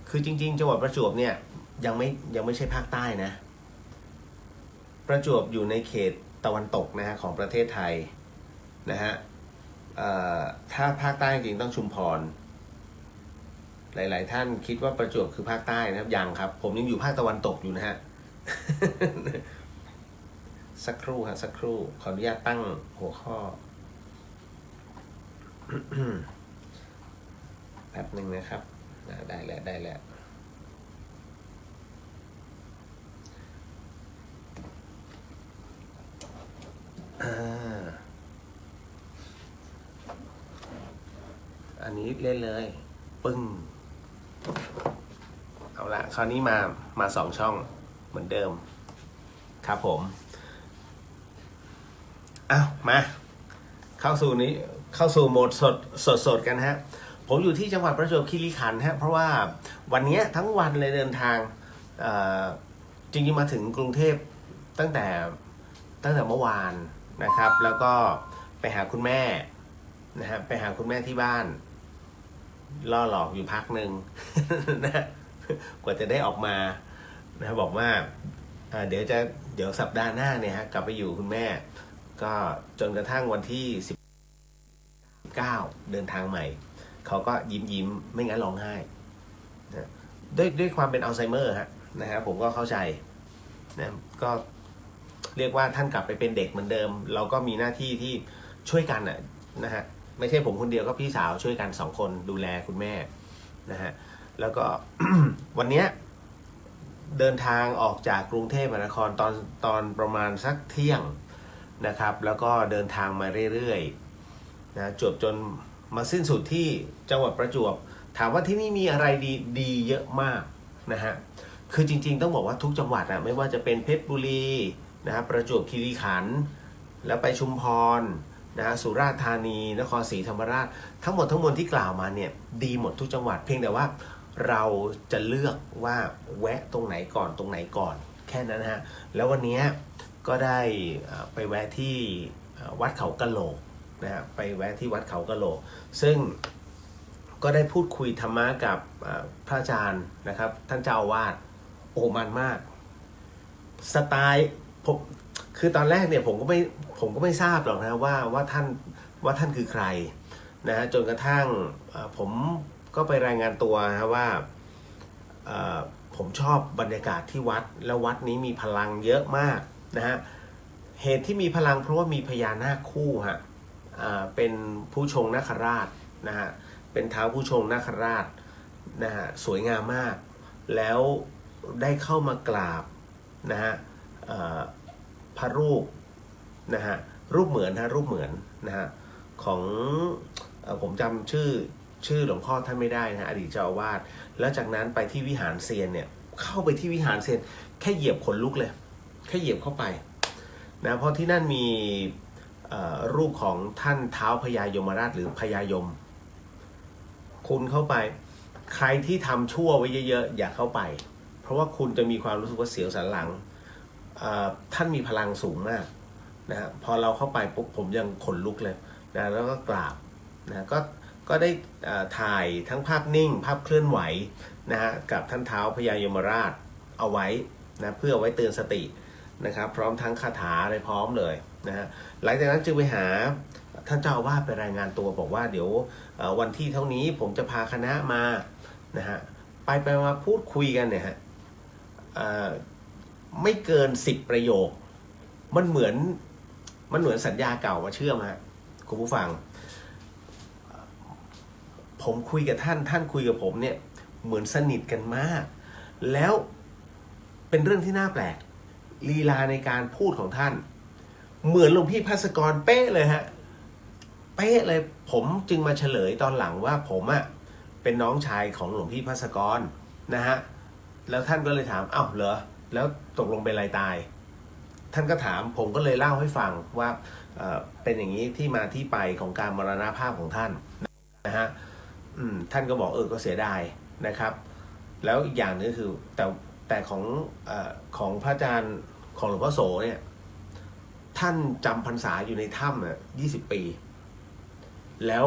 คือจริงๆจังหวัดประจวบเนี่ยยังไม่ใช่ภาคใต้นะประจวบอยู่ในเขตตะวันตกนะฮะของประเทศไทยนะฮะถ้าภาคใต้จริงต้องชุมพรหลายๆท่านคิดว่าประจวบคือภาคใต้นะครับยังครับผมยังอยู่ภาคตะวันตกอยู่นะฮะ สักครู่ฮะสักครู่ขออนุญาตตั้งหัวข้อ แป๊บหนึ่งนะครับได้แล้วอันนี้เล่นเลยปึ้งเอาละคราวนี้มา2 ช่องเหมือนเดิมครับผมมาเข้าสู่โหมดสดกันฮะผมอยู่ที่จังหวัดประจวบคีรีขันธ์ฮะเพราะว่าวันนี้ทั้งวันเลยเดินทางจริงๆมาถึงกรุงเทพตั้งแต่เมื่อวานนะครับแล้วก็ไปหาคุณแม่นะฮะไปหาคุณแม่ที่บ้านล่อหลอกอยู่พักหนึ่งนะกว่าจะได้ออกมานะบอกว่าเดี๋ยวสัปดาห์หน้าเนี่ยฮะกลับไปอยู่คุณแม่ก็จนกระทั่งวันที่19เดินทางใหม่เขาก็ยิ้มไม่งั้นร้องไห้นะด้วยความเป็นอัลไซเมอร์ฮะนะฮะผมก็เข้าใจนะก็เรียกว่าท่านกลับไปเป็นเด็กเหมือนเดิมเราก็มีหน้าที่ที่ช่วยกันนะฮะไม่ใช่ผมคนเดียวก็พี่สาวช่วยกัน2 คนดูแลคุณแม่นะฮะแล้วก็ วันนี้เดินทางออกจากกรุงเทพมหานครตอนประมาณสักเที่ยงนะครับแล้วก็เดินทางมาเรื่อยๆนะจนมาสิ้นสุดที่จังหวัดประจวบถามว่าที่นี่มีอะไรดีเยอะมากนะฮะคือจริงๆต้องบอกว่าทุกจังหวัดไม่ว่าจะเป็นเพชรบุรีนะครับประจวบคีรีขันธ์แล้วไปชุมพรนะฮะสุราษฎร์ธานีนครศรีธรรมราชทั้งหมดทั้งมวลที่กล่าวมาเนี่ยดีหมดทุกจังหวัดเพียงแต่ว่าเราจะเลือกว่าแวะตรงไหนก่อนแค่นั้นฮะแล้ววันนี้ก็ได้ไปแวะที่วัดเขากะโหลกนะฮะไปแวะที่วัดเขากะโหลกซึ่งก็ได้พูดคุยธรรมะกับพระอาจารย์นะครับท่านเจ้าอาวาสโอ้มันมากสไตล์ผมคือตอนแรกเนี่ยผมก็ไม่ทราบหรอกนะว่าท่านคือใครนะฮะจนกระทั่งผมก็ไปรายงานตัวนะว่าผมชอบบรรยากาศที่วัดแล้ววัดนี้มีพลังเยอะมากนะฮะเหตุที่มีพลังเพราะว่ามีพญานาคคู่ฮะเป็นผู้ชงนาคราชนะฮะเป็นเท้าผู้ชงนาคราชนะฮะสวยงามมากแล้วได้เข้ามากราบนะฮะพระรูปนะฮะรูปเหมือนนะฮะของผมจำชื่อหลวงพ่อท่านไม่ได้นะอดีตเจ้าอาวาสแล้วจากนั้นไปที่วิหารเซียนเนี่ยเข้าไปที่วิหารเซียนแค่เหยียบขนลุกเลยแค่เหยียบเข้าไปนะเพราะที่นั่นมีรูปของท่านเท้าพญายมราชหรือพญายมคุณเข้าไปใครที่ทำชั่วไว้เยอะๆอย่าเข้าไปเพราะว่าคุณจะมีความรู้สึกว่าเสียวสันหลังท่านมีพลังสูงมากนะพอเราเข้าไปปุ๊บผมยังขนลุกเลยนะแล้วก็กราบนะก็ได้ถ่ายทั้งภาพนิ่งภาพเคลื่อนไหวนะฮะกับท่านเท้าพญายมราชเอาไว้นะเพื่อไว้เตือนสตินะครับพร้อมทั้งคาถาอะไรพร้อมเลยนะฮะหลังจากนั้นจึงไปหาท่านเจ้าอาวาสไปรายงานตัวบอกว่าเดี๋ยววันที่เท่านี้ผมจะพาคณะมานะฮะไปมาพูดคุยกันเนี่ยฮะไม่เกิน10 ประโยคมันเหมือนสัญญาเก่ามาเชื่อมฮะคุณผู้ฟังผมคุยกับท่านคุยกับผมเนี่ยเหมือนสนิทกันมากแล้วเป็นเรื่องที่น่าแปลกลีลาในการพูดของท่านเหมือนหลวงพี่ภัสกรเป๊ะเลยฮะเป๊ะเลยผมจึงมาเฉลยตอนหลังว่าผมเป็นน้องชายของหลวงพี่ภัสกรนะฮะแล้วท่านก็เลยถามอ้าวเหรอแล้วตกลงเป็นอะไรตายท่านก็ถามผมก็เลยเล่าให้ฟังว่าเป็นอย่างนี้ที่มาที่ไปของการมรณภาพของท่านนะฮะท่านก็บอกก็เสียดายนะครับแล้วอีกอย่างนึงคือแต่ของพระอาจารย์ของหลวงพ่อโสเนี่ยท่านจำพรรษาอยู่ในถ้ำ20 ปี แล้ว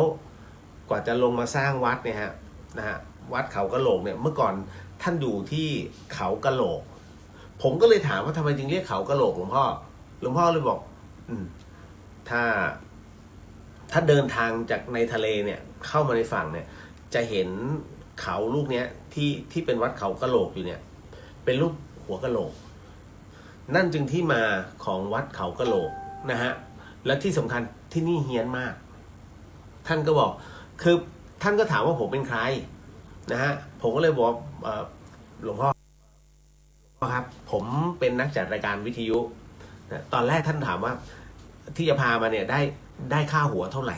กว่าจะลงมาสร้างวัดเนี่ยฮะนะฮะวัดเขากะโหลกเนี่ยเมื่อก่อนท่านอยู่ที่เขากะโหลกผมก็เลยถามว่าทำไมจึงเรียกเขากะโหลกหลวงพ่อเลยบอกถ้าเดินทางจากในทะเลเนี่ยเข้ามาในฝั่งเนี่ยจะเห็นเขาลูกเนี้ยที่เป็นวัดเขากะโหลกอยู่เนี่ยเป็นรูปหัวกะโหลกนั่นจึงที่มาของวัดเขากะโหลกนะฮะและที่สำคัญที่นี่เฮี้ยนมากท่านก็บอกคือท่านก็ถามว่าผมเป็นใครนะฮะผมก็เลยบอกหลวงพ่อครับผมเป็นนักจัดรายการวิทยุนะตอนแรกท่านถามว่าที่จะพามาเนี่ยได้ค่าหัวเท่าไหร่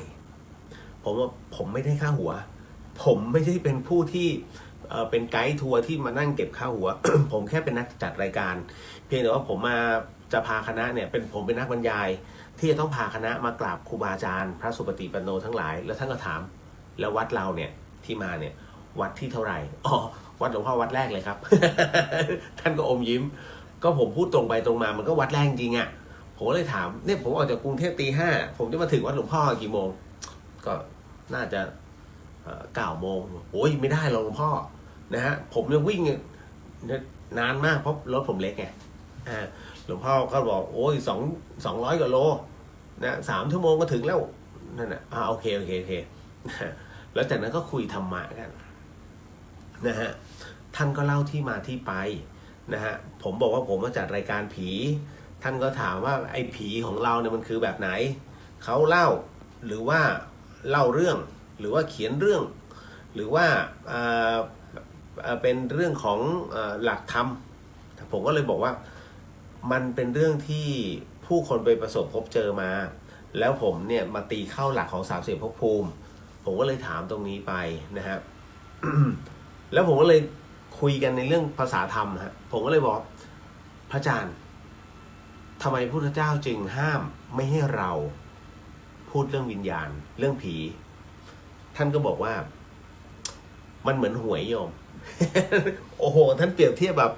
ผมว่าผมไม่ได้ค่าหัวผมไม่ใช่เป็นผู้ที่เป็นไกด์ทัวร์ที่มานั่งเก็บค่าหัว ผมแค่เป็นนักจัดรายการเพียงแต่ว่าผมมาจะพาคณะเนี่ยผมเป็นนักบรรยายที่จะต้องพาคณะมากราบครูบาอาจารย์พระสุปฏิปันโนทั้งหลายแล้วท่านก็ถามแล้ววัดเราเนี่ยที่มาเนี่ยวัดที่เท่าไหร่อ๋อวัดหลวงพ่อวัดแรกเลยครับ ท่านก็อมยิ้มก็ผมพูดตรงไปตรงมามันก็วัดแรกจริงอ่ะผมก็เลยถามเนี่ยผมออกจากกรุงเทพตี 5ผมจะมาถึงวัดหลวงพ่อกี่โมงก็น่าจะ9 โมงโอ้ยไม่ได้หรอกหลวงพ่อนะฮะผมยังวิ่งนานมากเพราะรถผมเล็กไงหลวงพ่อก็บอกโอ้ย200 กว่าโลนะ3 ชั่วโมงก็ถึงแล้วนั่นน่ะโอเคแล้วจากนั้นก็คุยธรรมะกันนะฮะท่านก็เล่าที่มาที่ไปนะฮะผมบอกว่าผมมาจัดรายการผีท่านก็ถามว่าไอ้ผีของเราเนี่ยมันคือแบบไหนเขาเล่าหรือว่าเล่าเรื่องหรือว่าเขียนเรื่องหรือว่าเป็นเรื่องของหลักธรรมผมก็เลยบอกว่ามันเป็นเรื่องที่ผู้คนไปประสบพบเจอมาแล้วผมเนี่ยมาตีเข้าหลักของ30 ภพภูมิผมก็เลยถามตรงนี้ไปนะฮะ แล้วผมก็เลยคุยกันในเรื่องภาษาธรรมฮะผมก็เลยบอกพระอาจารย์ทำไมพระพุทธเจ้าจึงห้ามไม่ให้เราพูดเรื่องวิญญาณเรื่องผีท่านก็บอกว่ามันเหมือนหวยโยม โอ้โหท่านเปรียบเทียบแบบ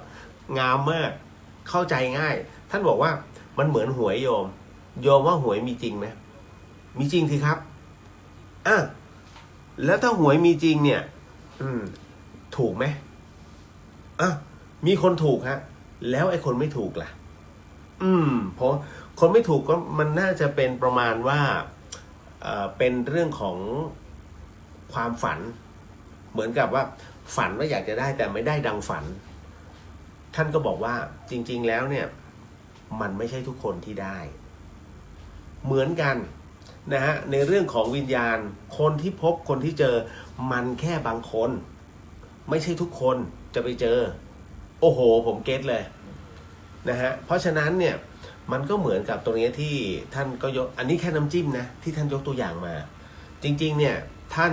งามมากเข้าใจง่ายท่านบอกว่ามันเหมือนหวยโยมว่าหวยมีจริงไหมมีจริงสิครับแล้วถ้าหวยมีจริงเนี่ยถูกไหมมีคนถูกฮะแล้วไอ้คนไม่ถูกล่ะเพราะคนไม่ถูกก็มันน่าจะเป็นประมาณว่าเป็นเรื่องของความฝันเหมือนกับว่าฝันว่าอยากจะได้แต่ไม่ได้ดังฝันท่านก็บอกว่าจริงๆแล้วเนี่ยมันไม่ใช่ทุกคนที่ได้เหมือนกันนะฮะในเรื่องของวิญญาณคนที่พบคนที่เจอมันแค่บางคนไม่ใช่ทุกคนจะไปเจอโอ้โหผมเก็ตเลยนะฮะเพราะฉะนั้นเนี่ยมันก็เหมือนกับตรงนี้ที่ท่านก็ยกอันนี้แค่น้ำจิ้มนะที่ท่านยกตัวอย่างมาจริงๆเนี่ยท่าน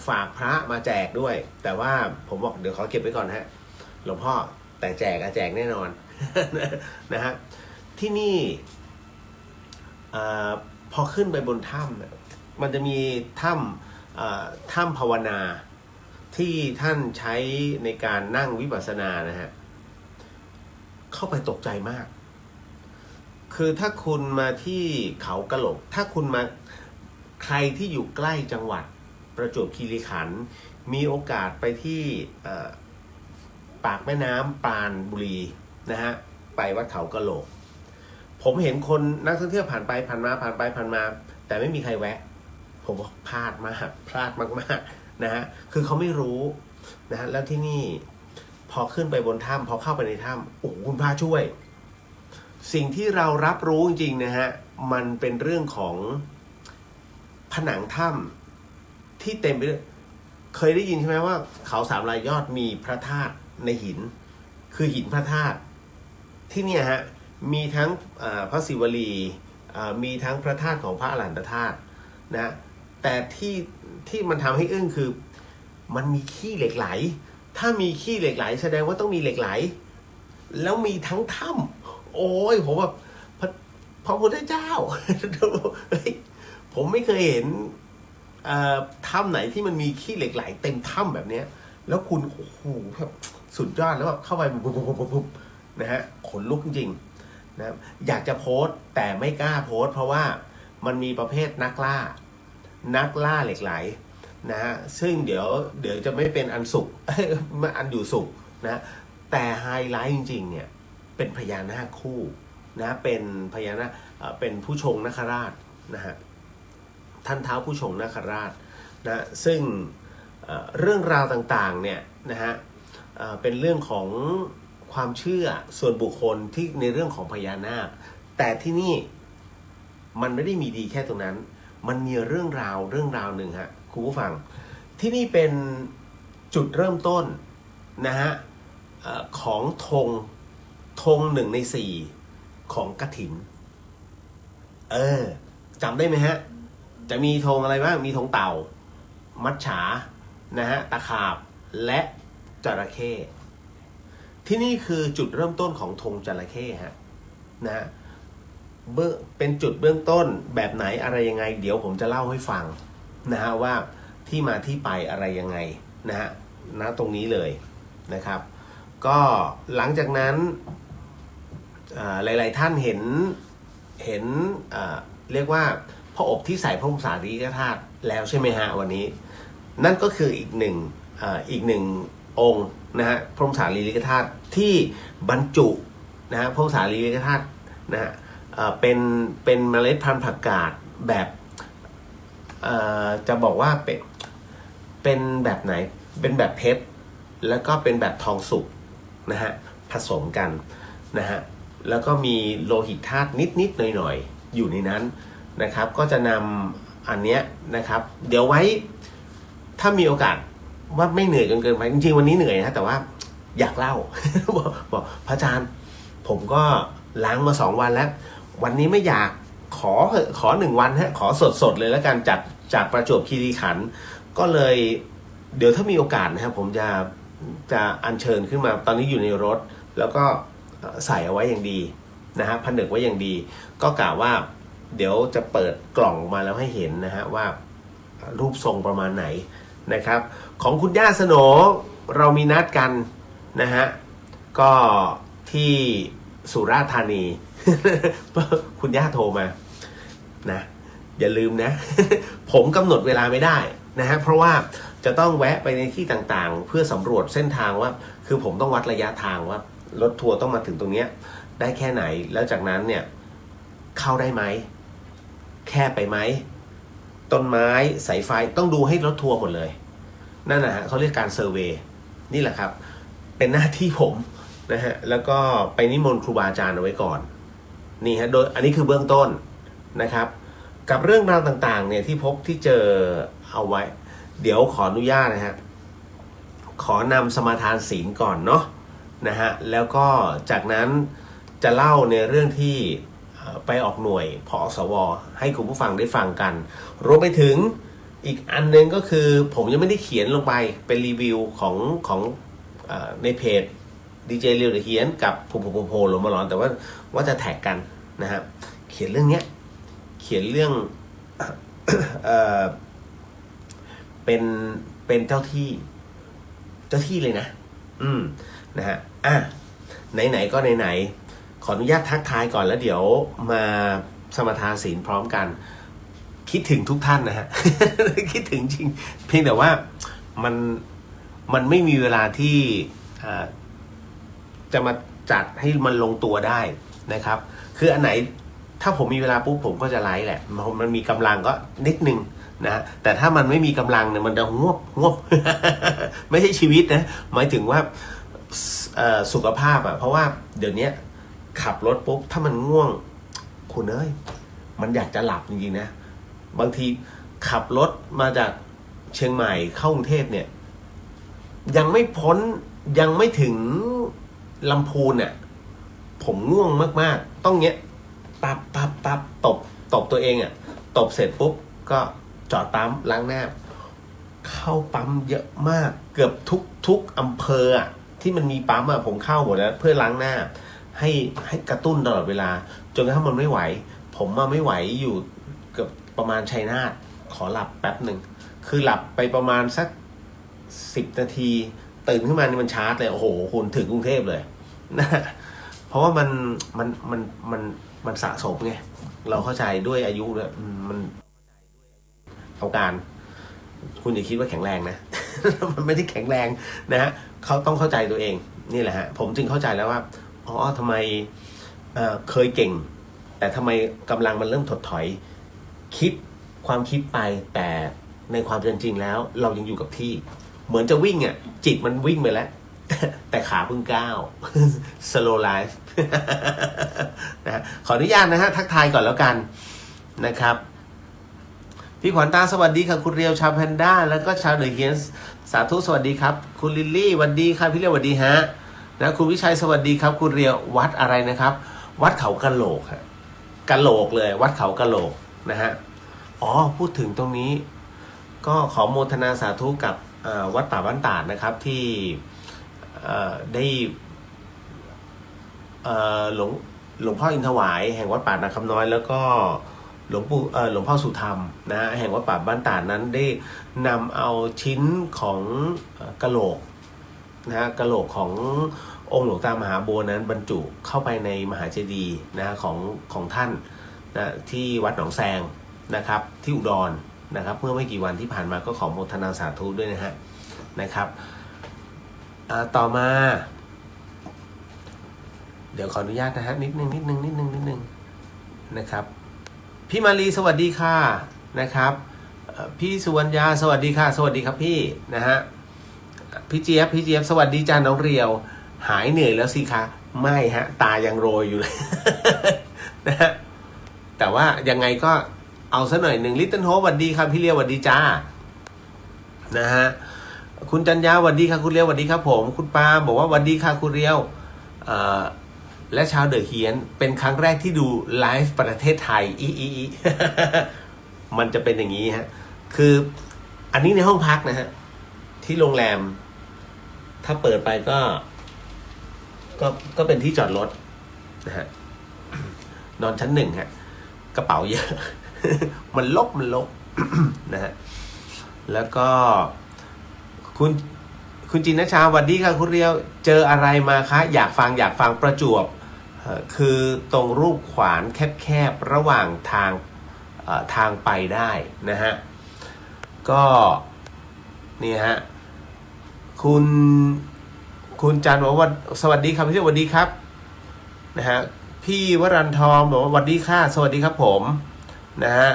ฝากพระมาแจกด้วยแต่ว่าผมบอกเดี๋ยวขอเก็บไว้ก่อนฮะหลวงพ่อแต่แจกแน่นอน นะฮะที่นี่พอขึ้นไปบนถ้ำมันจะมีถ้ำภาวนาที่ท่านใช้ในการนั่งวิปัสสนานะฮะเข้าไปตกใจมากคือถ้าคุณมาที่เขากะโหลกถ้าคุณมาใครที่อยู่ใกล้จังหวัดประจวบคีรีขันธ์มีโอกาสไปที่ปากแม่น้ำปราณบุรีนะฮะไปวัดเขากะโหลกผมเห็นคนนักท่องเที่ยวผ่านไปผ่านมาแต่ไม่มีใครแวะผมว่าพลาดมากนะฮะคือเขาไม่รู้นะฮะแล้วที่นี่พอขึ้นไปบนถ้ำพอเข้าไปในถ้ำโอ้คุณพระช่วยสิ่งที่เรารับรู้จริงๆนะฮะมันเป็นเรื่องของผนังถ้ำที่เต็มไปด้วยเคยได้ยินใช่ไหมว่าเขา300 ยอดมีพระธาตุในหินคือหินพระธาตุที่เนี่ยฮะมีทั้งพระศิวลีมีทั้งพระธาตุของพระอรหันตธาตุนะแต่ที่มันทำให้อึ้งคือมันมีขี้เหล็กไหลถ้ามีขี้เหล็กไหลแสดงว่าต้องมีเหล็กไหลแล้วมีทั้งถ้ำโอ้ยผมแบบพระพุทธเจ้า ผมไม่เคยเห็นถ้ำไหนที่มันมีขี้เหล็กไหลเต็มถ้ำแบบเนี้ยแล้วคุณโอ้โหแบบสุดยอดแล้วแบบเข้าไปปุ๊บนะฮะขนลุกจริงๆนะอยากจะโพสต์แต่ไม่กล้าโพสต์เพราะว่ามันมีประเภทนักล่า นักล่าเหล็กไหลนะฮะซึ่งเดี๋ยวจะไม่เป็นอันสุก อันอยู่สุกนะแต่ไฮไลท์จริงๆเนี่ยเป็นพญานาคคู่นะเป็นพญานาคเป็นผู้ชงนาคราชนะฮะท่านเท้าผู้ชงนาคราชนะซึ่งเรื่องราวต่างๆเนี่ยนะฮะเป็นเรื่องของความเชื่อส่วนบุคคลที่ในเรื่องของพญานาคแต่ที่นี่มันไม่ได้มีดีแค่ตรงนั้นมันมีเรื่องราวหนึ่งฮะคุณผู้ฟังที่นี่เป็นจุดเริ่มต้นนะฮะของธง1 ใน 4ของกฐินจำได้ไหมฮะจะมีธงอะไรบ้างมีธงเต่ามัจฉานะฮะตะขาบและจระเข้ที่นี่คือจุดเริ่มต้นของธงจระเข้ฮะนะฮะเป็นจุดเบื้องต้นแบบไหนอะไรยังไงเดี๋ยวผมจะเล่าให้ฟังนะฮะว่าที่มาที่ไปอะไรยังไงนะฮะณตรงนี้เลยนะครับก็หลังจากนั้นหลายๆท่านเห็นเรียกว่าพระอบที่ใส่พระบรมสารีริกธาตุแล้วใช่ไหมฮะวันนี้นั่นก็คืออีกหนึ่งองค์นะฮะพระบรมสารีริกธาตุที่บรรจุนะฮะพระบรมสารีริกธาตุนะฮะเป็นเมล็ดพันธุ์ผักกาดแบบจะบอกว่าเป็นแบบไหนเป็นแบบเพชรแล้วก็เป็นแบบทองสุกนะฮะผสมกันนะฮะแล้วก็มีโลหิตธาตุนิดๆหน่อยๆอยู่ในนั้นนะครับก็จะนำอันเนี้ยนะครับเดี๋ยวไว้ถ้ามีโอกาสว่าไม่เหนื่อยจนเกินไปจริงๆวันนี้เหนื่อยนะแต่ว่าอยากเล่า บอกพระอาจารย์ผมก็ล้างมา2 วันแล้ววันนี้ไม่อยากขอ1 วันฮะขอสดเลยแล้วกันจากประจวบคีรีขันธ์ก็เลยเดี๋ยวถ้ามีโอกาสนะครับผมจะอัญเชิญขึ้นมาตอนนี้อยู่ในรถแล้วก็ใส่เอาไว้อย่างดีนะฮะผนึกไว้อย่างดีก็กล่าวว่าเดี๋ยวจะเปิดกล่องมาแล้วให้เห็นนะฮะว่ารูปทรงประมาณไหนนะครับของคุณย่าสโหนเรามีนัดกันนะฮะก็ที่สุราษฎร์ธานี คุณย่าโทรมานะอย่าลืมนะ ผมกำหนดเวลาไม่ได้นะฮะเพราะว่าจะต้องแวะไปในที่ต่างๆเพื่อสำรวจเส้นทางว่าคือผมต้องวัดระยะทางว่ารถทัวร์ต้องมาถึงตรงเนี้ยได้แค่ไหนแล้วจากนั้นเนี่ยเข้าได้ไหมแค่ไปไหมต้นไม้สายไฟต้องดูให้รถทัวร์หมดเลยนั่นนะฮะเขาเรียกการเซอร์เวย์นี่แหละครับเป็นหน้าที่ผมนะฮะแล้วก็ไปนิมนต์ครูบาอาจารย์เอาไว้ก่อนนี่ฮะโดยอันนี้คือเบื้องต้นนะครับกับเรื่องราวต่างๆเนี่ยที่พบที่เจอเอาไว้เดี๋ยวขออนุญาตนะฮะขอนำสมาทานศีลก่อนเนาะนะฮะแล้วก็จากนั้นจะเล่าในเรื่องที่ไปออกหน่วยพอสวให้คุณผู้ฟังได้ฟังกันรวมไปถึงอีกอันนึงก็คือผมยังไม่ได้เขียนลงไปเป็นรีวิวของในเพจดีเจเรียวเดอะเฮียนกับโพลมร้อนแต่ว่าจะแท็กกันนะฮะเขียนเรื่องเนี้ยเขียนเรื่องเป็นเจ้าที่เลยนะนะฮะไหนๆก็ไหนๆขออนุญาตทักทายก่อนแล้วเดี๋ยวมาสมาทานศีลพร้อมกันคิดถึงทุกท่านนะฮะ คิดถึงจริงเพียงแต่ว่ามันไม่มีเวลาที่จะมาจัดให้มันลงตัวได้นะครับคืออันไหนถ้าผมมีเวลาปุ๊บผมก็จะไลฟ์แหละมันมีกำลังก็นิดนึงนะแต่ถ้ามันไม่มีกำลังเนี่ยมันจะงวบ ไม่ใช่ชีวิตนะหมายถึงว่าสุขภาพอ่ะเพราะว่าเดี๋ยวนี้ขับรถปุ๊บถ้ามันง่วงคุณเอ้ยมันอยากจะหลับจริงๆนะบางทีขับรถมาจากเชียงใหม่เข้ากรุงเทพเนี่ยยังไม่ถึงลำพูนเนี่ยผมง่วงมากๆต้องเงี้ยปั๊บตบตัวเองอ่ะตบเสร็จปุ๊บก็จอดปั๊มล้างหน้าเข้าปั๊มเยอะมากเกือบทุกอำเภออ่ะที่มันมีปั๊มอ่ะผมเข้าหมดแล้วเพื่อล้างหน้าให้กระตุ้นตลอดเวลาจนกระทั่งมันไม่ไหวผมมาไม่ไหวอยู่เกือบประมาณชัยนาทขอหลับแป๊บหนึ่งคือหลับไปประมาณสัก10 นาทีตื่นขึ้นมานี่มันชาร์จเลยโอ้โหคุณถึงกรุงเทพเลยนะเพราะว่ามันสะสมไงเราเข้าใจด้วยอายุด้วยมัน เอาการ คุณอย่าคิดว่าแข็งแรงนะ มันไม่ได้แข็งแรงนะฮะเขาต้องเข้าใจตัวเองนี่แหละฮะผมจึงเข้าใจแล้วว่าอ๋อทำไมเคยเก่งแต่ทำไมกำลังมันเริ่มถดถอยคิดความคิดไปแต่ในความเป็นจริงแล้วเรายังอยู่กับที่เหมือนจะวิ่งอ่ะจิตมันวิ่งไปแล้ว แต่ขาเพิ่งก้าว slow life นะฮะขออนุญาตนะฮะทักทายก่อนแล้วกันนะครับพี่ขวัญตาสวัสดีค่ะคุณเรียวชาวแพนด้าแล้วก็ชาวเดอะเฮียนสาธุสวัสดีครับคุณลิลลี่สวัสดีครับพี่เรียวสวัสดีฮะนะคุณวิชัยสวัสดีครับคุณเรียววัดอะไรนะครับวัดเขากะโหลกฮะกะโหลกเลยวัดเขากะโหลกนะฮะอ๋อพูดถึงตรงนี้ก็ขอโมทนาสาธุกับวัดป่าบ้านตาดนะครับที่ได้หลวงพ่ออินทวายแห่งวัดป่านาคำน้อยแล้วก็หลวงพ่อสุธรรมนะฮะแห่งวัดป่าบ้านตาดนั้นได้นำเอาชิ้นของกะโหลกนะฮะกะโหลกขององค์หลวงตามหาบัวนั้นบรรจุเข้าไปในมหาเจดีย์นะของท่านนะที่วัดหนองแซงนะครับที่อุดรนะครับเมื่อไม่กี่วันที่ผ่านมาก็ขอโมทนาสาธุด้วยนะฮะนะครับต่อมาเดี๋ยวขออนุญาตนะฮะนิดนึงนะครับพี่มาลีสวัสดีค่ะนะครับพี่สุวรรณยาสวัสดีค่ะสวัสดีครับพี่นะฮะพี่เจี๊ยบสวัสดีจ้าน้องเรียวหายเหนื่อยแล้วสิคะไม่ฮะตายังโรยอยู่เลย นะฮะแต่ว่ายังไงก็เอาซะหน่อยหนึ่งลิตเติ้ลโฮปสวัสดีครับพี่เรียวสวัสดีจ้านะฮะคุณจันยาสวัสดีค่ะคุณเรียวสวัสดีครับผมคุณปาบอกว่าสวัสดีค่ะคุณเรียวและชาวเดอะเฮียนเป็นครั้งแรกที่ดูไลฟ์ประเทศไทยมันจะเป็นอย่างนี้ฮะคืออันนี้ในห้องพักนะฮะที่โรงแรมถ้าเปิดไปก็เป็นที่จอดรถนะฮะนอนชั้นหนึ่งฮะกระเป๋าเยอะ มันลก นะฮะแล้วก็คุณจินนชาสวัสดีค่ะคุณเรียวเจออะไรมาคะอยากฟังประจวบคือตรงรูปขวานแคบๆระหว่างทางไปได้นะฮะก็นี่ฮะคุณจันบอกว่าสวัสดีครับพี่สวัสดีครับนะฮะพี่วรันทองบอกว่าสวัสดีค่ะสวัสดีครับผมนะฮะ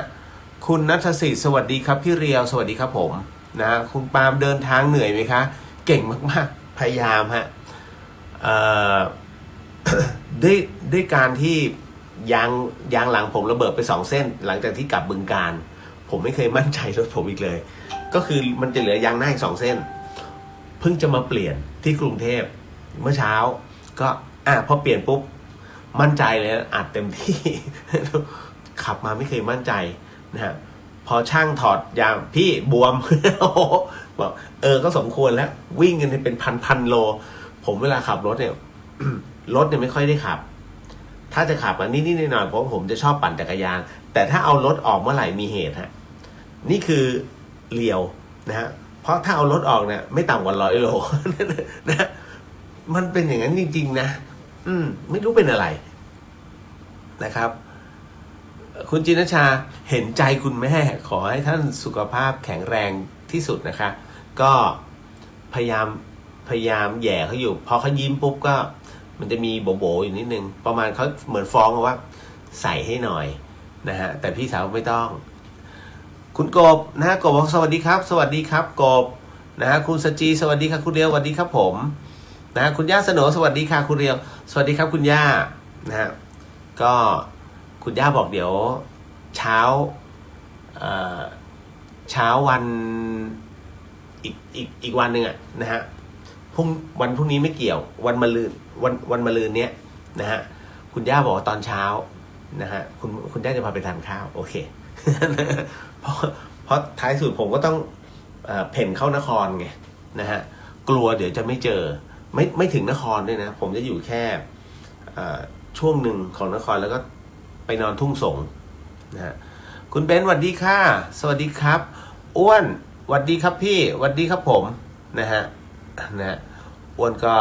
คุณณัฐศิษย์สวัสดีครับพี่เรียวสวัสดีครับผมนะคุณปาล์มเดินทางเหนื่อยไหมคะเก่งมากๆพยายามฮะด้วยการที่ยางหลังผมระเบิดไป2 เส้นหลังจากที่กลับบึงกาฬผมไม่เคยมั่นใจรถผมอีกเลยก็คือมันจะเหลือยางหน้าอีก2 เส้นเพิ่งจะมาเปลี่ยนที่กรุงเทพเมื่อเช้าก็พอเปลี่ยนปุ๊บมั่นใจเลยอัดเต็มที่ ขับมาไม่เคยมั่นใจนะฮะพอช่างถอดยางพี่บวม บอกก็สมควรแล้ววิ่งกันเป็นพันโลผมเวลาขับรถเนี่ย รถเนี่ยไม่ค่อยได้ขับถ้าจะขับนิดหน่อยเพราะผมจะชอบปั่นจักรยานแต่ถ้าเอารถออกเมื่อไหร่มีเหตุฮะนี่คือเลียวนะฮะเพราะถ้าเอารถออกเนี่ยไม่ต่ำกว่า100 โล นะมันเป็นอย่างนั้นจริงๆนะไม่รู้เป็นอะไรนะครับคุณจินชาเห็นใจคุณแม่ขอให้ท่านสุขภาพแข็งแรงที่สุดนะคะก็พยายามแย่เขาอยู่พอเขายิ้มปุ๊บก็มันจะมีโบอยู่นิดนึงประมาณเขาเหมือนฟ้องว่าใส่ให้หน่อยนะฮะแต่พี่สาวไม่ต้องคุณกบนะฮะกบบอกสวัสดีครับสวัสดีครับกบนะฮะคุณสจีสวัสดีครับคุณเรียวสวัสดีครับผมนะฮะคุณย่าสโนสวัสดีค่ะคุณเรียวสวัสดีครับคุณย่านะฮะก็คุณย่าบอกเดี๋ยวเช้าวันอีกวันหนึ่งนะฮะวันพรุ่งนี้ไม่เกี่ยววันมะรืนวันมะรืนเนี้ยนะฮะคุณย่าบอกตอนเช้านะฮะคุณย่าจะพาไปทานข้าวโอเค เพราะท้ายสุดผมก็ต้องเพ่นเข้านครไงนะฮะกลัวเดี๋ยวจะไม่เจอไม่ถึงนครด้วยนะผมจะอยู่แค่ช่วงหนึ่งของนครแล้วก็ไปนอนทุ่งสงนะฮะคุณเบนสวัสดีค่ะสวัสดีครับอ้วนสวัสดีครับพี่สวัสดีครับผมนะฮะอ้วนก็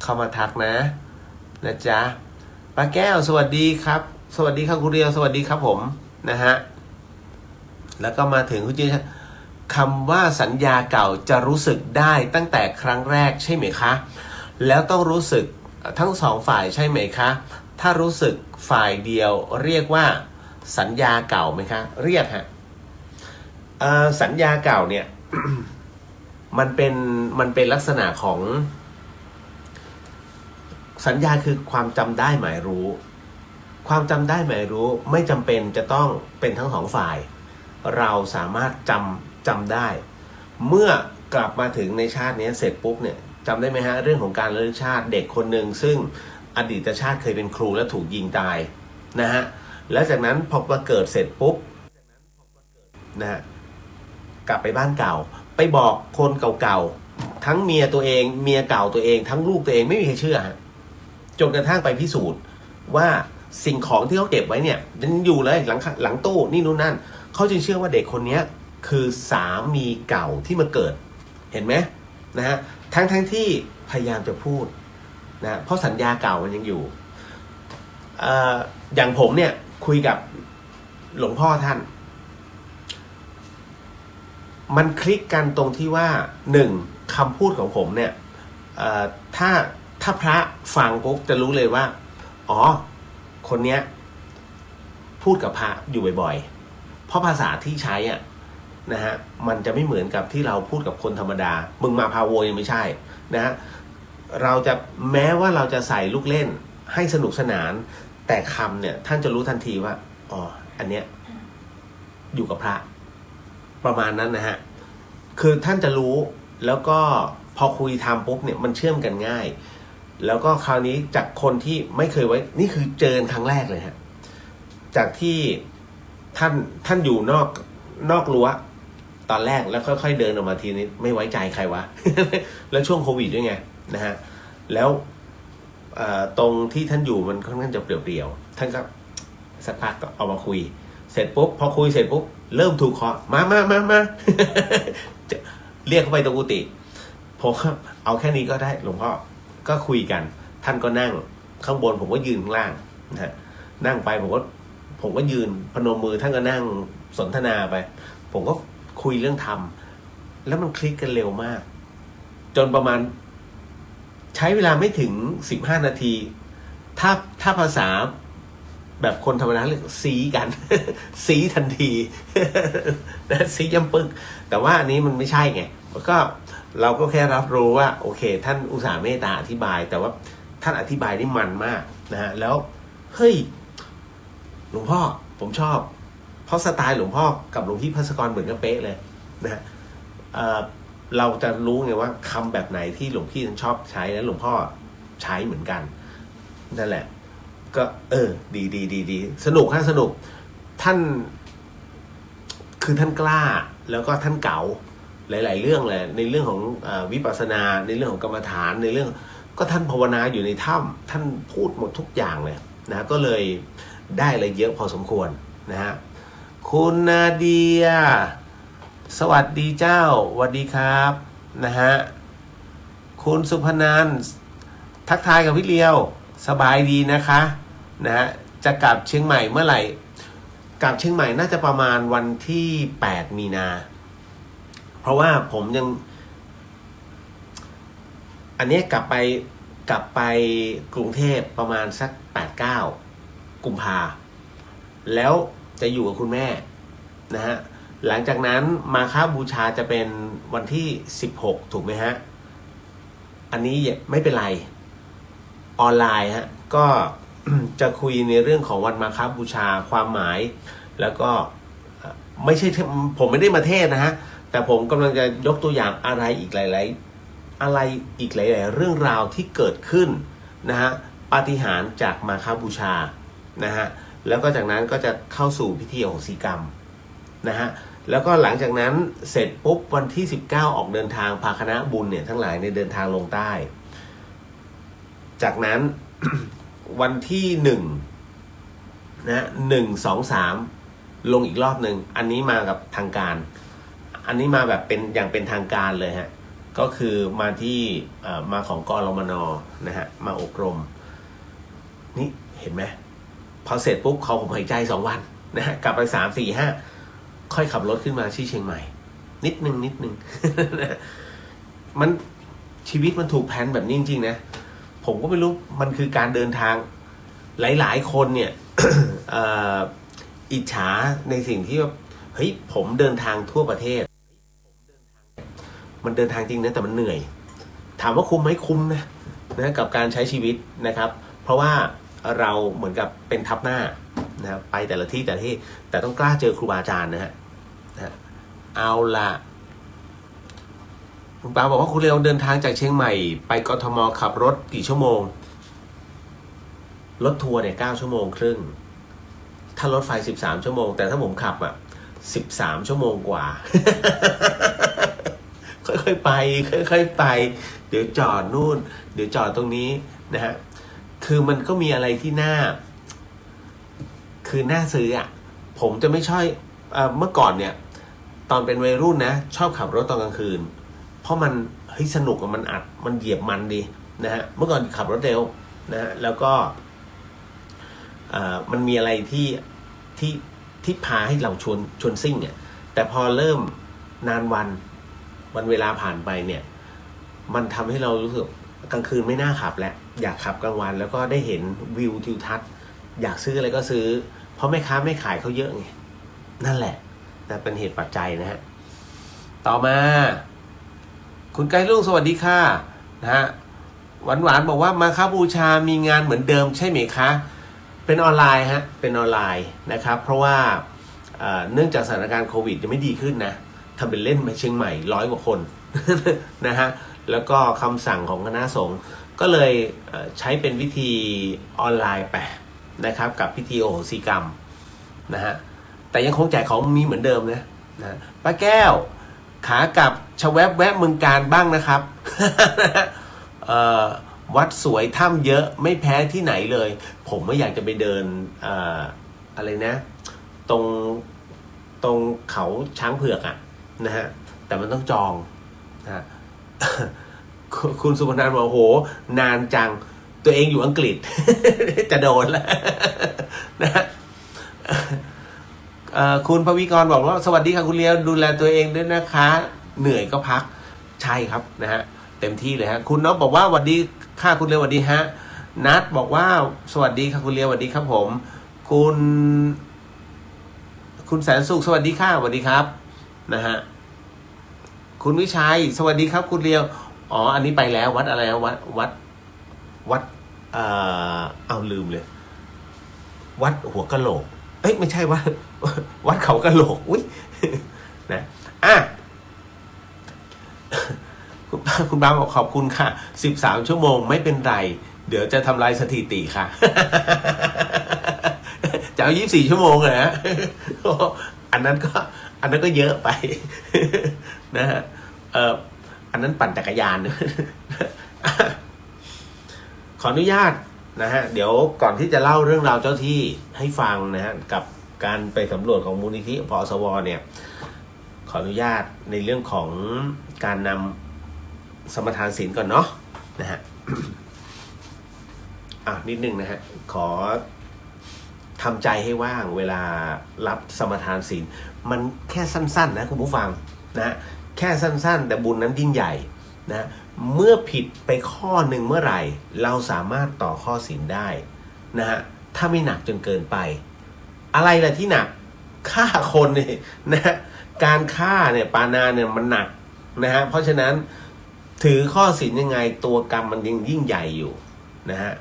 เข้ามาทักนะจ๊ะป้าแก้วสวัสดีครับสวัสดีครับคุณเรียวสวัสดีครับผมนะฮะ แล้วก็มาถึงคุณจีคำว่าสัญญาเก่าจะรู้สึกได้ตั้งแต่ครั้งแรกใช่ไหมคะแล้วต้องรู้สึกทั้งสองฝ่ายใช่ไหมคะถ้ารู้สึกฝ่ายเดียวเรียกว่าสัญญาเก่าไหมคะเรียกฮะสัญญาเก่าเนี่ย มันเป็นลักษณะของสัญญาคือความจำได้หมายรู้ความจำได้หมายรู้ไม่จำเป็นจะต้องเป็นทั้งสองฝ่ายเราสามารถจำได้เมื่อกลับมาถึงในชาตินี้เสร็จปุ๊บเนี่ยจำได้ไหมฮะเรื่องของการระลึกชาติเด็กคนหนึ่งซึ่งอดีตชาติเคยเป็นครูและถูกยิงตายนะฮะแล้วจากนั้นพอมาเกิดเสร็จปุ๊บนะฮะกลับไปบ้านเก่าไปบอกคนเก่าๆทั้งเมียตัวเองเมียเก่าตัวเองทั้งลูกตัวเองไม่มีใครเชื่อฮะจนกระทั่งไปพิสูจน์ว่าสิ่งของที่เขาเก็บไว้เนี่ยยังอยู่เลยหลังตู้นี่นู่นนั่นเขาจึงเชื่อว่าเด็กคนนี้คือสามีเก่าที่มาเกิดเห็นไหมนะฮะทั้งที่พยายามจะพูดนะเพราะสัญญาเก่ามันยังอยู่อย่างผมเนี่ยคุยกับหลวงพ่อท่านมันคลิกกันตรงที่ว่าหนึ่งคำพูดของผมเนี่ยถ้าพระฟังปุ๊บจะรู้เลยว่าอ๋อคนเนี้ยพูดกับพระอยู่บ่อยๆเพราะภาษาที่ใช้อ่ะนะฮะมันจะไม่เหมือนกับที่เราพูดกับคนธรรมดามึงมาพาโวยังไม่ใช่นะฮะเราจะแม้ว่าเราจะใส่ลูกเล่นให้สนุกสนานแต่คำเนี่ยท่านจะรู้ทันทีว่าอ๋ออันเนี้ยอยู่กับพระประมาณนั้นนะฮะคือท่านจะรู้แล้วก็พอคุยทำปุ๊บเนี่ยมันเชื่อมกันง่ายแล้วก็คราวนี้จากคนที่ไม่เคยไว้นี่คือเจอครั้งแรกเลยฮะจากที่ท่านอยู่นอกรั้วตอนแรกแล้วค่อยๆเดินออกมาทีนี้ไม่ไว้ใจใครวะ แล้วช่วงโควิดด้วยไงนะฮะแล้วตรงที่ท่านอยู่มันค่อนข้างจะเปลี่ยวๆท่านก็สักพักก็เอามาคุยเสร็จปุ๊บพอคุยเสร็จปุ๊บเริ่มถูกเคาะมา เรียกเข้าไปตรงกุฏิผมเอาแค่นี้ก็ได้หลวงพ่อก็คุยกันท่านก็นั่งข้างบนผมก็ยืนข้างล่างนะฮะนั่งไปผมก็ยืนพนมมือท่านก็นั่งสนทนาไปผมก็คุยเรื่องธรรมแล้วมันคลิกกันเร็วมากจนประมาณใช้เวลาไม่ถึง15 นาทีถ้าภาษาแบบคนธรรมดาเรียกซีกัน ซีทันทีนะซียำปึกแต่ว่าอันนี้มันไม่ใช่ไงก็เราก็แค่รับรู้ว่าโอเคท่านอุตส่าห์เมตตาอธิบายแต่ว่าท่านอธิบายได้มันมากนะฮะแล้วเฮ้ยหลวงพ่อผมชอบเพราะสไตล์หลวงพ่อกับหลวงพี่ภัสกรเหมือนกันเป๊ะเลยนะฮะเราจะรู้ไงว่าคำแบบไหนที่หลวงพี่ท่านชอบใช้และหลวงพ่อใช้เหมือนกันนั่นแหละก็ดีสนุกท่านคือท่านกล้าแล้วก็ท่านเก๋าหลายๆเรื่องเลยในเรื่องของวิปัสสนาในเรื่องของกรรมฐานในเรื่องก็ท่านภาวนาอยู่ในถ้ำท่านพูดหมดทุกอย่างเลยนะก็เลยได้อะไรเยอะพอสมควรนะฮะคุณนาเดียสวัสดีเจ้าสวัสดีครับนะฮะคุณสุพนันท์ทักทายกับพี่เลียวสบายดีนะคะนะฮะจะกลับเชียงใหม่เมื่อไหร่กลับเชียงใหม่น่าจะประมาณวันที่8 มีนาเพราะว่าผมยังอันนี้กลับไปกรุงเทพประมาณสัก8-9 กุมภาแล้วจะอยู่กับคุณแม่นะฮะหลังจากนั้นมาฆบูชาจะเป็นวันที่16ถูกไหมฮะอันนี้ไม่เป็นไรออนไลน์ฮะก็จะคุยในเรื่องของวันมาฆบูชาความหมายแล้วก็ไม่ใช่ผมไม่ได้มาเทศนะฮะแต่ผมกำลังจะยกตัวอย่างอะไรอีกหลายๆเรื่องราวที่เกิดขึ้นนะฮะปาฏิหาริย์จากมาฆบูชานะฮะแล้วก็จากนั้นก็จะเข้าสู่พิธีอโหสิกรรมนะฮะแล้วก็หลังจากนั้นเสร็จปุ๊บวันที่19ออกเดินทางพาคณะบุญเนี่ยทั้งหลายในเดินทางลงใต้จากนั้น วันที่1นะ1-2-3ลงอีกรอบหนึ่งอันนี้มากับทางการอันนี้มาแบบเป็นอย่างเป็นทางการเลยฮะก็คือมาที่มาของกรมน.นะฮะมาอบรมนี่เห็นไหมพอเสร็จปุ๊บเขาผมหายใจ2 วันนะฮะกลับไป3-4-5 ค่อยขับรถขึ้นมาที่เชียงใหม่ นิดนึง มันชีวิตมันถูกแผนแบบนี้จริงๆนะผมก็ไม่รู้มันคือการเดินทางหลายๆคนเนี่ย อิจฉาในสิ่งที่ว่าเฮ้ยผมเดินทางทั่วประเทศมันเดินทางจริงนะแต่มันเหนื่อยถามว่าคุ้มไหมคุ้มนะกับการใช้ชีวิตนะครับ เพราะว่าเราเหมือนกับเป็นทัพหน้านะครับไปแต่ละที่แต่ต้องกล้าเจอครูบาอาจารย์นะฮะเอาละคุณป้าบอกว่าคุณเรียวเดินทางจากเชียงใหม่ไปกทมขับรถกี่ชั่วโมงรถทัวร์เนี่ย9 ชั่วโมงครึ่งถ้ารถไฟ13 ชั่วโมงแต่ถ้าผมขับ13 ชั่วโมงกว่า ค่อยๆไปเดี๋ยวจอดนู่นเดี๋ยวจอดตรงนี้นะฮะคือมันก็มีอะไรที่น่าซื้อผมจะไม่ชอบเมื่อก่อนเนี่ยตอนเป็นวัยรุ่นนะชอบขับรถตอนกลางคืนเพราะมันสนุกมันอัดมันเหยียบมันดีนะฮะเมื่อก่อนขับรถเร็วนะฮะแล้วก็มันมีอะไรที่พาให้เราชวนซิ่งเนี่ยแต่พอเริ่มนานวันเวลาผ่านไปเนี่ยมันทำให้เรารู้สึกกลางคืนไม่น่าขับแล้วอยากขับกลางวันแล้วก็ได้เห็นวิวทิวทัศน์อยากซื้ออะไรก็ซื้อเพราะแม่ค้าไม่ขายเขาเยอะไงนั่นแหละแต่เป็นเหตุปัจจัยนะฮะต่อมาคุณไกด์ลุงสวัสดีค่ะนะฮะหวานบอกว่ามาค้าบูชามีงานเหมือนเดิมใช่ไหมคะเป็นออนไลน์ฮะเป็นออนไลน์นะครับเพราะว่าเนื่องจากสถานการณ์โควิดยังไม่ดีขึ้นนะทำเป็นเล่นไปเชียงใหม่100 กว่าคน นะฮะแล้วก็คำสั่งของคณะสงฆ์ก็เลยใช้เป็นวิธีออนไลน์ไปนะครับกับพิธีโอโหสิกรรมนะฮะแต่ยังคงแจกของมีเหมือนเดิมนะป้าแก้วขากลับชะแวบแวะเมืองการบ้างนะครับ วัดสวยถ้ำเยอะไม่แพ้ที่ไหนเลยผมไม่อยากจะไปเดินอะไรนะตรงเขาช้างเผือกนะฮะแต่มันต้องจองนะ คุณสุพนันท์บอกโหนานจังตัวเองอยู่อังกฤษ จะโดนแล้ว นะคุณภวิกรบอกว่าสวัสดีค่ะคุณเลียวดูแลตัวเองด้วยนะคะเหนื่อยก็พักใช่ครับนะฮะเต็มที่เลยฮะคุณน้องบอกว่าสวัสดีค่ะคุณเลียวสวัสดีฮะนัทบอกว่าสวัสดีค่ะคุณเลียวสวัสดีครับผมคุณแสนสุขสวัสดีค่ะสวัสดีครับนะฮะคุณวิชัยสวัสดีครับคุณเลียวอ๋ออันนี้ไปแล้ววัดอะไรวัดเอาลืมเลยวัดหัวกะโหลกเอ้ยไม่ใช่วัดเขากะโหลกอุ้ยนะคุณบ้าบอกขอบคุณค่ะ13 ชั่วโมงไม่เป็นไรเดี๋ยวจะทำลายสถิติค่ะจะเอา24 ชั่วโมงเลยนะอันนั้นก็เยอะไปนะฮะอันนั้นปั่นจักรยานขออนุญาตนะฮะเดี๋ยวก่อนที่จะเล่าเรื่องราวเจ้าที่ให้ฟังนะฮะกับการไปสำรวจของมูลนิธิพสวเนี่ยขออนุญาตในเรื่องของการนำสมทานศีลก่อนเนาะนะฮะ นิดนึงนะฮะขอทำใจให้ว่างเวลารับสมทานศีลมันแค่สั้นๆนะคุณผู้ฟังนะแค่สั้นๆแต่บุญนั้นยิ่งใหญ่นะเมื่อผิดไปข้อหนึ่งเมื่อไหร่เราสามารถต่อข้อศีลได้นะฮะถ้าไม่หนักจนเกินไปอะไรล่ะที่หนักฆ่าคนเนี่ยนะการฆ่าเนี่ยปานาเนี่ยมันหนักนะฮะเพราะฉะนั้นถือข้อศีลยังไงตัวกรรมมันยังยิ่งใหญ่อยู่นะฮะ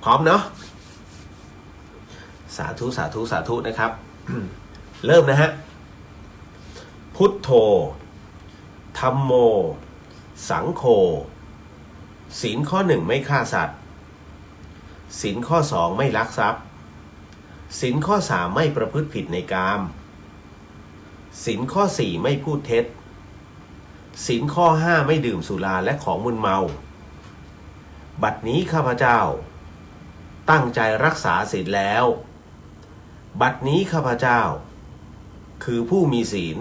พร้อมเนาะสาธุสาธุสาธุนะครับ เริ่มนะฮะพุทโธธัมโมสังโฆศีลข้อ 1ไม่ฆ่าสัตว์ศีลข้อ 2ไม่ลักทรัพย์ศีลข้อ 3ไม่ประพฤติผิดในกามศีลข้อ 4ไม่พูดเท็จศีลข้อ 5ไม่ดื่มสุราและของมึนเมาบัดนี้ข้าพเจ้าตั้งใจรักษาศีลแล้วบัดนี้ข้าพเจ้าคือผู้มีศีล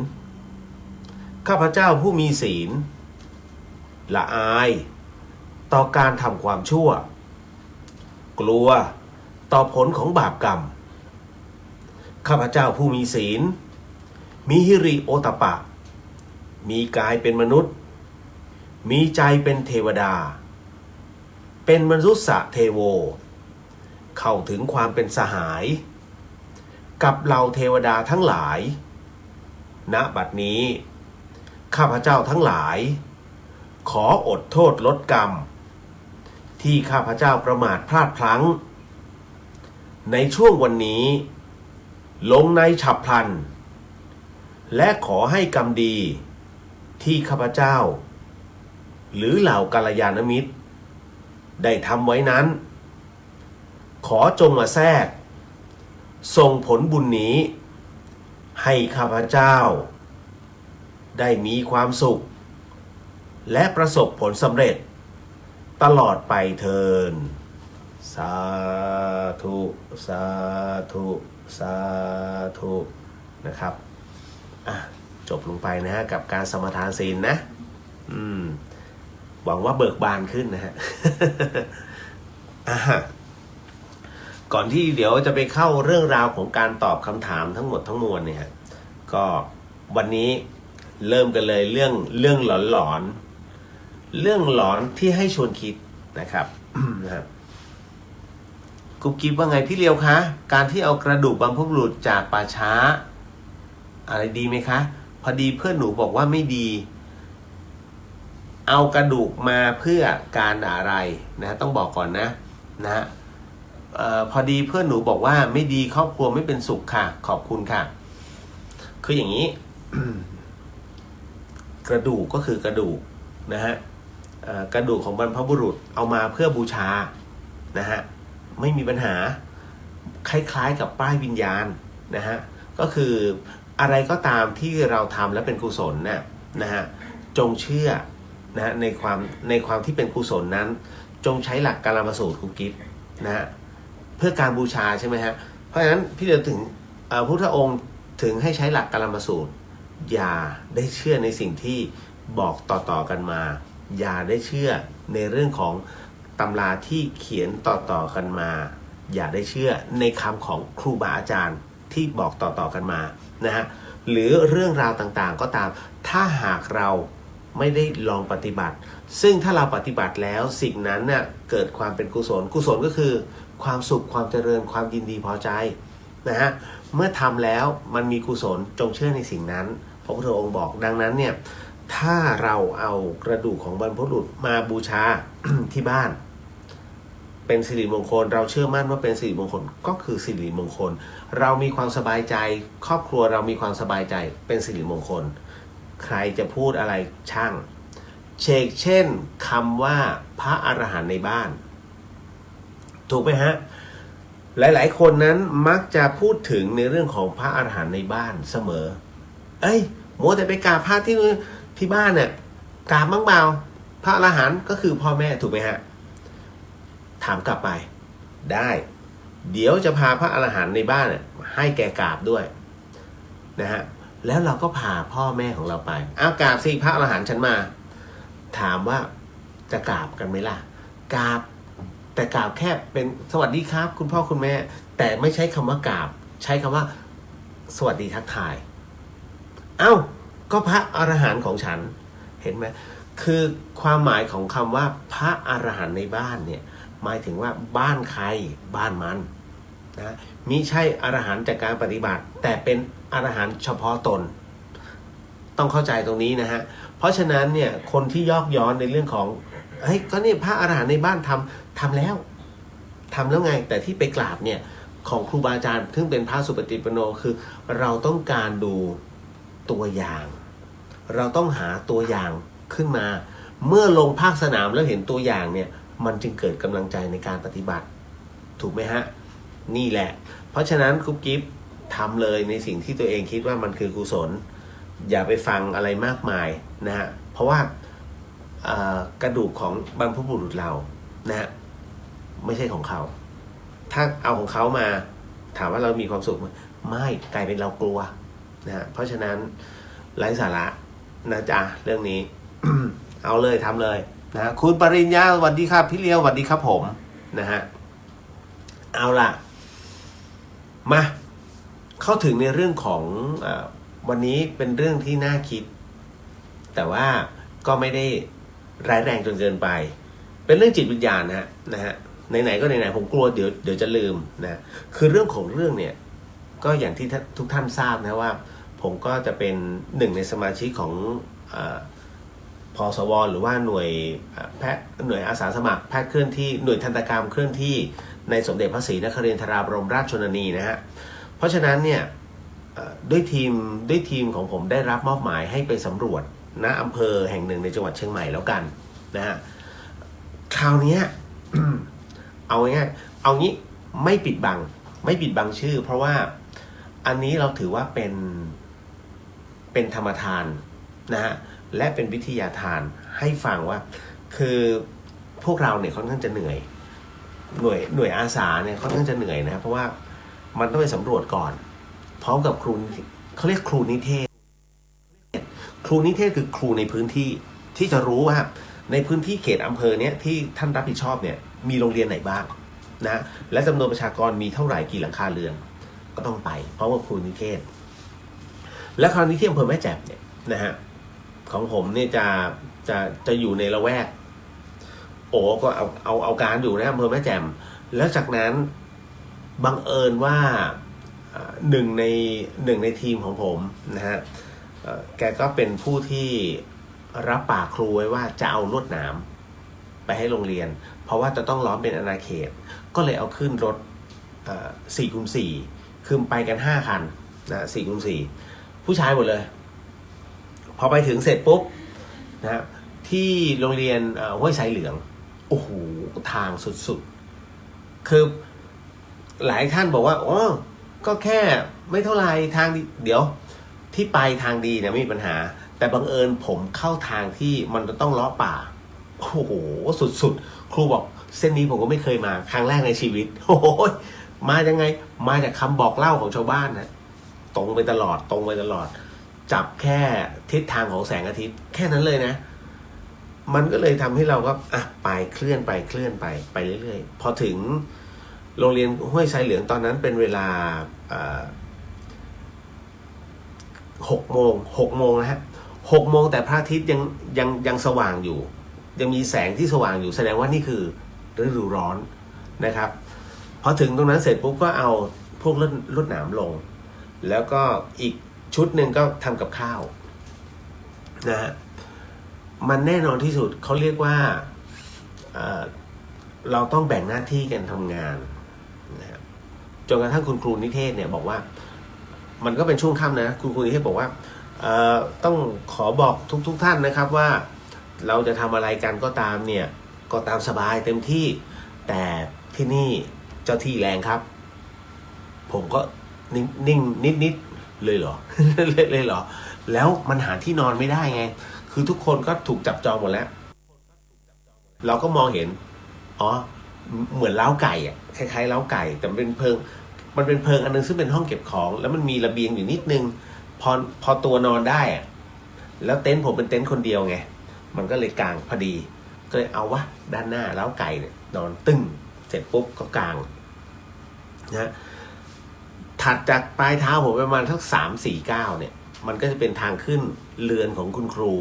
ข้าพเจ้าผู้มีศีลละอายต่อการทำความชั่วกลัวต่อผลของบาปกรรมข้าพเจ้าผู้มีศีล มีหิริโอตปะมีกายเป็นมนุษย์มีใจเป็นเทวดาเป็นมนุษย์เทโวเข้าถึงความเป็นสหายกับเหล่าเทวดาทั้งหลายณบัดนี้ข้าพเจ้าทั้งหลายขออดโทษลดกรรมที่ข้าพเจ้าประมาทพลาดพลั้งในช่วงวันนี้ลงในฉับพลันและขอให้กรรมดีที่ข้าพเจ้าหรือเหล่ากัลยาณมิตรได้ทำไว้นั้นขอจงมาแทรกส่งผลบุญนี้ให้ข้าพเจ้าได้มีความสุขและประสบผลสำเร็จตลอดไปเทินสาธุสาธุสาธุนะครับจบลงไปนะฮะกับการสมทานศีลนะหวังว่าเบิกบานขึ้นนะฮะ ก่อนที่เดี๋ยวจะไปเข้าเรื่องราวของการตอบคำถามทั้งหมดทั้งมวลเนี่ยก็วันนี้เริ่มกันเลยเรื่องหลอนเรื่องหลอนที่ให้ชวนคิดนะครับ นะครับกุ๊บกิ๊บว่าไงพี่เลียวคะการที่เอากระดูกบรรพบุรุษจากป่าช้าอะไรดีไหมคะพอดีเพื่อนหนูบอกว่าไม่ดีเอากระดูกมาเพื่อการอะไรนะต้องบอกก่อนนะพอดีเพื่อนหนูบอกว่าไม่ดีครอบครัวไม่เป็นสุขค่ะขอบคุณค่ะคืออย่างนี้ กระดูกก็คือกระดูกนะฮะกระดูกของบรรพบุรุษเอามาเพื่อบูชานะฮะไม่มีปัญหาคล้ายๆกับป้ายวิญญาณนะฮะก็คืออะไรก็ตามที่เราทำแล้วเป็นกุศลนะฮะจงเชื่อนะฮะในความที่เป็นกุศลนั้นจงใช้หลักกาลามสูตรคุกิฟนะฮะเพื่อการบูชาใช่ไหมฮะเพราะฉะนั้นพี่เดินถึงพระพุทธองค์ถึงให้ใช้หลักกาลามสูตรอย่าได้เชื่อในสิ่งที่บอกต่อๆกันมาอย่าได้เชื่อในเรื่องของตำราที่เขียนต่อๆกันมาอย่าได้เชื่อในคำของครูบาอาจารย์ที่บอกต่อๆกันมานะฮะหรือเรื่องราวต่างๆก็ตามถ้าหากเราไม่ได้ลองปฏิบัติซึ่งถ้าเราปฏิบัติแล้วสิ่งนั้นเนี่ยเกิดความเป็นกุศลกุศลก็คือความสุขความเจริญความยินดีพอใจนะฮะเมื่อทำแล้วมันมีกุศลจงเชื่อในสิ่งนั้นพระพุทธองค์บอกดังนั้นเนี่ยถ้าเราเอากระดูกของบรรพบุรุษมาบูชา ที่บ้านเป็นสิริมงคลเราเชื่อมั่นว่าเป็นสิริมงคลก็คือสิริมงคลเรามีความสบายใจครอบครัวเรามีความสบายใจเป็นสิริมงคลใครจะพูดอะไรช่างเช่นคำว่าพระอรหันต์ในบ้านถูกไหมฮะหลายๆคนนั้นมักจะพูดถึงในเรื่องของพระอรหันต์ในบ้านเสมอโมแต่ไปกราบพระที่บ้านเนี่ยกราบบ้างเปล่าพระอรหันต์ก็คือพ่อแม่ถูกไหมฮะถามกลับไปได้เดี๋ยวจะพาพระอรหันต์ในบ้านให้แกกราบด้วยนะฮะแล้วเราก็พาพ่อแม่ของเราไปกราบสิพระอรหันต์ฉันมาถามว่าจะกราบกันไหมล่ะกราบแต่กราบแค่เป็นสวัสดีครับคุณพ่อคุณแม่แต่ไม่ใช้คำว่ากราบใช้คำว่าสวัสดีทักทายก็พระอรหันต์ของฉันเห็นไหมคือความหมายของคำว่าพระอรหันต์ในบ้านเนี่ยหมายถึงว่าบ้านใครบ้านมันนะมิใช่อรหันต์จากการปฏิบัติแต่เป็นอรหันต์เฉพาะตนต้องเข้าใจตรงนี้นะฮะเพราะฉะนั้นเนี่ยคนที่ยอกย้อนในเรื่องของก็นี่พระอรหันต์ในบ้านทำแล้วไงแต่ที่ไปกราบเนี่ยของครูบาอาจารย์ซึ่งเป็นพระสุปฏิปันโนคือเราต้องการดูตัวอย่างเราต้องหาตัวอย่างขึ้นมาเมื่อลงภาคสนามแล้วเห็นตัวอย่างเนี่ยมันจึงเกิดกำลังใจในการปฏิบัติถูกไหมฮะนี่แหละเพราะฉะนั้นกุ๊บกิ๊บทำเลยในสิ่งที่ตัวเองคิดว่ามันคือกุศลอย่าไปฟังอะไรมากมายนะฮะเพราะว่ากระดูกของบรรพบุรุษเรานะฮะไม่ใช่ของเขาถ้าเอาของเขามาถามว่าเรามีความสุขไหมไม่กลายเป็นเรากลัวนะฮะเพราะฉะนั้นไร้สาระนะจ๊ะเรื่องนี้ เอาเลยทำเลยนะคุณปริญญาสวัสดีครับพี่เลี้ยวสวัสดีครับผมนะฮะเอาล่ะมาเข้าถึงในเรื่องของ วันนี้เป็นเรื่องที่น่าคิดแต่ว่าก็ไม่ได้ร้ายแรงจนเกินไปเป็นเรื่องจิตวิญญาณนะฮะไหนๆก็ไหนๆผมกลัวเดี๋ยวจะลืมนะคือเรื่องของเรื่องเนี่ยก็อย่างที่ทุกท่านทราบนะว่าผมก็จะเป็นหนึ่งในสมาชิกของพสวหรือว่าหน่วยแพทย์หน่วยอาสาสมัครแพทย์เคลื่อนที่หน่วยทันตกรรมเคลื่อนที่ในสมเด็จพระศรีนครินทราบรมราชชนนีนะฮะเพราะฉะนั้นเนี่ยด้วยทีมของผมได้รับมอบหมายให้ไปสำรวจณอำเภอแห่งหนึ่งในจังหวัดเชียงใหม่แล้วกันนะฮะคราวนี้ เอาง่ายๆเอางี้ไม่ปิดบังชื่อเพราะว่าอันนี้เราถือว่าเป็นธรรมทานนะฮะและเป็นวิทยาทานให้ฟังว่าคือพวกเราเนี่ยค่อนข้างจะเหนื่อยหน่วยอาสาเนี่ยค่อนข้างจะเหนื่อยนะเพราะว่ามันต้องไปสำรวจก่อนพร้อมกับครูเขาเรียกครูนิเทศคือครูในพื้นที่ที่จะรู้ว่าในพื้นที่เขตอำเภอเนี้ยที่ท่านรับผิดชอบเนี่ยมีโรงเรียนไหนบ้างนะและจำนวนประชากรมีเท่าไหร่กี่หลังคาเรือนก็ต้องไปเพราะว่าครูนิเทศและคราวนี้ที่อำเภอแม่แจ่มเนี่ยนะฮะของผมเนี่ยจะอยู่ในละแวกก็เอาการอยู่นะอำเภอแม่แจ่มแล้วจากนั้นบังเอิญว่าหนึ่งในทีมของผมนะฮะแกก็เป็นผู้ที่รับปากครูไว้ว่าจะเอาลวดหนามไปให้โรงเรียนเพราะว่าจะต้องล้อมเป็นอาณาเขตก็เลยเอาขึ้นรถ4x4คือไปกัน5คันนะ4x4ผู้ชายหมดเลยพอไปถึงเสร็จปุ๊บนะที่โรงเรียนห้วยสายเหลืองโอ้โหทางสุดๆคือหลายท่านบอกว่าอ๋อก็แค่ไม่เท่าไรทางเดี๋ยวที่ไปทางดีเนี่ยไม่มีปัญหาแต่บังเอิญผมเข้าทางที่มันจะต้องเลาะป่าโอ้โหสุดๆครูบอกเส้นนี้ผมก็ไม่เคยมาครั้งแรกในชีวิตโอ้โหมายังไงมาจากคำบอกเล่าของชาวบ้านนะตรงไปตลอดจับแค่ทิศทางของแสงอาทิตย์แค่นั้นเลยนะมันก็เลยทำให้เราก็ไปเคลื่อนไปเรื่อยๆพอถึงโรงเรียนห้วยสายเหลืองตอนนั้นเป็นเวลา6 โมงนะฮะ6 โมงแต่พระอาทิตย์ยังสว่างอยู่ยังมีแสงที่สว่างอยู่แสดงว่านี่คือฤดูร้อนนะครับพอถึงตรงนั้นเสร็จปุ๊บก็เอาพวกลวดหนามลงแล้วก็อีกชุดหนึ่งก็ทำกับข้าวนะฮะมันแน่นอนที่สุดเขาเรียกว่าเราต้องแบ่งหน้าที่กันทำงานนะจนกระทั่งคุณครูนิเทศเนี่ยบอกว่ามันก็เป็นช่วงค่ำนะคุณครูนิเทศบอกว่าต้องขอบอกทุกท่านนะครับว่าเราจะทำอะไรกันก็ตามเนี่ยก็ตามสบายเต็มที่แต่ที่นี่เจ้าที่แรงครับผมก็นิ่งนิดเลยเหรอ เลยเหรอแล้วมันหาที่นอนไม่ได้ไงคือทุกคนก็ถูกจับจองหมดแล้วเราก็มองเห็นเหมือนเล้าไก่อ่ะคล้ายๆเล้าไก่แต่มันเป็นเพิงอันนึงซึ่งเป็นห้องเก็บของแล้วมันมีระเบียงอยู่นิดนึงพอตัวนอนได้อ่ะแล้วเต็นท์ผมเป็นเต็นท์คนเดียวไงมันก็เลยกางพอดีก็เลยเอาวะด้านหน้าเล้าไก่เนี่ยนอนตึ้งเสร็จปุ๊บก็กางนะถัดจากปลายเท้าผมประมาณสัก3-4 ก้าวเนี่ยมันก็จะเป็นทางขึ้นเรือนของคุณครู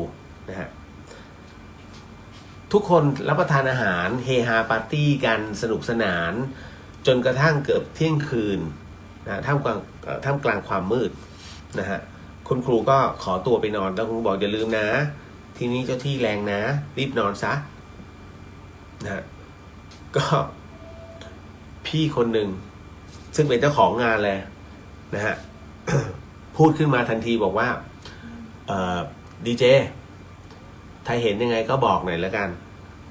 นะฮะทุกคนรับประทานอาหารเฮฮาปาร์ตี้กันสนุกสนานจนกระทั่งเกือบเที่ยงคืนนะท่ามกลางความมืดนะฮะคุณครูก็ขอตัวไปนอนแล้วคุณครูบอกอย่าลืมนะทีนี้เจ้าที่แรงนะรีบนอนซะนะก็พี่คนหนึ่งซึ่งเป็นเจ้าของงานเลยนะฮะ พูดขึ้นมาทันทีบอกว่าดีเจถ้าเห็นยังไงก็บอกหน่อยแล้วกัน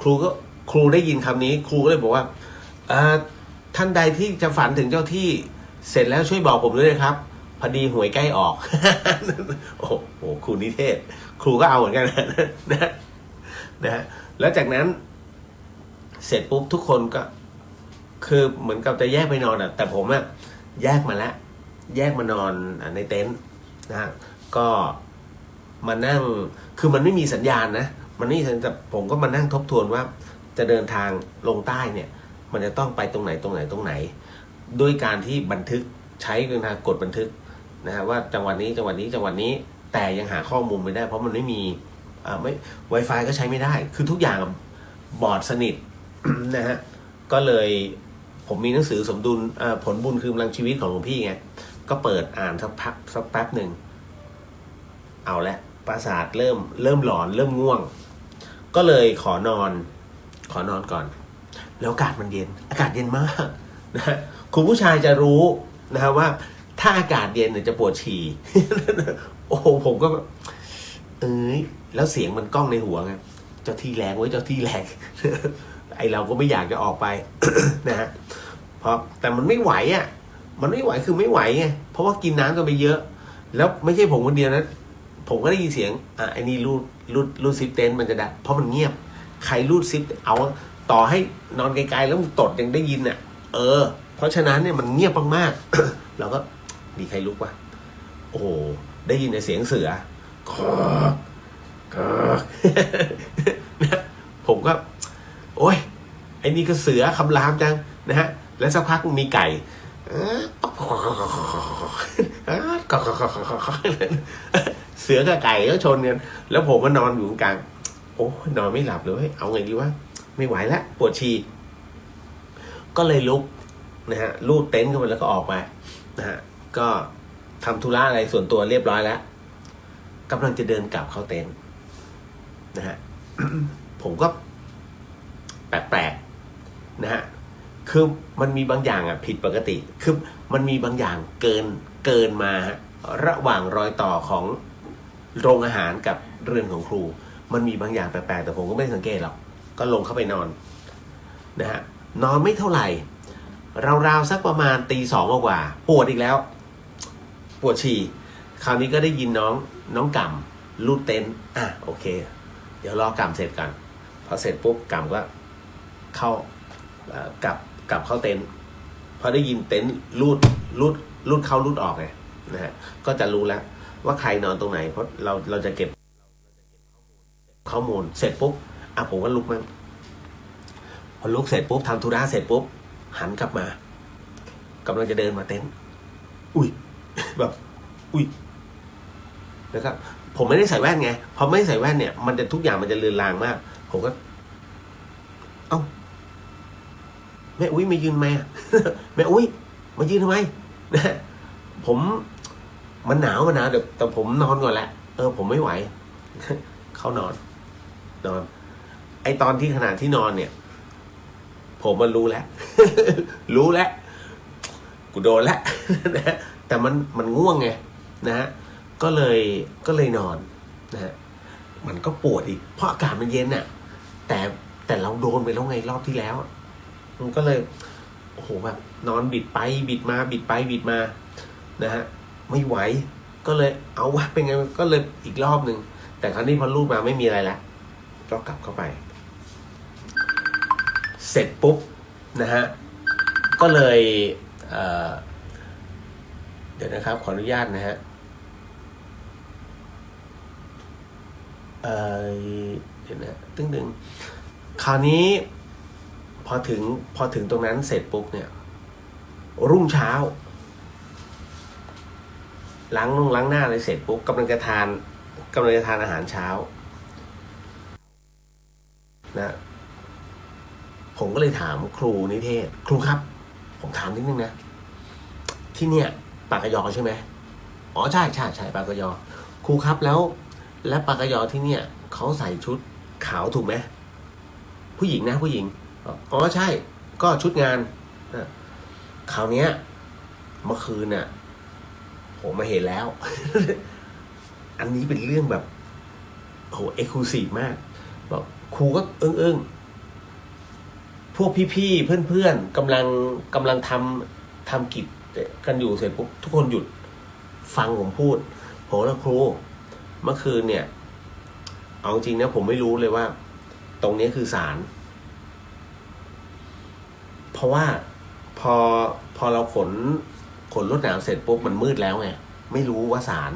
ครูได้ยินคำนี้ครูก็เลยบอกว่าท่านใดที่จะฝันถึงเจ้าที่เสร็จแล้วช่วยบอกผมด้วยนะครับพอดีหวยใกล้ออก โอ้โหครูนิเทศครูก็เอาเหมือนกันนะฮะแล้วจากนั้นเสร็จปุ๊บทุกคนก็คือเหมือนกับจะแยกไปนอนแต่ผมแยกมานอนในเต็นท์นะฮะก็มานั่งคือมันไม่มีสัญญาณนะมันไม่มีสัญญาณแต่ผมก็มานั่งทบทวนว่าจะเดินทางลงใต้เนี่ยมันจะต้องไปตรงไหนด้วยการที่บันทึกใช้เป็นทางกดบันทึก นะฮะว่าจังหวัดนี้แต่ยังหาข้อมูลไม่ได้เพราะมันไม่มีไม่ Wi-Fi ก็ใช้ไม่ได้คือทุกอย่างบอดสนิท นะฮะก็เลยผมมีหนังสือสมดุลผลบุญคือพลังชีวิตของหลวงพี่ไงก็เปิดอ่านสักแป๊บหนึ่งเอาละประสาทเริ่มหลอนเริ่มง่วงก็เลยขอนอนก่อนแล้วอากาศมันเย็นอากาศเย็นมากนะฮะคุณผู้ชายจะรู้นะฮะว่าถ้าอากาศเย็นเนี่ยจะปวดฉี่ โอ้โหผมก็แล้วเสียงมันก้องในหัวไงเจ้าที่แรงไว้เจ้าที่แรง ไอเราก็ไม่อยากจะออกไป นะฮะแต่มันไม่ไหวอ่ะมันไม่ไหวคือไม่ไหวไงเพราะว่ากินน้ำกันไปเยอะแล้วไม่ใช่ผมคนเดียวนะผมก็ได้ยินเสียงไอ้นี่รูดซิปเต็นท์มันจะดังเพราะมันเงียบใครรูดซิปเอาต่อให้นอนไกลๆแล้วมันตดยังได้ยินอ่ะเพราะฉะนั้นเนี่ยมันเงียบมากๆ เราก็มีใครลุกวะโอ้โหได้ยินแต่เสียงเสือผมก็โอ้ยไอ้นี่ก็เสือคำรามจังนะฮะแล้วสักพักมีไก่เสือกับไก่ก็ชนกันแล้วผมก็นอนอยู่กลางโอ้นอนไม่หลับเลยเอาไงดีวะไม่ไหวแล้วปวดฉี่ก็เลยลุกนะฮะลูดเต็นท์ขึ้นมาแล้วก็ออกมานะฮะก็ทำธุระอะไรส่วนตัวเรียบร้อยแล้วกำลังจะเดินกลับเข้าเต็นท์นะฮะ ผมก็แปลกๆนะฮะคือมันมีบางอย่างผิดปกติคือมันมีบางอย่างเกินมาระหว่างรอยต่อของโรงอาหารกับเรือนของครูมันมีบางอย่างแปลกๆแต่ผมก็ไม่สังเกตหรอกก็ลงเข้าไปนอนนะฮะนอนไม่เท่าไหร่ราวๆสักประมาณตี 2กว่าปวดอีกแล้วปวดฉี่คราวนี้ก็ได้ยินน้องก่ำลูดเต็นท์โอเคเดี๋ยวรอก่ำเสร็จกันพอเสร็จปุ๊บก่ำก็เข้ากลับเข้าเต็นท์พอได้ยินเต็นท์ลูดเข้าลูดออกไงนะฮะก็จะรู้แล้วว่าใครนอนตรงไหนเพราะเราจะเก็บข้อมูลเสร็จปุ๊บผมก็ลุกมั้งพอลุกเสร็จปุ๊บทำธุระเสร็จปุ๊บหันกลับมากำลังจะเดินมาเต็นท์อุ้ย แบบอุ้ยแล้วก็ผมไม่ได้ใส่แว่นไงพอไม่ได้ใส่แว่นเนี่ยมันจะทุกอย่างมันจะเลือนลางมากผมก็แม่อุ้ยมายืนไหม แม่อุ้ยมายืนทำไมนะผมมันหนาวเดี๋ยวแต่ผมนอนก่อนแหละผมไม่ไหว เข้านอนไอตอนที่ขณะที่นอนเนี่ยผมมันรู้แล้ว รู้แล้วกูโดนแล้ว นะแต่มันง่วงไงนะฮะก็เลยนอนนะฮะมันก็ปวดอีกเพราะอากาศมันเย็นน่ะแต่เราโดนไปแล้วไงรอบที่แล้วมันก็เลยโอ้โหแบบนอนบิดไปบิดมาบิดไปบิดมานะฮะไม่ไหวก็เลยเอาวะเป็นไงก็เลยอีกรอบนึงแต่ครั้งนี้พอลูกมาไม่มีอะไรแล้วก็กลับเข้าไปเสร็จปุ๊บนะฮะก็เลยเดี๋ยวนะครับขออนุญาตนะฮะเดี๋ยวนะตึ้งคราวนี้พอถึงตรงนั้นเสร็จปุ๊บเนี่ยรุ่งเช้าล้างหน้าอะไรเสร็จปุ๊บกำลังจะทานอาหารเช้านะผมก็เลยถามครูนิเทศครูครับผมถามนิดนึงนะที่เนี่ยปากกยอใช่ไหมอ๋อใช่ปากกยอครูครับแล้วปากกยอที่เนี่ยเขาใส่ชุดขาวถูกไหมผู้หญิงนะผู้หญิงอ๋อใช่ก็ชุดงานคราวนี้เมื่อคืนน่ะผมมาเห็นแล้ว อันนี้เป็นเรื่องแบบโหเอ็กซ์คลูซีฟมากบอกครูก็อึ้งพวกพี่ๆเพื่อนๆกำลังทำกิจกันอยู่เสร็จปุ๊บทุกคนหยุดฟังผมพูดโหแล้วครูเมื่อคืนเนี่ยเอาจริงนะผมไม่รู้เลยว่าตรงนี้คือศาลเพราะว่าพอเราขนรถหนาวเสร็จปุ๊บมันมืดแล้วไงไม่รู้ว่าศาล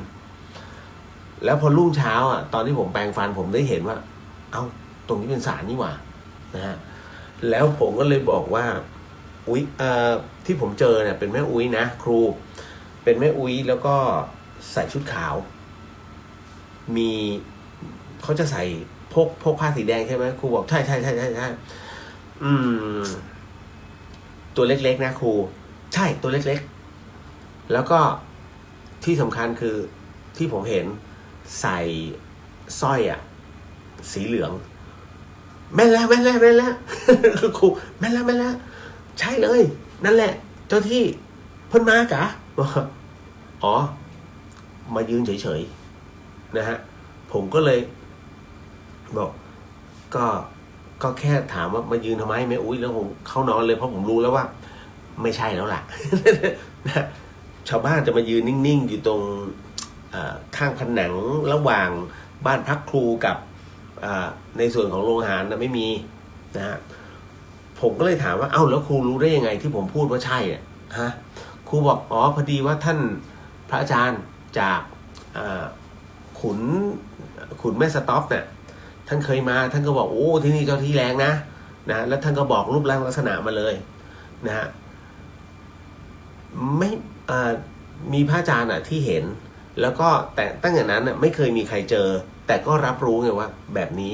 แล้วพอรุ่งเช้าตอนที่ผมแปรงฟันผมได้เห็นว่าตรงนี้เป็นศาลนี่หว่านะฮะแล้วผมก็เลยบอกว่าอุ๊ยที่ผมเจอเนี่ยเป็นแม่อุ๊ยนะครู เป็นแม่อุ้ยแล้วก็ใส่ชุดขาวมีเขาจะใส่พวกผ้าสีแดงใช่ไหมครูบอกใช่ตัวเล็กๆนะครูใช่ตัวเล็กๆแล้วก็ที่สำคัญคือที่ผมเห็นใส่สร้อยสีเหลืองแม่นแล้ว ครูแม่นแล้วใช่เลยนั่นแหละเจ้าที่เพิ่นมากะอ๋อมายืนเฉยๆนะฮะผมก็เลยบอกก็แค่ถามว่ามายืนทำไมแม่อุ้ยแล้วผมเข้านอนเลยเพราะผมรู้แล้วว่าไม่ใช่แล้วล่ะ ชาวบ้านจะมายืนนิ่งๆอยู่ตรงข้างผนังระหว่างบ้านพักครูกับในส่วนของโรงอาหารนะไม่มีนะฮะผมก็เลยถามว่าเอ้าแล้วครูรู้ได้ยังไงที่ผมพูดว่าใช่เนี่ยฮะครูบอกอ๋อพอดีว่าท่านพระอาจารย์จากขุนแม่สต๊อปเนี่ยท่านเคยมาท่านก็บอกโอ้ที่นี่เจ้าที่แรงนะแล้วท่านก็บอกรูปร่างลักษณะมาเลยนะฮะไม่มีพระอาจารย์ที่เห็นแล้วก็แต่ตั้งแต่นั้นไม่เคยมีใครเจอแต่ก็รับรู้ไงว่าแบบนี้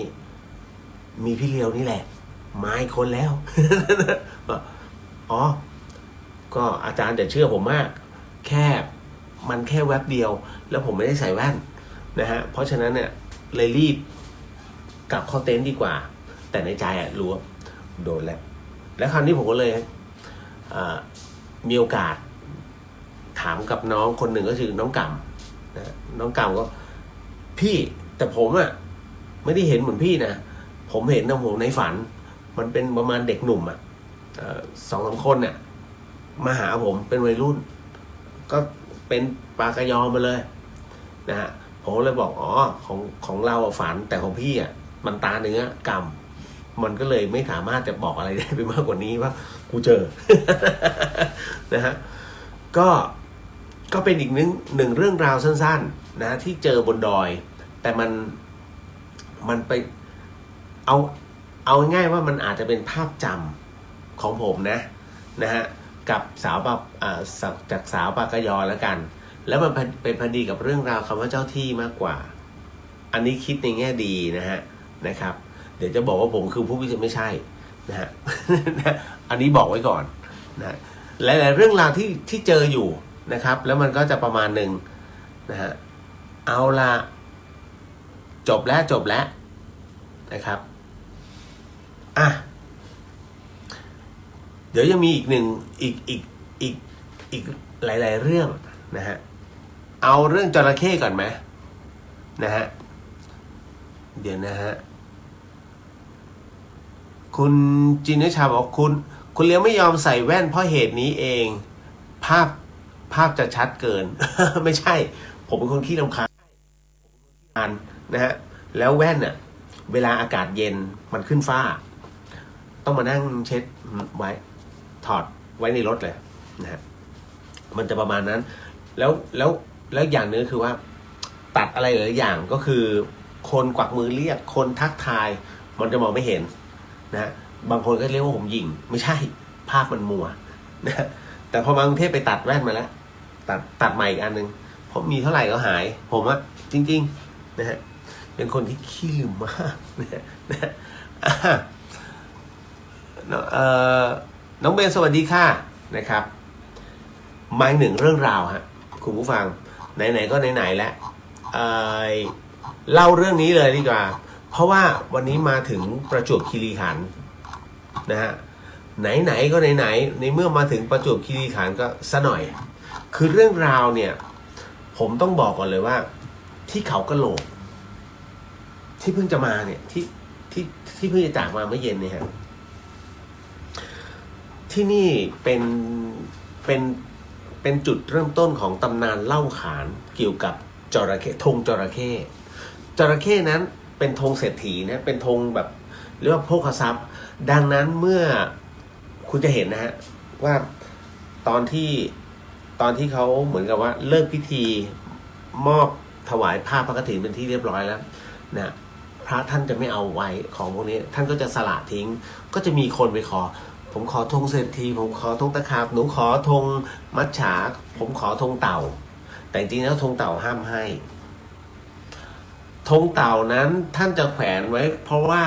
มีพี่เลียวนี่แหละมาอีกคนแล้ว อ๋อก็อาจารย์จะเชื่อผมมากแค่แวบเดียวแล้วผมไม่ได้ใส่แว่นนะฮะเพราะฉะนั้นเนี่ยเลยรีบกลับเข้าเต็นท์ดีกว่าแต่ในใจรู้ว่าโดนแล้วคราวนี้ผมก็เลยมีโอกาสถามกับน้องคนหนึ่งก็คือน้องกำนะน้องกำก็พี่แต่ผมไม่ได้เห็นเหมือนพี่นะผมเห็นนะผมในฝันมันเป็นประมาณเด็กหนุ่ม2-3 คนมาหาผมเป็นวัยรุ่นก็เป็นปากยอมาเลยนะฮะผมเลยบอกอ๋อของเราฝันแต่ของพี่มันตาเนื้อกำมันก็เลยไม่สามารถจะบอกอะไรได้ไปมากกว่านี้ว่ากูเจอ นะฮะก็เป็นอีกหนึ่งเรื่องราวสั้นๆนะที่เจอบนดอยแต่มันไปเอาง่ายว่ามันอาจจะเป็นภาพจำของผมนะฮะกับสาวจากสาวปากยอแล้วกันแล้วมันเป็นพอดีกับเรื่องราวคำว่าเจ้าที่มากกว่าอันนี้คิดในแง่ดีนะครับเดี๋ยวจะบอกว่าผมคือผู้วิเศษไม่ใช่นะฮะ อันนี้บอกไว้ก่อนนะหลายๆเรื่องราวที่เจออยู่นะครับแล้วมันก็จะประมาณหนึ่งนะฮะเอาละจบแล้วนะครับเดี๋ยวยังมีอีกหลายๆเรื่องนะฮะเอาเรื่องจระเข้ก่อนไหมนะฮะเดี๋ยวนะฮะคุณจินนิชาบอกคุณเลี้ยวไม่ยอมใส่แว่นเพราะเหตุนี้เองภาพจะชัดเกิน ไม่ใช่ผมเป็นคนขี้รำคาญนะฮะแล้วแว่นเวลาอากาศเย็นมันขึ้นฟ้าต้องมานั่งเช็ดไว้ถอดไว้ในรถเลยนะฮะมันจะประมาณนั้นแล้วอย่างนึงคือว่าตัดอะไรหลายอย่างก็คือคนกวักมือเรียกคนทักทายมันจะมองไม่เห็นนะบางคนก็เรียกว่าผมหยิ่งไม่ใช่ภาพมันมัวนะแต่พอมากรุงเทพไปตัดแว่นมาแล้วตัดใหม่อีกอันนึงผมมีเท่าไหร่ก็หายผมจริงๆนะฮะเป็นคนที่ขี้ลืมมากนะน้องเบนสวัสดีค่ะนะครับมาหนึ่งเรื่องราวฮะคุณผู้ฟังไหนๆก็ไหนๆแล้วเล่าเรื่องนี้เลยดีกว่าเพราะว่าวันนี้มาถึงประจวบคีรีขันธ์นะฮะไหนๆก็ไหนๆในเมื่อมาถึงประจวบคีรีขันธ์ก็ซะหน่อยคือเรื่องราวเนี่ยผมต้องบอกก่อนเลยว่าที่เขากะโหลกที่เพิ่งจะมาเนี่ยที่เพิ่งจะจากมาเมื่อเย็นเนี่ยฮะที่นี่เป็นจุดเริ่มต้นของตำนานเล่าขานเกี่ยวกับจระเข้ธงจระเข้นั้นเป็นธงเศรษฐีนะเป็นธงแบบเรียกว่าโภคทรัพย์ดังนั้นเมื่อคุณจะเห็นนะฮะว่าตอนที่เขาเหมือนกับว่าเลิกพิธีมอบถวายผ้าพระกฐินเป็นที่เรียบร้อยแล้วนะพระท่านจะไม่เอาไว้ของพวกนี้ท่านก็จะสละทิ้งก็จะมีคนไปขอผ ผมขอธงเศรษฐีผมขอธงตะขาบหนูขอธงมัจฉาผมขอธงเต่าแต่จริงๆแล้วธงเต่าห้ามให้ธงเต่านั้นท่านจะแขวนไว้เพราะว่า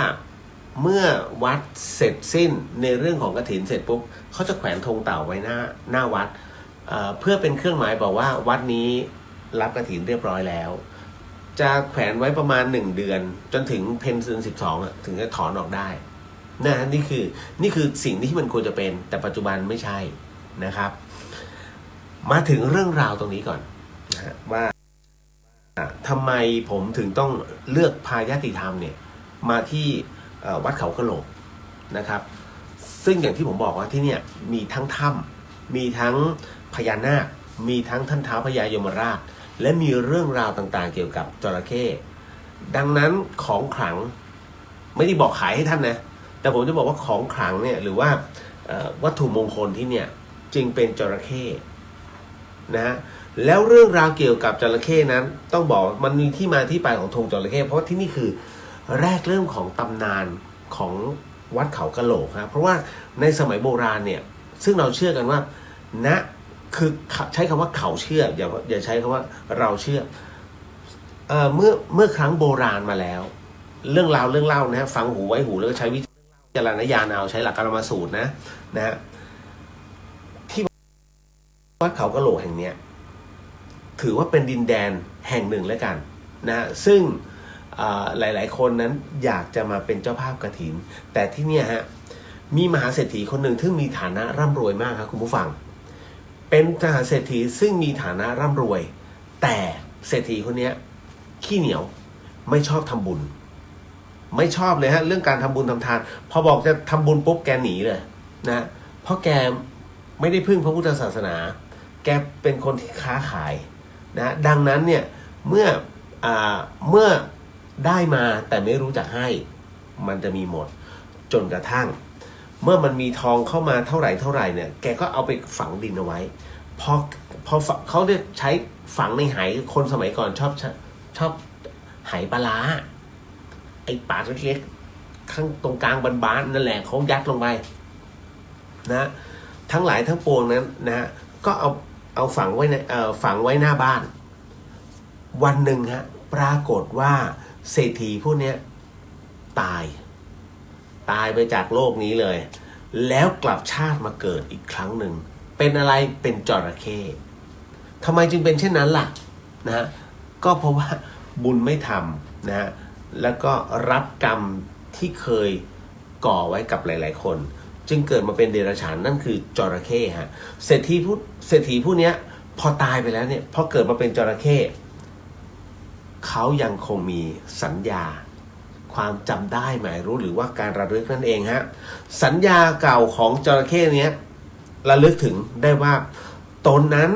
เมื่อวัดเสร็จสิ้นในเรื่องของกฐินเสร็จปุ๊บเขาจะแขวนธงเต่าไว้หน้าวัดเพื่อเป็นเครื่องหมายบอกว่าวัดนี้รับกฐินเรียบร้อยแล้วจะแขวนไว้ประมาณ1เดือนจนถึงเพ็ญเดือน12ถึงจะถอนออกได้นะนี่คือสิ่งที่มันควรจะเป็นแต่ปัจจุบันไม่ใช่นะครับมาถึงเรื่องราวตรงนี้ก่อนนะว่าทำไมผมถึงต้องเลือกพาญาติธรรมเนี่ยมาที่วัดเขากะโหลกนะครับซึ่งอย่างที่ผมบอกว่าที่เนี่ยมีทั้งถ้ำมีทั้งพญานาคมีทั้งท่านท้าวพญายมราชและมีเรื่องราวต่างๆเกี่ยวกับจระเข้ดังนั้นของขลังไม่ได้บอกขายให้ท่านนะแต่ผมจะบอกว่าของขลังเนี่ยหรือว่าวัตถุมงคลที่เนี่ยจึงเป็นจระเข้นะฮะแล้วเรื่องราวเกี่ยวกับจระเข้นั้นต้องบอกมันมีที่มาที่ไปของธงจระเข้เพราะที่นี่คือแรกเริ่มของตำนานของวัดเขากะโหลกครับเพราะว่าในสมัยโบราณเนี่ยซึ่งเราเชื่อกันว่านะคือใช้คำว่าเขาเชื่ออย่าใช้คำว่าเราเชื่อเมื่อครั้งโบราณมาแล้วเรื่องเล่านะฮะฟังหูไว้หูแล้วใช้วิจารณญาณเอาใช้หลักกรรมสูตรนะฮะที่วัดเขากะโหลกแห่งเนี้ยถือว่าเป็นดินแดนแห่งหนึ่งแล้วกันนะซึ่งหลายๆคนนั้นอยากจะมาเป็นเจ้าภาพกฐินแต่ที่เนี่ยฮะมีมหาเศรษฐีคนหนึ่งที่มีฐานะร่ำรวยมากครับคุณผู้ฟังเป็นมหาเศรษฐีซึ่งมีฐานะร่ำรวยแต่เศรษฐีคนนี้ขี้เหนียวไม่ชอบทำบุญไม่ชอบเลยฮะเรื่องการทำบุญทำทานพอบอกจะทำบุญปุ๊บแกหนีเลยนะเพราะแกไม่ได้พึ่งพระพุทธศาสนาแกเป็นคนที่ค้าขายนะดังนั้นเนี่ยเมื่อได้มาแต่ไม่รู้จักให้มันจะมีหมดจนกระทั่งเมื่อมันมีทองเข้ามาเท่าไหร่เนี่ยแกก็เอาไปฝังดินเอาไว้พอเขาเรียกใช้ฝังในไหคนสมัยก่อนชอบไหปลาร้าไอ้ปากเล็กๆข้างตรงกลางบานๆนั่นแหละเขายัดลงไปนะทั้งหลายทั้งปวงนั้นนะก็เอาฝังไว้ในฝังไว้หน้าบ้านวันหนึ่งฮะปรากฏว่าเศรษฐีพวกนี้ตายไปจากโลกนี้เลยแล้วกลับชาติมาเกิดอีกครั้งหนึ่งเป็นอะไรเป็นจระเข้ทำไมจึงเป็นเช่นนั้นล่ะนะฮะก็เพราะว่าบุญไม่ทำนะฮะแล้วก็รับกรรมที่เคยก่อไว้กับหลายๆคนจึงเกิดมาเป็นเดรัจฉานนั่นคือจระเข้ฮะเศรษฐีผู้นี้พอตายไปแล้วเนี่ยพอเกิดมาเป็นจระเข้เขายังคงมีสัญญาความจำได้หมายรู้หรือว่าการระลึกนั่นเองฮะสัญญาเก่าของจระเข้เนี้ยระลึกถึงได้ว่าตนนั้น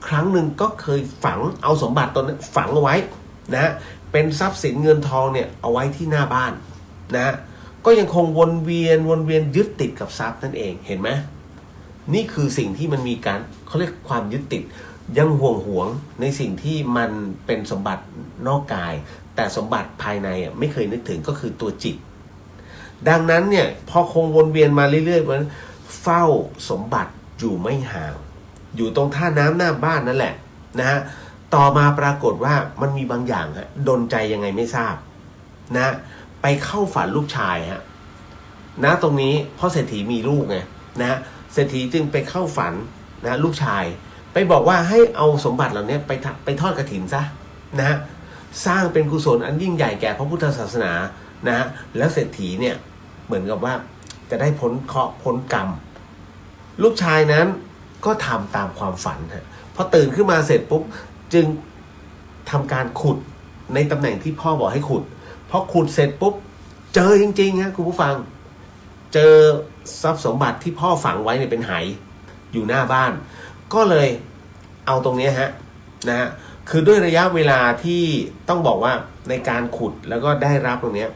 ครั้งหนึ่งก็เคยฝังเอาสมบัติตนนั้นฝังเอาไว้นะเป็นทรัพย์สินเงินทองเนี่ยเอาไว้ที่หน้าบ้านนะก็ยังคงวนเวียนยึดติดกับทรัพย์นั่นเองเห็นไหมนี่คือสิ่งที่มันมีการเขาเรียกความยึดติดยังห่วงในสิ่งที่มันเป็นสมบัตินอกกายแต่สมบัติภายในไม่เคยนึกถึงก็คือตัวจิตดังนั้นเนี่ยพอคงวนเวียนมาเรื่อยๆมันเฝ้าสมบัติอยู่ไม่ห่างอยู่ตรงท่าน้ำหน้าบ้านนั่นแหละนะฮะต่อมาปรากฏว่ามันมีบางอย่างฮะดลใจยังไงไม่ทราบนะไปเข้าฝันลูกชายฮะนะตรงนี้พ่อเศรษฐีมีลูกไงนะเศรษฐีจึงไปเข้าฝันนะลูกชายไปบอกว่าให้เอาสมบัติเหล่านี้ไปทอดกฐินซะนะสร้างเป็นกุศลอันยิ่งใหญ่แก่พระพุทธศาสนานะแล้วเศรษฐีเนี่ยเหมือนกับว่าจะได้พ้นเคราะห์พ้นกรรมลูกชายนั้นก็ทำตามความฝันฮะพอตื่นขึ้นมาเสร็จปุ๊บจึงทำการขุดในตำแหน่งที่พ่อบอกให้ขุดพอขุดเสร็จปุ๊บเจอจริงๆฮะคุณผู้ฟังเจอทรัพย์สมบัติที่พ่อฝังไว้เนี่ยเป็นไหอยู่หน้าบ้านก็เลยเอาตรงนี้ฮะนะฮะคือด้วยระยะเวลาที่ต้องบอกว่าในการขุดแล้วก็ได้รับตรงนี้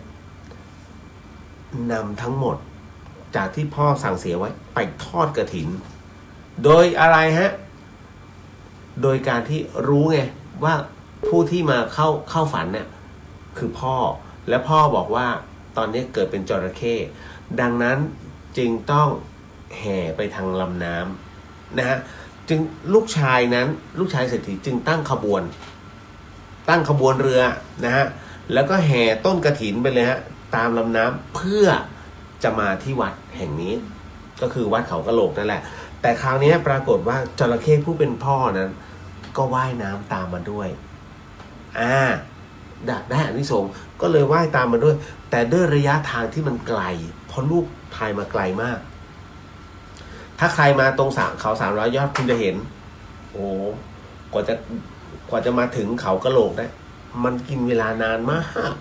นำทั้งหมดจากที่พ่อสั่งเสียไว้ไปทอดกฐินโดยอะไรฮะโดยการที่รู้ไงว่าผู้ที่มาเข้าฝันเนี่ยคือพ่อและพ่อบอกว่าตอนนี้เกิดเป็นจระเข้ดังนั้นจึงต้อง แห่ไปทางลำน้ำนะฮะจึงลูกชายเศรษฐีจึงตั้งขบวนเรือนะฮะแล้วก็แห่ต้นกฐินไปเลยฮะตามลำน้ำเพื่อจะมาที่วัดแห่งนี้ก็คือวัดเขากะโหลกนั่นแหละแต่คราวนี้ปรากฏว่าจระเข้ผู้เป็นพ่อนั้นก็ว่ายน้ำตามมาด้วยได้อานิสงส์ก็เลยว่ายตามมาด้วยแต่ด้วยระยะทางที่มันไกลเพราะลูกพายมาไกลมากถ้าใครมาตรงเขา300 ยอดคุณจะเห็นโอ้กว่าจะมาถึงเขากะโหลกได้มันกินเวลานานมาก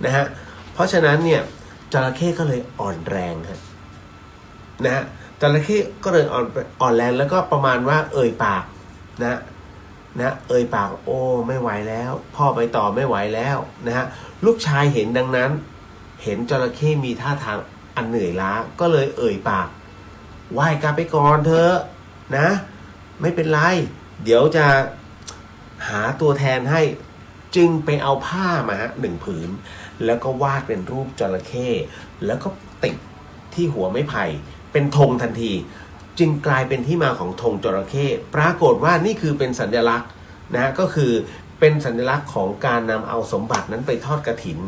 นะฮะเพราะฉะนั้นเนี่ยจระเข้ก็เลยอ่อนแรงนะฮะจระเข้ก็เลยอ่อนแรงแล้วก็ประมาณว่าเอ่ยปากนะเอ่ยปากโอ้ไม่ไหวแล้วพ่อไปต่อไม่ไหวแล้วนะฮะลูกชายเห็นดังนั้นเห็นจระเข้มีท่าทางอันเหนื่อยล้าก็เลยเอ่ยปากว่ายกลับไปก่อนเถอะนะไม่เป็นไรเดี๋ยวจะหาตัวแทนให้จึงไปเอาผ้ามา1 ผืนแล้วก็วาดเป็นรูปจระเข้แล้วก็ติดที่หัวไม้ไผ่เป็นธงทันทีจึงกลายเป็นที่มาของธงจระเข้ปรากฏว่านี่คือเป็นสัญลักษณ์นะก็คือเป็นสัญลักษณ์ของการนำเอาสมบัตินั้นไปทอดกฐิน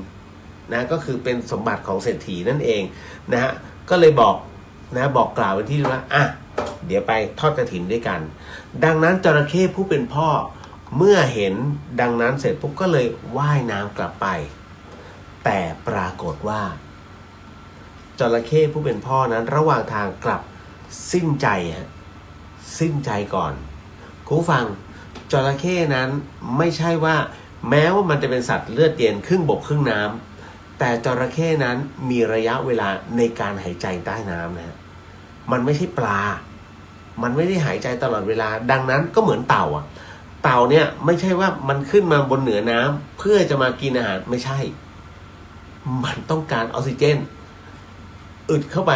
นะก็คือเป็นสมบัติของเศรษฐีนั่นเองนะฮะก็เลยบอกกล่าวไว้ที่ว่าเดี๋ยวไปทอดกฐินด้วยกันดังนั้นจระเข้ผู้เป็นพ่อเมื่อเห็นดังนั้นเสร็จปุ๊บก็เลยว่ายน้ำกลับไปแต่ปรากฏว่าจระเข้ผู้เป็นพ่อนั้นระหว่างทางกลับสิ้นใจก่อนคุณฟังจระเข้นั้นไม่ใช่ว่าแม้ว่ามันจะเป็นสัตว์เลือดเย็นครึ่งบกครึ่งน้ำแต่จระเข้นั้นมีระยะเวลาในการหายใจใต้น้ำนะมันไม่ใช่ปลามันไม่ได้หายใจตลอดเวลาดังนั้นก็เหมือนเต่าเนี่ยไม่ใช่ว่ามันขึ้นมาบนเหนือน้ำเพื่อจะมากินอาหารไม่ใช่มันต้องการออกซิเจนอึดเข้าไป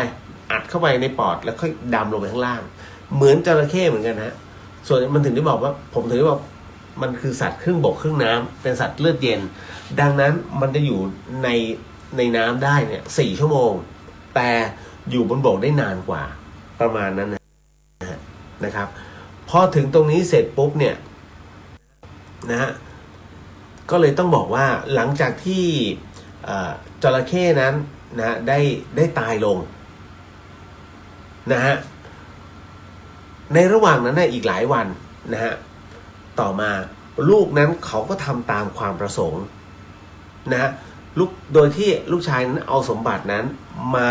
อัดเข้าไปในปอดแล้วค่อยดำลงไปข้างล่างเหมือนจระเข้เหมือนกันฮะส่วนมันถึงได้บอกว่าผมถึงได้บอกมันคือสัตว์ครึ่งบกครึ่งน้ำเป็นสัตว์เลือดเย็นดังนั้นมันจะอยู่ในน้ำได้เนี่ย4 ชั่วโมงแต่อยู่บนบกได้นานกว่าประมาณนั้นนะครับพอถึงตรงนี้เสร็จปุ๊บเนี่ยนะฮะก็เลยต้องบอกว่าหลังจากที่จระเข้นั้นนะได้ตายลงนะฮะในระหว่างนั้นอีกหลายวันนะฮะต่อมาลูกนั้นเขาก็ทำตามความประสงค์นะฮะโดยที่ลูกชายนั้นเอาสมบัตินั้นมา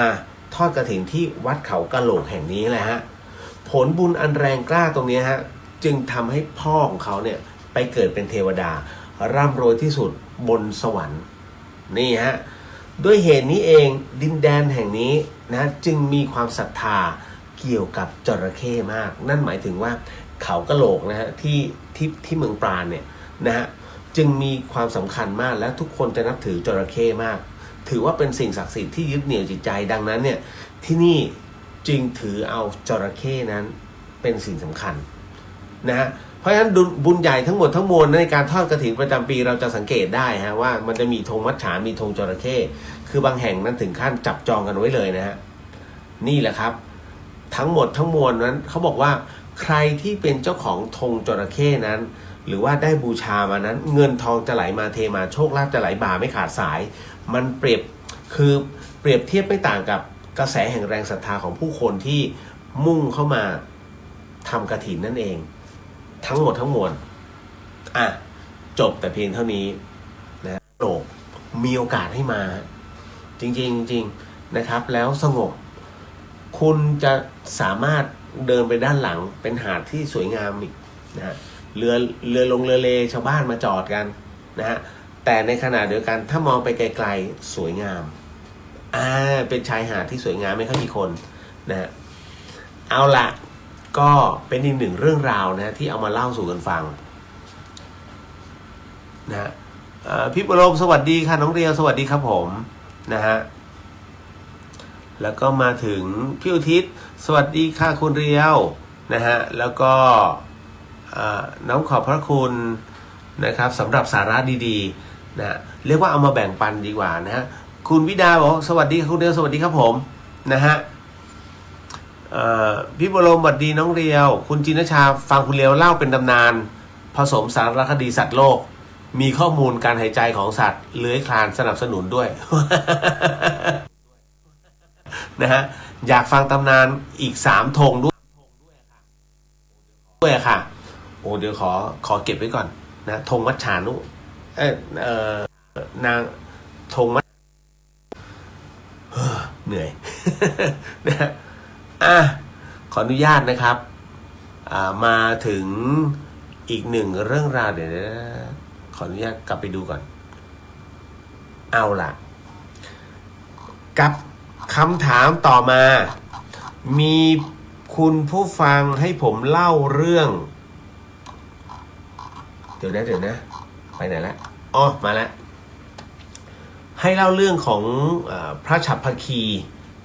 ทอดกฐินที่วัดเขากะโหลกแห่งนี้แหละฮะผลบุญอันแรงกล้าตรงนี้ฮะจึงทำให้พ่อของเขาเนี่ยไปเกิดเป็นเทวดาร่ำรวยที่สุดบนสวรรค์นี่ฮะด้วยเหตุนี้เองดินแดนแห่งนี้นะจึงมีความศรัทธาเกี่ยวกับจระเข้มากนั่นหมายถึงว่าเขากะโหลกนะฮะที่เมืองปราณเนี่ยนะฮะจึงมีความสำคัญมากและทุกคนจะนับถือจระเข้มากถือว่าเป็นสิ่งศักดิ์สิทธิ์ที่ยึดเหนี่ยวจิตใจดังนั้นเนี่ยที่นี่จึงถือเอาจระเข้นั้นเป็นสิ่งสำคัญนะฮะเพราะฉะนั้นบุญใหญ่ทั้งหมดทั้งมวลในการทอดกฐินประจำปีเราจะสังเกตได้ฮะว่ามันจะมีธงมัจฉามีธงจระเข้คือบางแห่งนั้นถึงขั้นจับจองกันไว้เลยนะฮะนี่แหละครับทั้งหมดทั้งมวลนั้นเขาบอกว่าใครที่เป็นเจ้าของธงจระเข้นั้นหรือว่าได้บูชามานั้นเงินทองจะไหลมาเทมาโชคลาภจะไหลบ่าไม่ขาดสายมันเปรียบเทียบไม่ต่างกับกระแสแห่งแรงศรัทธาของผู้คนที่มุ่งเข้ามาทำกฐินนั่นเองทั้งหมดทั้งมวลจบแต่เพียงเท่านี้นะโลกมีโอกาสให้มาจริงนะครับแล้วสงบคุณจะสามารถเดินไปด้านหลังเป็นหาดที่สวยงามอีกนะฮะเรือลงเรือเลชาวบ้านมาจอดกันนะฮะแต่ในขณะเดียวกันถ้ามองไปไกลๆสวยงามเป็นชายหาดที่สวยงามไม่ค่อยมีคนนะฮะเอาละก็เป็นอีกหนึ่งเรื่องราวนะที่เอามาเล่าสู่กันฟังนะพี่บรมสวัสดีค่ะน้องเรียวสวัสดีครับผมนะฮะแล้วก็มาถึงพี่อุทิศสวัสดีค่ะคุณเรียวนะฮะแล้วก็น้องขอบพระคุณนะครับสำหรับสาระดีๆนะเรียกว่าเอามาแบ่งปันดีกว่านะฮะคุณวิดาบอกสวัสดีคุณเรียวสวัสดีครับผมนะฮะ พี่บรมสวัสดีน้องเรียวคุณจินชาฟังคุณเรียวเล่าเป็นตำนานผสมสารคดีสัตว์โลกมีข้อมูลการหายใจของสัตว์เลื้อยคลานสนับสนุนด้วย นะฮะอยากฟังตำนานอีก3 ธงด้วยค่ะโอ้เดี๋ยวขอเก็บไว้ก่อนนะธงมัจฉานุนางธงมัจเหนื่อย นะขออนุญาตนะครับมาถึงอีก1 เรื่องราวเดี๋ยวขออนุญาตกลับไปดูก่อนเอาล่ะกับคำถามต่อมามีคุณผู้ฟังให้ผมเล่าเรื่องเดี๋ยวนะไปไหนแล้วอ๋อมาแล้วให้เล่าเรื่องของพระฉัพพคี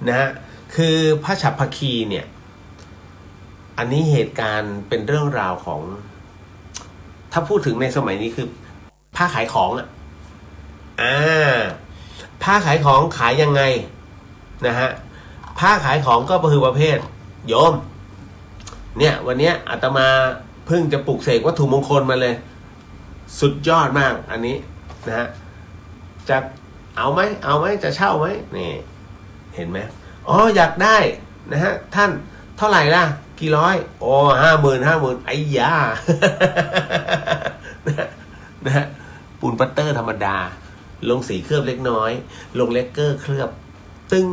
นะฮะคือพระฉัพพคีเนี่ยอันนี้เหตุการณ์เป็นเรื่องราวของถ้าพูดถึงในสมัยนี้คือผ้าขายของผ้าขายของขายยังไงนะฮะผ้าขายของก็คือประเภทโยมเนี่ยวันนี้อาตมาเพิ่งจะปลุกเสกวัตถุมงคลมาเลยสุดยอดมากอันนี้นะฮะจะเอาไหมจะเช่าไหมนี่เห็นไหมอ๋ออยากได้นะฮะท่านเท่าไหร่ล่ะกี่ร้อยโอ้50,000ไอ้ยา นะฮะปูนปัตเตอร์ธรรมดาลงสีเคลือบเล็กน้อยลงเลกเกอร์เคลือบตึ้ง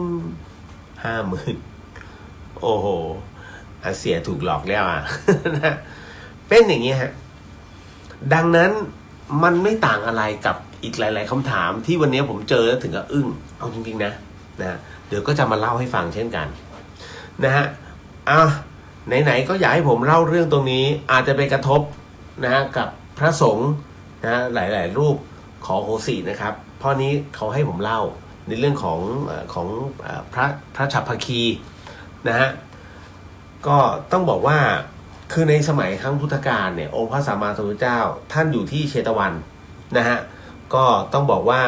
50,000โอ้โหเสียถูกหลอกแล้วนะเป็นอย่างนี้ฮะดังนั้นมันไม่ต่างอะไรกับอีกหลายๆคำถามที่วันนี้ผมเจอแล้วถึงกับอึ้งเอาจริงๆนะเดี๋ยวก็จะมาเล่าให้ฟังเช่นกันนะฮะไหนๆก็อยากให้ผมเล่าเรื่องตรงนี้อาจจะไปกระทบนะฮะกับพระสงฆ์นะหลายๆรูปขอโหสินะครับเพราะนี้เขาให้ผมเล่าในเรื่องของพระฉัพพคีนะฮะก็ต้องบอกว่าคือในสมัยครั้งพุทธกาลเนี่ยองค์พระสัมมาสัมพุทธเจ้าท่านอยู่ที่เชตวันนะฮะก็ต้องบอกว่า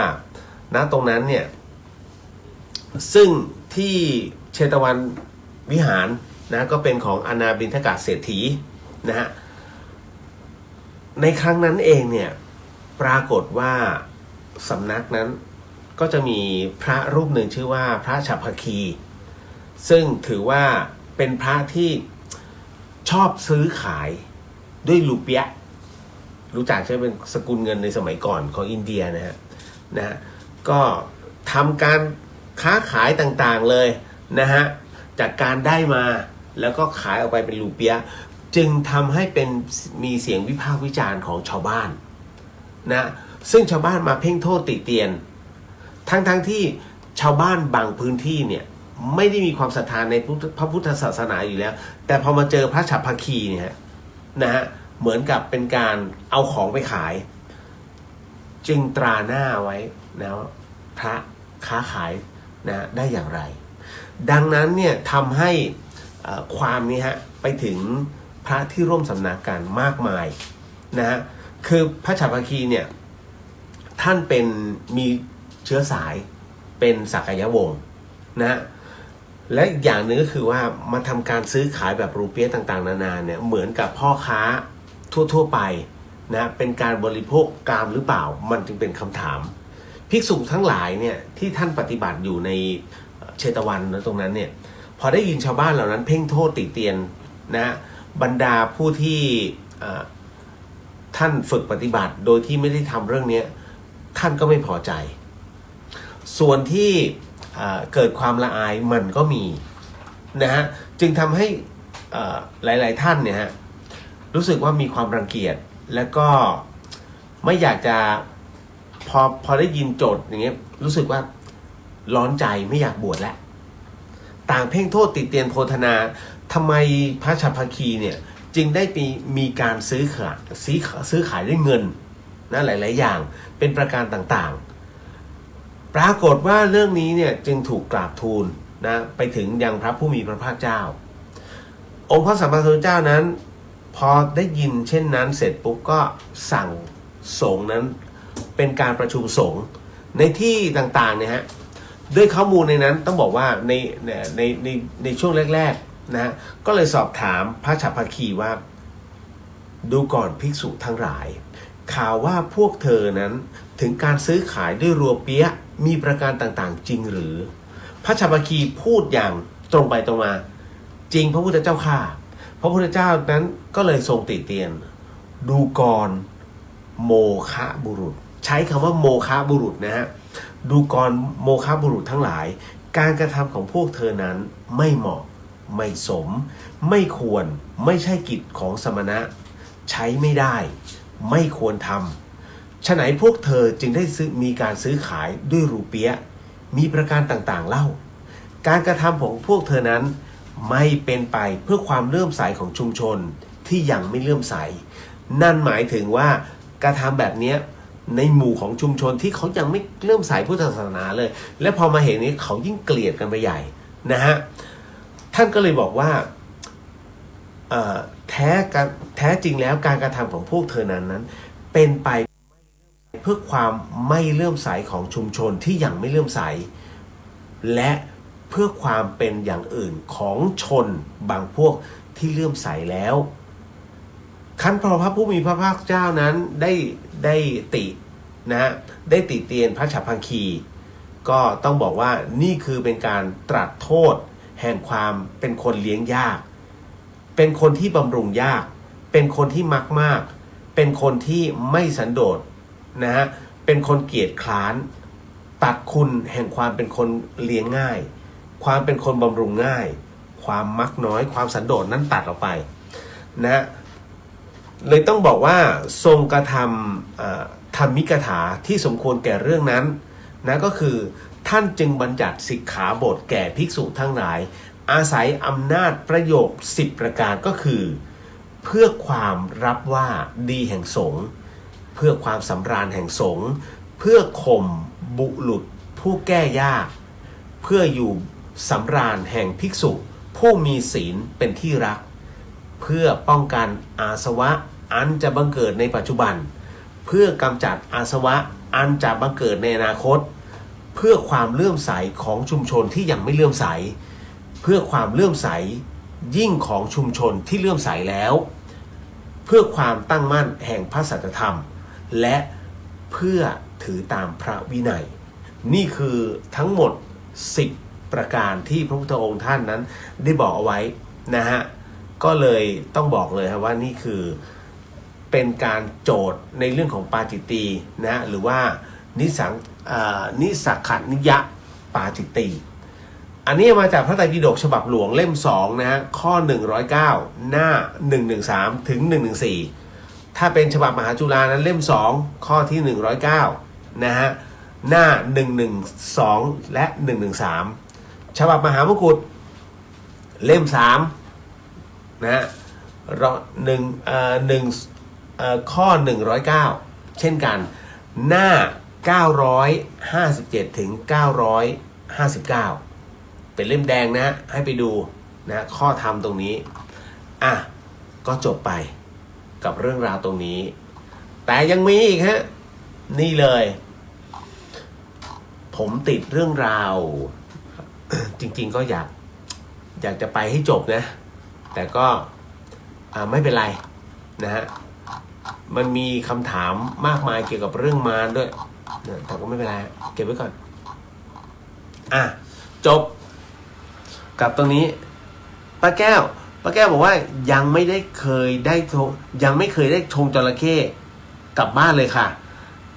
ณตรงนั้นเนี่ยซึ่งที่เชตวันวิหารนะก็เป็นของอนาบิณฑกเศรษฐีนะฮะในครั้งนั้นเองเนี่ยปรากฏว่าสำนักนั้นก็จะมีพระรูปหนึ่งชื่อว่าพระฉัพพคีซึ่งถือว่าเป็นพระที่ชอบซื้อขายด้วยรูเปียะรู้จักใช่เป็นสกุลเงินในสมัยก่อนของอินเดียนะฮะก็ทำการค้าขายต่างๆเลยนะฮะจากการได้มาแล้วก็ขายออกไปเป็นรูเปียะจึงทำให้เป็นมีเสียงวิพากษ์วิจารณ์ของชาวบ้านนะซึ่งชาวบ้านมาเพ่งโทษติเตียนทั้งที่ชาวบ้านบางพื้นที่เนี่ยไม่ได้มีความศรัทธาในพระพุทธศาสนาอยู่แล้วแต่พอมาเจอพระฉัพพคีเนี่ยนะฮะเหมือนกับเป็นการเอาของไปขายจึงตราหน้าไว้นะพระค้าขายนะได้อย่างไรดังนั้นเนี่ยทำให้ความนี้ฮะไปถึงพระที่ร่วมสำนักกันมากมายนะฮะคือพระฉัพพคีเนี่ยท่านเป็นมีเชื้อสายเป็นสักยวงศ์นะและอีกอย่างหนึ่งก็คือว่ามาทำการซื้อขายแบบรูเปียต่างๆนานาเนี่ยเหมือนกับพ่อค้าทั่วไปนะเป็นการบริโภคกามหรือเปล่ามันจึงเป็นคำถามภิกษุทั้งหลายเนี่ยที่ท่านปฏิบัติอยู่ในเชตวันนะตรงนั้นเนี่ยพอได้ยินชาวบ้านเหล่านั้นเพ่งโทษติเตียนนะบรรดาผู้ที่ท่านฝึกปฏิบัติโดยที่ไม่ได้ทำเรื่องนี้ท่านก็ไม่พอใจส่วนที่เกิดความละอายมันก็มีนะฮะจึงทำให้หลายๆท่านเนี่ยฮะรู้สึกว่ามีความรังเกียจแล้วก็ไม่อยากจะพอได้ยินโจทย์อย่างเงี้ยรู้สึกว่าร้อนใจไม่อยากบวชแล้วต่างเพ่งโทษติเตียนโพธนาทำไมพระฉัพพคีเนี่ยจึงได้มีการซื้อขายด้วยเงินนะหลายๆอย่างเป็นประการต่างๆปรากฏว่าเรื่องนี้เนี่ยจึงถูกกราบทูลนะไปถึงยังพระผู้มีพระภาคเจ้าองค์พระสัมมาสัมพุทธเจ้านั้นพอได้ยินเช่นนั้นเสร็จปุ๊บก็สั่งสงฆ์นั้นเป็นการประชุมสงฆ์ในที่ต่างๆเนี่ยฮะด้วยข้อมูลในนั้นต้องบอกว่าในช่วงแรกๆ นะฮะก็เลยสอบถามพระฉัพพคีว่าดูก่อนภิกษุทั้งหลายข่าวว่าพวกเธอนั้นถึงการซื้อขายด้วยรัวเปี๊ยะมีประการต่างๆจริงหรือพระฉัพพคีพูดอย่างตรงไปตรงมาจริงพระพุทธเจ้าข้าพระพุทธเจ้านั้นก็เลยทรงติเตียนดูก่อนโมฆะบุรุษใช้คำว่าโมฆะบุรุษนะฮะดูก่อนโมฆะบุรุษทั้งหลายการกระทำของพวกเธอนั้นไม่เหมาะไม่สมไม่ควรไม่ใช่กิจของสมณะใช้ไม่ได้ไม่ควรทำฉะไหนพวกเธอจึงได้มีการซื้อขายด้วยรูเปียะมีประการต่างๆเล่าการกระทำของพวกเธอนั้นไม่เป็นไปเพื่อความเลื่อมใสของชุมชนที่ยังไม่เลื่อมใสนั่นหมายถึงว่ากระทำแบบนี้ในหมู่ของชุมชนที่เขายังไม่เลื่อมใสพุทธศาสนาเลยและพอมาเห็นนี้เขายิ่งเกลียดกันไปใหญ่นะฮะท่านก็เลยบอกว่าแท้จริงแล้วการกระทำของพวกเธอนั้นเป็นไปเพื่อความไม่เลื่อมใสของชุมชนที่ยังไม่เลื่อมใสและเพื่อความเป็นอย่างอื่นของชนบางพวกที่เลื่อมใสแล้วคันพระผู้มีพระภาคเจ้านั้นได้ตินะได้ติเตียนพระฉัพพคีก็ต้องบอกว่านี่คือเป็นการตรัสโทษแห่งความเป็นคนเลี้ยงยากเป็นคนที่บำรุงยากเป็นคนที่มักมากเป็นคนที่ไม่สันโดษนะฮะเป็นคนเกียจคร้านตัดคุณแห่งความเป็นคนเลี้ยงง่ายความเป็นคนบำรุงง่ายความมักน้อยความสันโดษนั้นตัดออกไปนะเลยต้องบอกว่าทรงกระทำธรรมิกถาที่สมควรแก่เรื่องนั้นนะก็คือท่านจึงบัญญัติสิกขาบทแก่ภิกษุทั้งหลายอาศัยอำนาจประโยค10ประการก็คือเพื่อความรับว่าดีแห่งสงฆ์เพื่อความสำราญแห่งสงฆ์เพื่อข่มบุรุษผู้แก้ยากเพื่ออยู่สำราญแห่งภิกษุผู้มีศีลเป็นที่รักเพื่อป้องกันอาสวะอันจะบังเกิดในปัจจุบันเพื่อกำจัดอาสวะอันจะบังเกิดในอนาคตเพื่อความเลื่อมใสของชุมชนที่ยังไม่เลื่อมใสเพื่อความเลื่อมใสยิ่งของชุมชนที่เลื่อมใสแล้วเพื่อความตั้งมั่นแห่งพระสัจธรรมและเพื่อถือตามพระวินัยนี่คือทั้งหมด10ประการที่พระพุทธองค์ท่านนั้นได้บอกเอาไว้นะฮะก็เลยต้องบอกเลยครับว่านี่คือเป็นการโจทย์ในเรื่องของปาจิตตีนะหรือว่านิสักขนิยะปาจิตตีอันนี้มาจากพระไตรปิฎกฉบับหลวงเล่ม2นะฮะข้อ109หน้า113ถึง114ถ้าเป็นฉบับมหาจุฬานั้นเล่ม2ข้อที่109นะฮะหน้า112และ113ฉบับมหามกุฏเล่ม3นะฮะข้อ109เช่นกันหน้า957ถึง959เป็นเล่มแดงนะให้ไปดูนะข้อธรรมตรงนี้ก็จบไปกับเรื่องราวตรงนี้แต่ยังมีอีกฮะนี่เลยผมติดเรื่องราว จริงๆก็อยากจะไปให้จบนะแต่ก็ไม่เป็นไรนะฮะมันมีคำถามมากมายเกี่ยวกับเรื่องมารด้วยนะแต่ก็ไม่เป็นไรเก็บไว้ก่อนจบกับตรงนี้ป้าแก้วบอกว่ายังไม่เคยได้ธงจระเข้กลับบ้านเลยค่ะ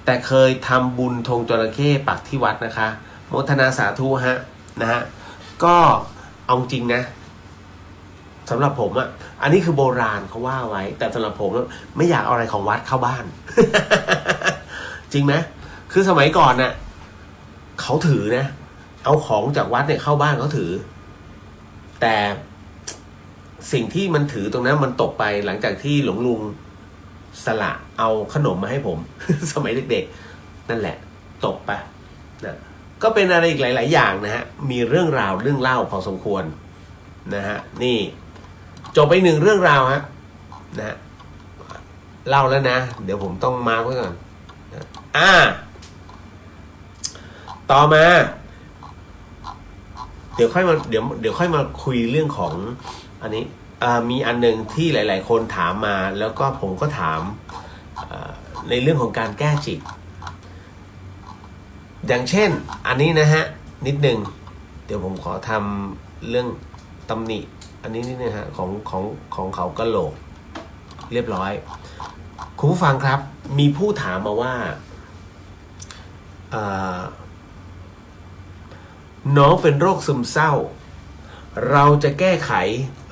แต่เคยทำบุญธงจระเข้ปักที่วัดนะคะโมทนาสาธุฮะนะฮะก็เอาจริงนะสำหรับผมอันนี้คือโบราณเขาว่าไว้แต่สำหรับผมไม่อยากเอาอะไรของวัดเข้าบ้าน จริงไหมคือสมัยก่อนเขาถือนะเอาของจากวัดเนี่ยเข้าบ้านเขาถือแต่สิ่งที่มันถือตรงนั้นมันตกไปหลังจากที่หลวงลุงสละเอาขนมมาให้ผม สมัยเด็กๆนั่นแหละตกไปนะก็เป็นอะไรอีกหลายๆอย่างนะฮะมีเรื่องราวเรื่องเล่าพอสมควรนะฮะนี่จบไป1เรื่องราวฮะนะเล่าแล้วนะเดี๋ยวผมต้องมาร์คไว้ก่อนต่อมาเดี๋ยวค่อยมาคุยเรื่องของ อันนี้มีอันหนึ่งที่หลายๆคนถามมาแล้วก็ผมก็ถามในเรื่องของการแก้จิตอย่างเช่นอันนี้นะฮะนิดนึงเดี๋ยวผมขอทำเรื่องตำหนิอันนี้นิดนึงฮะของเขากะโหลกเรียบร้อยคุณผู้ฟังครับมีผู้ถามมาว่าน้องเป็นโรคซึมเศร้าเราจะแก้ไข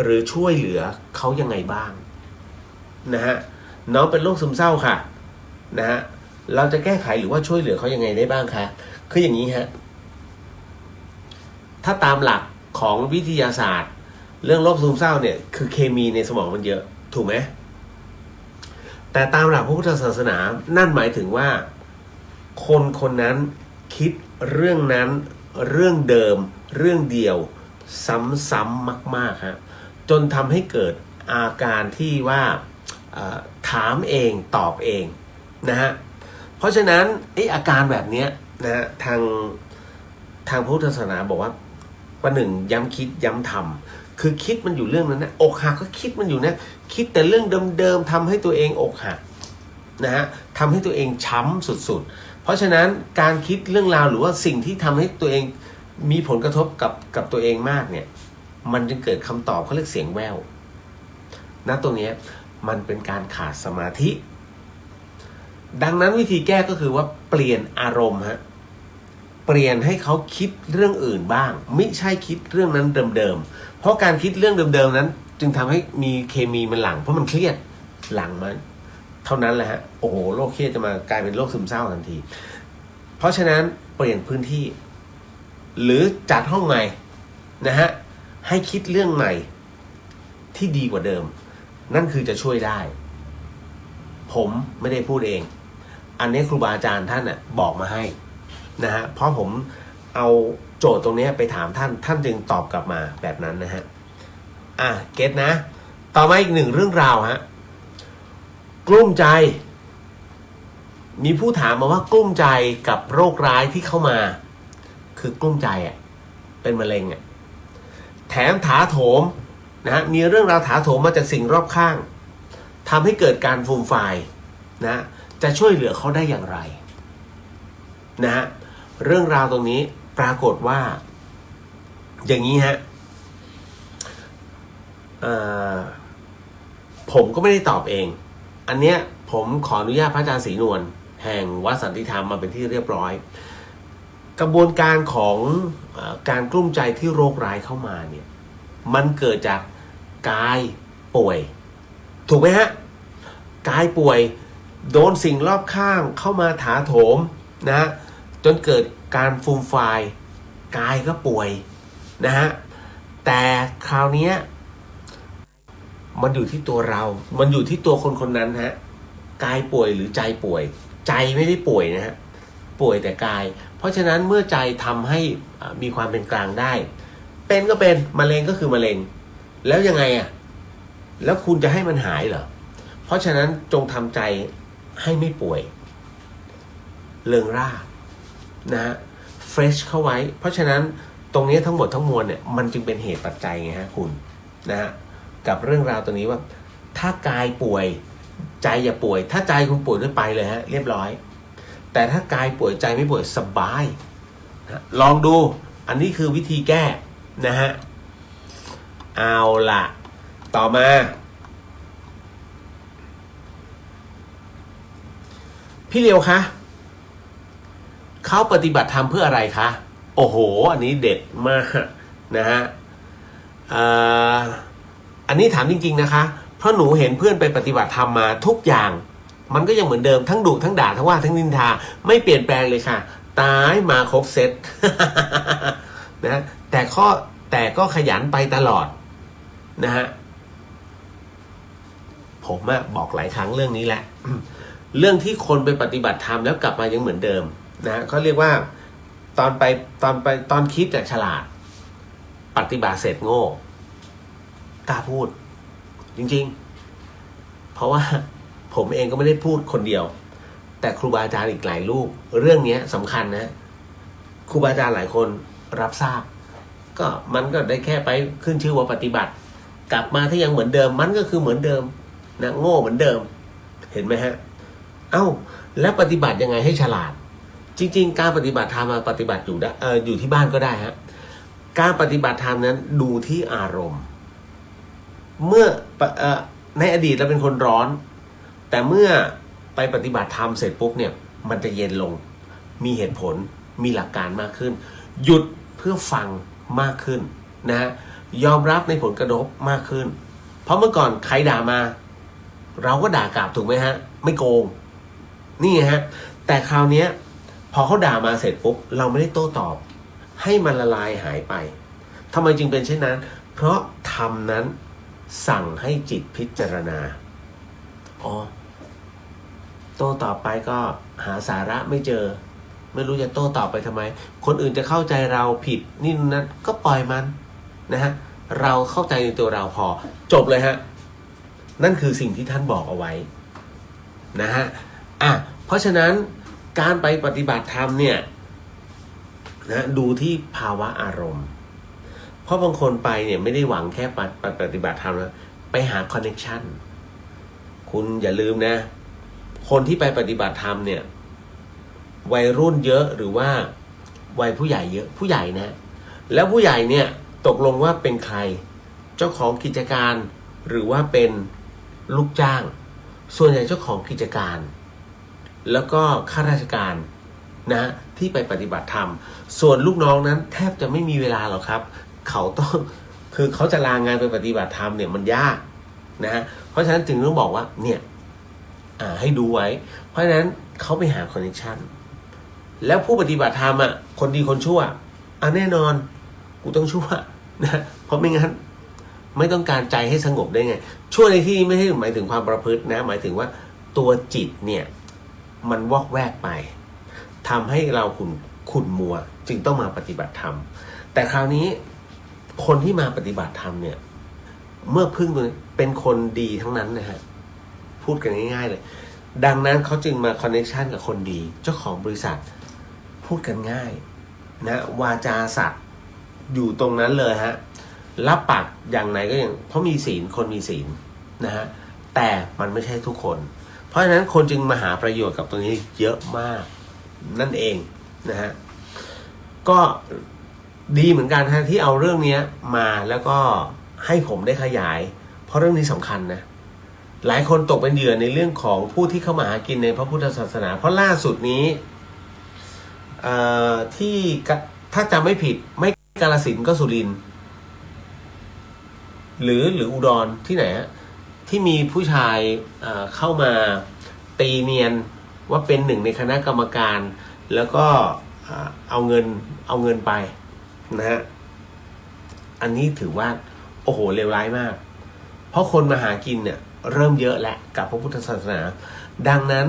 หรือช่วยเหลือเขายังไงบ้างนะฮะน้องเป็นโรคซึมเศร้าค่ะนะฮะเราจะแก้ไขหรือว่าช่วยเหลือเขายังไงได้บ้างคะคืออย่างนี้ฮะถ้าตามหลักของวิทยาศาสตร์เรื่องโรคซึมเศร้าเนี่ยคือเคมีในสมองมันเยอะถูกไหมแต่ตามหลักพระพุทธศาสนานั่นหมายถึงว่าคนคนนั้นคิดเรื่องนั้นเรื่องเดิมเรื่องเดียวซ้ำๆมากๆฮะจนทำให้เกิดอาการที่ว่าถามเองตอบเองนะฮะเพราะฉะนั้นอาการแบบนี้นะฮะทางพุทธศาสนาบอกว่าประหนึ่งย้ำคิดย้ำทำคือคิดมันอยู่เรื่องนั้นนะอกหักก็คิดมันอยู่นะคิดแต่เรื่องเดิมๆทำให้ตัวเองอกหักนะฮะทำให้ตัวเองช้ำสุดๆเพราะฉะนั้นการคิดเรื่องราวหรือว่าสิ่งที่ทำให้ตัวเองมีผลกระทบกับตัวเองมากเนี่ยมันจึงเกิดคำตอบเขาเรียกเสียงแว่วณตรงนี้มันเป็นการขาดสมาธิดังนั้นวิธีแก้ก็คือว่าเปลี่ยนอารมณ์ฮะเปลี่ยนให้เขาคิดเรื่องอื่นบ้างไม่ใช่คิดเรื่องนั้นเดิมๆเพราะการคิดเรื่องเดิมๆนั้นจึงทำให้มีเคมีมันหลั่งเพราะมันเครียดหลั่งมันเท่านั้นแหละฮะโอ้โหโรคเครียดจะมากลายเป็นโรคซึมเศร้าทันทีเพราะฉะนั้นเปลี่ยนพื้นที่หรือจัดห้องใหม่นะฮะให้คิดเรื่องใหม่ที่ดีกว่าเดิมนั่นคือจะช่วยได้ผมไม่ได้พูดเองอันนี้ครูบาอาจารย์ท่านน่ะบอกมาให้นะฮะเพราะผมเอาโจทย์ตรงนี้ไปถามท่านจึงตอบกลับมาแบบนั้นนะฮะเก็ตนะต่อมาอีกหนึ่งเรื่องราวฮะกลุ้มใจมีผู้ถามมาว่ากลุ้มใจกับโรคร้ายที่เข้ามาคือกลุ้มใจเป็นมะเร็งแถมถาโถมนะฮะมีเรื่องราวถาโถมมาจากสิ่งรอบข้างทำให้เกิดการฟูมฟายนะจะช่วยเหลือเขาได้อย่างไรนะฮะเรื่องราวตรงนี้ปรากฏว่าอย่างนี้ฮะผมก็ไม่ได้ตอบเองอันเนี้ยผมขออนุญาตพระอาจารย์ศรีนวลแห่งวัดสันติธรรมมาเป็นที่เรียบร้อยกระบวนการของการกลุ้มใจที่โรคร้ายเข้ามาเนี่ยมันเกิดจากกายป่วยถูกไหมฮะกายป่วยโดนสิ่งรอบข้างเข้ามาถาโถมนะจนเกิดการฟูมฟายกายก็ป่วยนะฮะแต่คราวนี้มันอยู่ที่ตัวเรามันอยู่ที่ตัวคนคนนั้นฮะกายป่วยหรือใจป่วยใจไม่ได้ป่วยนะฮะป่วยแต่กายเพราะฉะนั้นเมื่อใจทำให้มีความเป็นกลางได้เป็นก็เป็นมะเร็งก็คือมะเร็งแล้วยังไงแล้วคุณจะให้มันหายเหรอเพราะฉะนั้นจงทำใจให้ไม่ป่วยเริงร่านะฮะเฟรชเข้าไว้เพราะฉะนั้นตรงนี้ทั้งหมดทั้งมวลเนี่ยมันจึงเป็นเหตุปัจจัยไงฮะคุณนะฮะกับเรื่องราวตัวนี้ว่าถ้ากายป่วยใจอย่าป่วยถ้าใจคุณป่วยด้วยไปเลยฮะเรียบร้อยแต่ถ้ากายป่วยใจไม่ป่วยสบายนะลองดูอันนี้คือวิธีแก้นะฮะเอาล่ะต่อมาพี่เลียวคะเขาปฏิบัติธรรมเพื่ออะไรคะโอ้โหอันนี้เด็ดมากนะฮะอันนี้ถามจริงๆนะคะเพราะหนูเห็นเพื่อนไปปฏิบัติธรรมมาทุกอย่างมันก็ยังเหมือนเดิมทั้งดุทั้งด่าทั้งว่าทั้งนินทาไม่เปลี่ยนแปลงเลยค่ะตายมาครบเซต นะแต่ก็ขยันไปตลอดนะฮะผมบอกหลายครั้งเรื่องนี้แหละ เรื่องที่คนไปปฏิบัติธรรมแล้วกลับมายังเหมือนเดิมนะเขาเรียกว่าตอนคิดแต่ฉลาดปฏิบัติเสร็จโง่กล้าพูดจริงๆเพราะว่าผมเองก็ไม่ได้พูดคนเดียวแต่ครูบาอาจารย์อีกหลายรูปเรื่องนี้สำคัญนะครูบาอาจารย์หลายคนรับทราบก็มันก็ได้แค่ไปขึ้นชื่อว่าปฏิบัติ กลับมาถ้ายังเหมือนเดิมมันก็คือเหมือนเดิมนะโง่เหมือนเดิมเห็นไหมฮะเอ้าแล้วปฏิบัติยังไงให้ฉลาดจริงๆการปฏิบัติธรรมมาปฏิบัติอยู่ที่บ้านก็ได้ฮะการปฏิบัติธรรมนั้นดูที่อารมณ์เมื่อในอดีตเราเป็นคนร้อนแต่เมื่อไปปฏิบัติธรรมเสร็จปุ๊บเนี่ยมันจะเย็นลงมีเหตุผลมีหลักการมากขึ้นหยุดเพื่อฟังมากขึ้นนะฮะยอมรับในผลกระทบมากขึ้นเพราะเมื่อก่อนใครด่ามาเราก็ด่ากลับถูกไหมฮะไม่โกงนี่ฮะแต่คราวนี้พอเขาด่ามาเสร็จปุ๊บเราไม่ได้โต้ตอบให้มันละลายหายไปทำไมจึงเป็นเช่นนั้นเพราะธรรมนั้นสั่งให้จิตพิจารณาอ๋อโต้ตอบไปก็หาสาระไม่เจอไม่รู้จะโต้ตอบไปทำไมคนอื่นจะเข้าใจเราผิดนี่นั่นก็ปล่อยมันนะฮะเราเข้าใจในตัวเราพอจบเลยฮะนั่นคือสิ่งที่ท่านบอกเอาไว้นะฮะเพราะฉะนั้นการไปปฏิบัติธรรมเนี่ยนะดูที่ภาวะอารมณ์เพราะบางคนไปเนี่ยไม่ได้หวังแค่ปฏิบัติธรรมนะไปหาคอนเนคชั่นคุณอย่าลืมนะคนที่ไปปฏิบัติธรรมเนี่ยวัยรุ่นเยอะหรือว่าวัยผู้ใหญ่เยอะผู้ใหญ่นะแล้วผู้ใหญ่เนี่ยตกลงว่าเป็นใครเจ้าของกิจการหรือว่าเป็นลูกจ้างส่วนใหญ่เจ้าของกิจการแล้วก็ข้าราชการนะที่ไปปฏิบัติธรรมส่วนลูกน้องนั้นแทบจะไม่มีเวลาหรอกครับเขาต้องคือเขาจะลางานไปปฏิบัติธรรมเนี่ยมันยากนะฮะเพราะฉะนั้นจึงต้องบอกว่าเนี่ยให้ดูไว้เพราะฉะนั้นเขาไปหาคอนเนคชั่นแล้วผู้ปฏิบัติธรรมคนดีคนชั่วแน่นอนกูต้องชั่วนะเพราะไม่งั้นไม่ต้องการใจให้สงบได้ไงชั่วในที่นี้ไม่ใช่หมายถึงความประพฤตินะหมายถึงว่าตัวจิตเนี่ยมันวอกแวกไปทำให้เราขุ่นมัวจึงต้องมาปฏิบัติธรรมแต่คราวนี้คนที่มาปฏิบัติธรรมเนี่ยเมื่อพึ่งตัวนี้เป็นคนดีทั้งนั้นนะฮะพูดกันง่ายๆเลยดังนั้นเขาจึงมาคอนเนคชันกับคนดีเจ้าของบริษัทพูดกันง่ายนะวาจาสัตย์อยู่ตรงนั้นเลยฮะรับปากอย่างไหนก็อย่างเพราะมีศีลคนมีศีลนะฮะแต่มันไม่ใช่ทุกคนเพราะฉะนั้นคนจึงมาหาประโยชน์กับตรงนี้เยอะมากนั่นเองนะฮะก็ดีเหมือนกันฮะที่เอาเรื่องนี้มาแล้วก็ให้ผมได้ขยายเพราะเรื่องนี้สำคัญนะหลายคนตกเป็นเหยื่อในเรื่องของผู้ที่เข้ามาหากินในพระพุทธศาสนาเพราะล่าสุดนี้ที่ถ้าจำไม่ผิดไม่กาฬสินธุ์ก็สุรินทร์หรืออุดรที่ไหนฮะที่มีผู้ชายเข้ามาตีเนียนว่าเป็นหนึ่งในคณะกรรมการแล้วก็เอาเงินไปนะฮะอันนี้ถือว่าโอ้โหเลวร้ายมากเพราะคนมาหากินเนี่ยเริ่มเยอะแหละกับพระพุทธศาสนาดังนั้น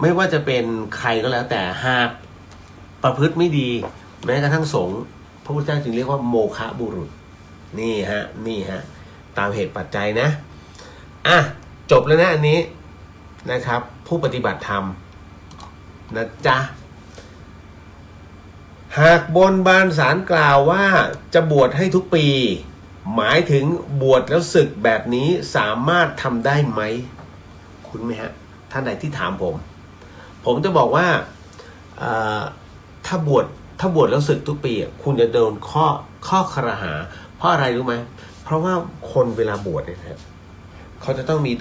ไม่ว่าจะเป็นใครก็แล้วแต่หากประพฤติไม่ดีแม้กระทั่งสงฆ์พระพุทธเจ้าจึงเรียกว่าโมฆะบุรุษนี่ฮะตามเหตุปัจจัยนะจบแล้วนะอันนี้นะครับผู้ปฏิบัติธรรมนะจ๊ะหากบนบานศาลกล่าวว่าจะบวชให้ทุกปีหมายถึงบวชแล้วศึกแบบนี้สามารถทำได้ไหมคุณไหมฮะท่านใดที่ถามผมจะบอกว่าถ้าบวชแล้วศึกทุกปีคุณจะโดนข้อครหาเพราะอะไรรู้ไหมเพราะว่าคนเวลาบวชเนี่ยครับเขาจะต้องมี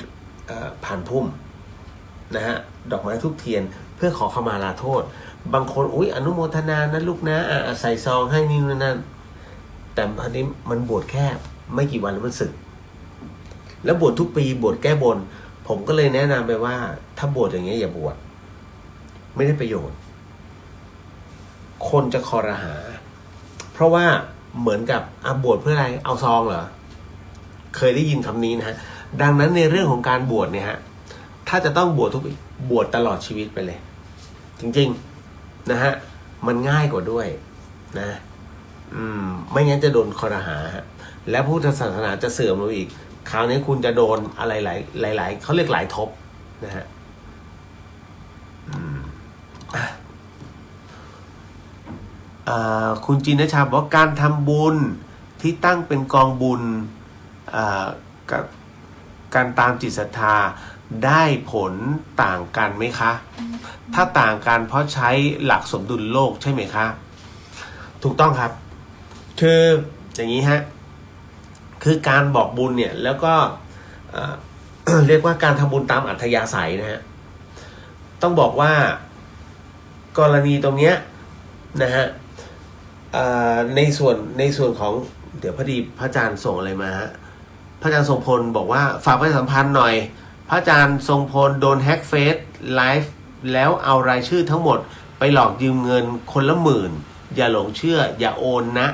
ผ่านพุ่มนะฮะดอกไม้ธูปเทียนเพื่อขอขมาลาโทษบางคนอนุโมทนานะลูกนะใส่ซองให้นี่นั่นแต่อันนี้มันบวชแค่ไม่กี่วันแล้วมันสึกแล้วบวชทุกปีบวชแก้บนผมก็เลยแนะนำไปว่าถ้าบวชอย่างเงี้ยอย่าบวชไม่ได้ประโยชน์คนจะคอรหาเพราะว่าเหมือนกับบวชเพื่ออะไรเอาซองเหรอเคยได้ยินคำนี้นะฮะดังนั้นในเรื่องของการบวชเนี่ยฮะถ้าจะต้องบวชทุกปีบวชตลอดชีวิตไปเลยจริงๆนะฮะมันง่ายกว่าด้วยนะไม่งั้นจะโดนคอรหาและพุทธศาสนาจะเสื่อมลงอีกคราวนี้คุณจะโดนอะไรหลายเขาเรียกหลายทบนะฮะคุณจินชาบอกว่าการทำบุญที่ตั้งเป็นกองบุญ กับการตามจิตศรัทธาได้ผลต่างกันไหมคะถ้าต่างกันเพราะใช้หลักสมดุลโลกใช่ไหมคะถูกต้องครับคืออย่างนี้ฮะคือการบอกบุญเนี่ยแล้วก็เรียกว่าการทำบุญตามอัธยาศัยนะฮะต้องบอกว่ากรณีตรงเนี้ยนะฮะในส่วนของเดี๋ยวพอดีพระอาจารย์ส่งอะไรมาฮะพระอาจารย์ทรงพลบอกว่าฝากประชาสัมพันธ์หน่อยพระอาจารย์ทรงพลโดนแฮ็กเฟซไลฟ์แล้วเอารายชื่อทั้งหมดไปหลอกยืมเงินคนละ10,000อย่าหลงเชื่ออย่าโอนนะ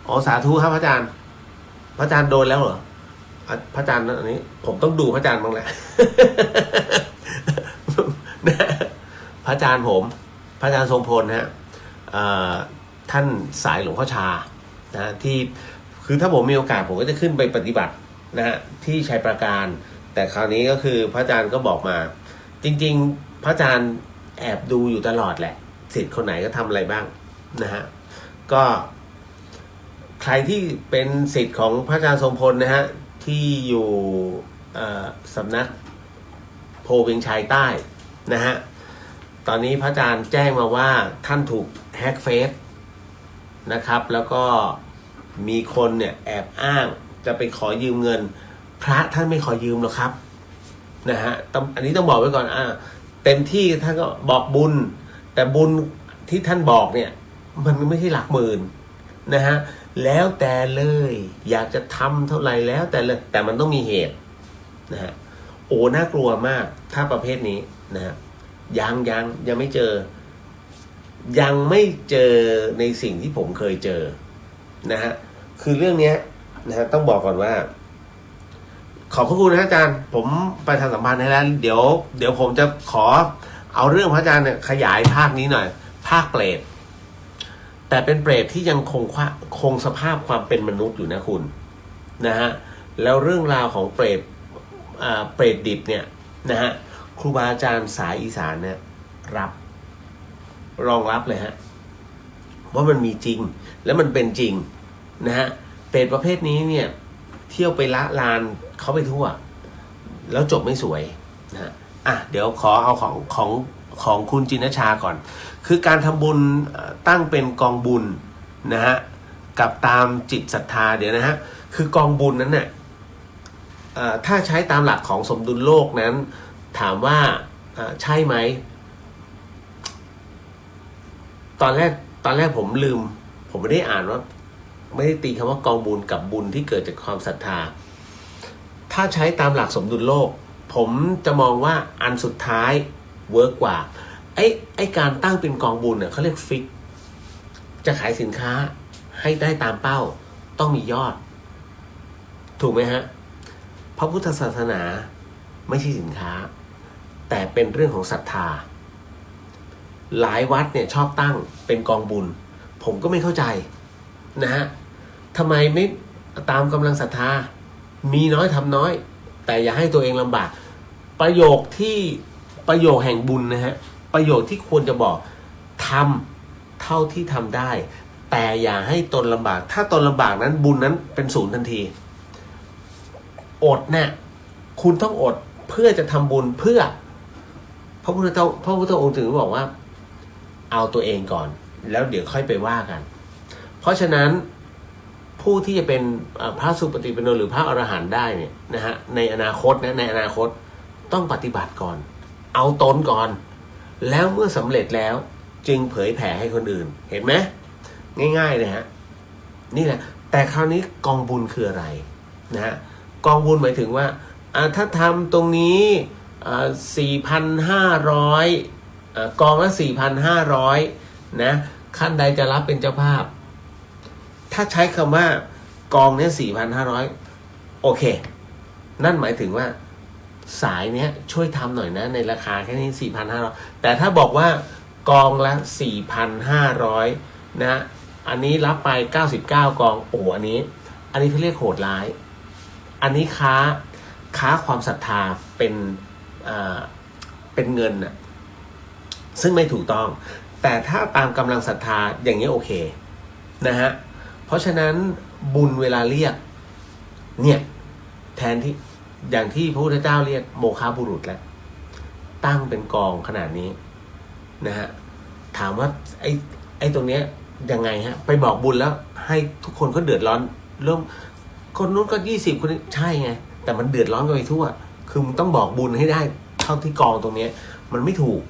อ๋อสาธุครับพระอาจารย์โดนแล้วเหรอพระอาจารย์อันนี้ผมต้องดูพระอาจารย์บ้างแหละ พระอาจารย์ผมพระอาจารย์ทรงพลฮะท่านสายหลวงพ่อชานะที่คือถ้าผมมีโอกาสผมก็จะขึ้นไปปฏิบัตินะฮะที่ชัยปราการแต่คราวนี้ก็คือพระอาจารย์ก็บอกมาจริงๆพระอาจารย์แอบดูอยู่ตลอดแหละศิษย์คนไหนก็ทำอะไรบ้างนะฮะก็ใครที่เป็นศิษย์ของพระอาจารย์ทรงพลนะฮะที่อยู่สำนักโพเวียงชัยใต้นะฮะตอนนี้พระอาจารย์แจ้งมาว่าท่านถูกแฮ็กเฟซนะครับแล้วก็มีคนเนี่ยแอบอ้างจะไปขอยืมเงินพระท่านไม่ขอยืมหรอกครับนะฮะอันนี้ต้องบอกไว้ก่อนเต็มที่ท่านก็บอกบุญแต่บุญที่ท่านบอกเนี่ยมันไม่ใช่หลักหมื่นนะฮะแล้วแต่เลยอยากจะทำเท่าไหร่แล้วแต่เลยแต่มันต้องมีเหตุนะฮะโอ้น่ากลัวมากถ้าประเภทนี้นะฮะยังไม่เจอยังไม่เจอในสิ่งที่ผมเคยเจอนะฮะคือเรื่องนี้นะฮะต้องบอกก่อนว่าขอบพระคุณนะอาจารย์ผมประชาสัมพันธ์ให้แล้วเดี๋ยวผมจะขอเอาเรื่องพระอาจารย์เนี่ยขยายภาคนี้หน่อยภาคเปรตแต่เป็นเปรตที่ยังคงสภาพความเป็นมนุษย์อยู่นะคุณนะฮะแล้วเรื่องราวของเปรตดิบเนี่ยนะฮะครูบาอาจารย์สายอีสานเนี่ยรองรับเลยฮะว่ามันมีจริงและมันเป็นจริงนะฮะเปรตประเภทนี้เนี่ยเที่ยวไปละลานเขาไปทั่วแล้วจบไม่สวยนะฮะเดี๋ยวขอเอาของคุณจินชาก่อนคือการทำบุญตั้งเป็นกองบุญนะฮะกับตามจิตศรัทธาเดี๋ยวนะฮะคือกองบุญนั้นเนี่ยถ้าใช้ตามหลักของสมดุลโลกนั้นถามว่าใช่ไหมตอนแรกผมลืมผมไม่ได้อ่านว่าไม่ได้ตีคำว่ากองบุญกับบุญที่เกิดจากความศรัทธาถ้าใช้ตามหลักสมดุลโลกผมจะมองว่าอันสุดท้ายเวิร์กกว่าไอ้การตั้งเป็นกองบุญเนี่ยเขาเรียกฟิกจะขายสินค้าให้ได้ตามเป้าต้องมียอดถูกไหมฮะพระพุทธศาสนาไม่ใช่สินค้าแต่เป็นเรื่องของศรัทธาหลายวัดเนี่ยชอบตั้งเป็นกองบุญผมก็ไม่เข้าใจนะฮะทำไมไม่ตามกำลังศรัทธามีน้อยทำน้อยแต่อย่าให้ตัวเองลำบากประโยคแห่งบุญนะฮะประโยคที่ควรจะบอกทำเท่าที่ทำได้แต่อย่าให้ตนลำบากถ้าตนลำบากนั้นบุญนั้นเป็นศูนย์ทันทีอดเนี่ยคุณต้องอดเพื่อจะทำบุญเพื่อพระพุทธองค์ถึงบอกว่าเอาตัวเองก่อนแล้วเดี๋ยวค่อยไปว่ากันเพราะฉะนั้นผู้ที่จะเป็นพระสุปฏิปันโนหรือพระอรหันต์ได้เนี่ยนะฮะในอนาคตต้องปฏิบัติก่อนเอาตนก่อนแล้วเมื่อสำเร็จแล้วจึงเผยแผ่ให้คนอื่นเห็นไหมง่ายๆเลยฮะนี่แหละแต่คราวนี้กองบุญคืออะไรนะฮะกองบุญหมายถึงว่าถ้าทำตรงนี้4,500กองละ 4,500 นะขั้นใดจะรับเป็นเจ้าภาพถ้าใช้คำว่ากองเนี้ย 4,500 โอเคนั่นหมายถึงว่าสายเนี้ยช่วยทำหน่อยนะในราคาแค่นี้ 4,500 แต่ถ้าบอกว่ากองละ 4,500 นะอันนี้รับไป99กองโอ้อันนี้เขาเรียกโหดร้ายอันนี้ค้าความศรัทธาเป็นเงินน่ะซึ่งไม่ถูกต้องแต่ถ้าตามกำลังศรัทธาอย่างนี้โอเคนะฮะเพราะฉะนั้นบุญเวลาเรียก เนี่ยแทนที่อย่างที่พระพุทธเจ้าเรียกโมฆะบุรุษแล้วตั้งเป็นกองขนาดนี้นะฮะถามว่าไอ้ตรงเนี้ยยังไงฮะไปบอกบุญแล้วให้ทุกคนก็เดือดร้อนเริ่มคนนู้นก็20คนนี้ใช่ไงแต่มันเดือดร้อนกันไปทั่วคือมึงต้องบอกบุญให้ได้เท่าที่กองตรงเนี้ยมันไม่ถูก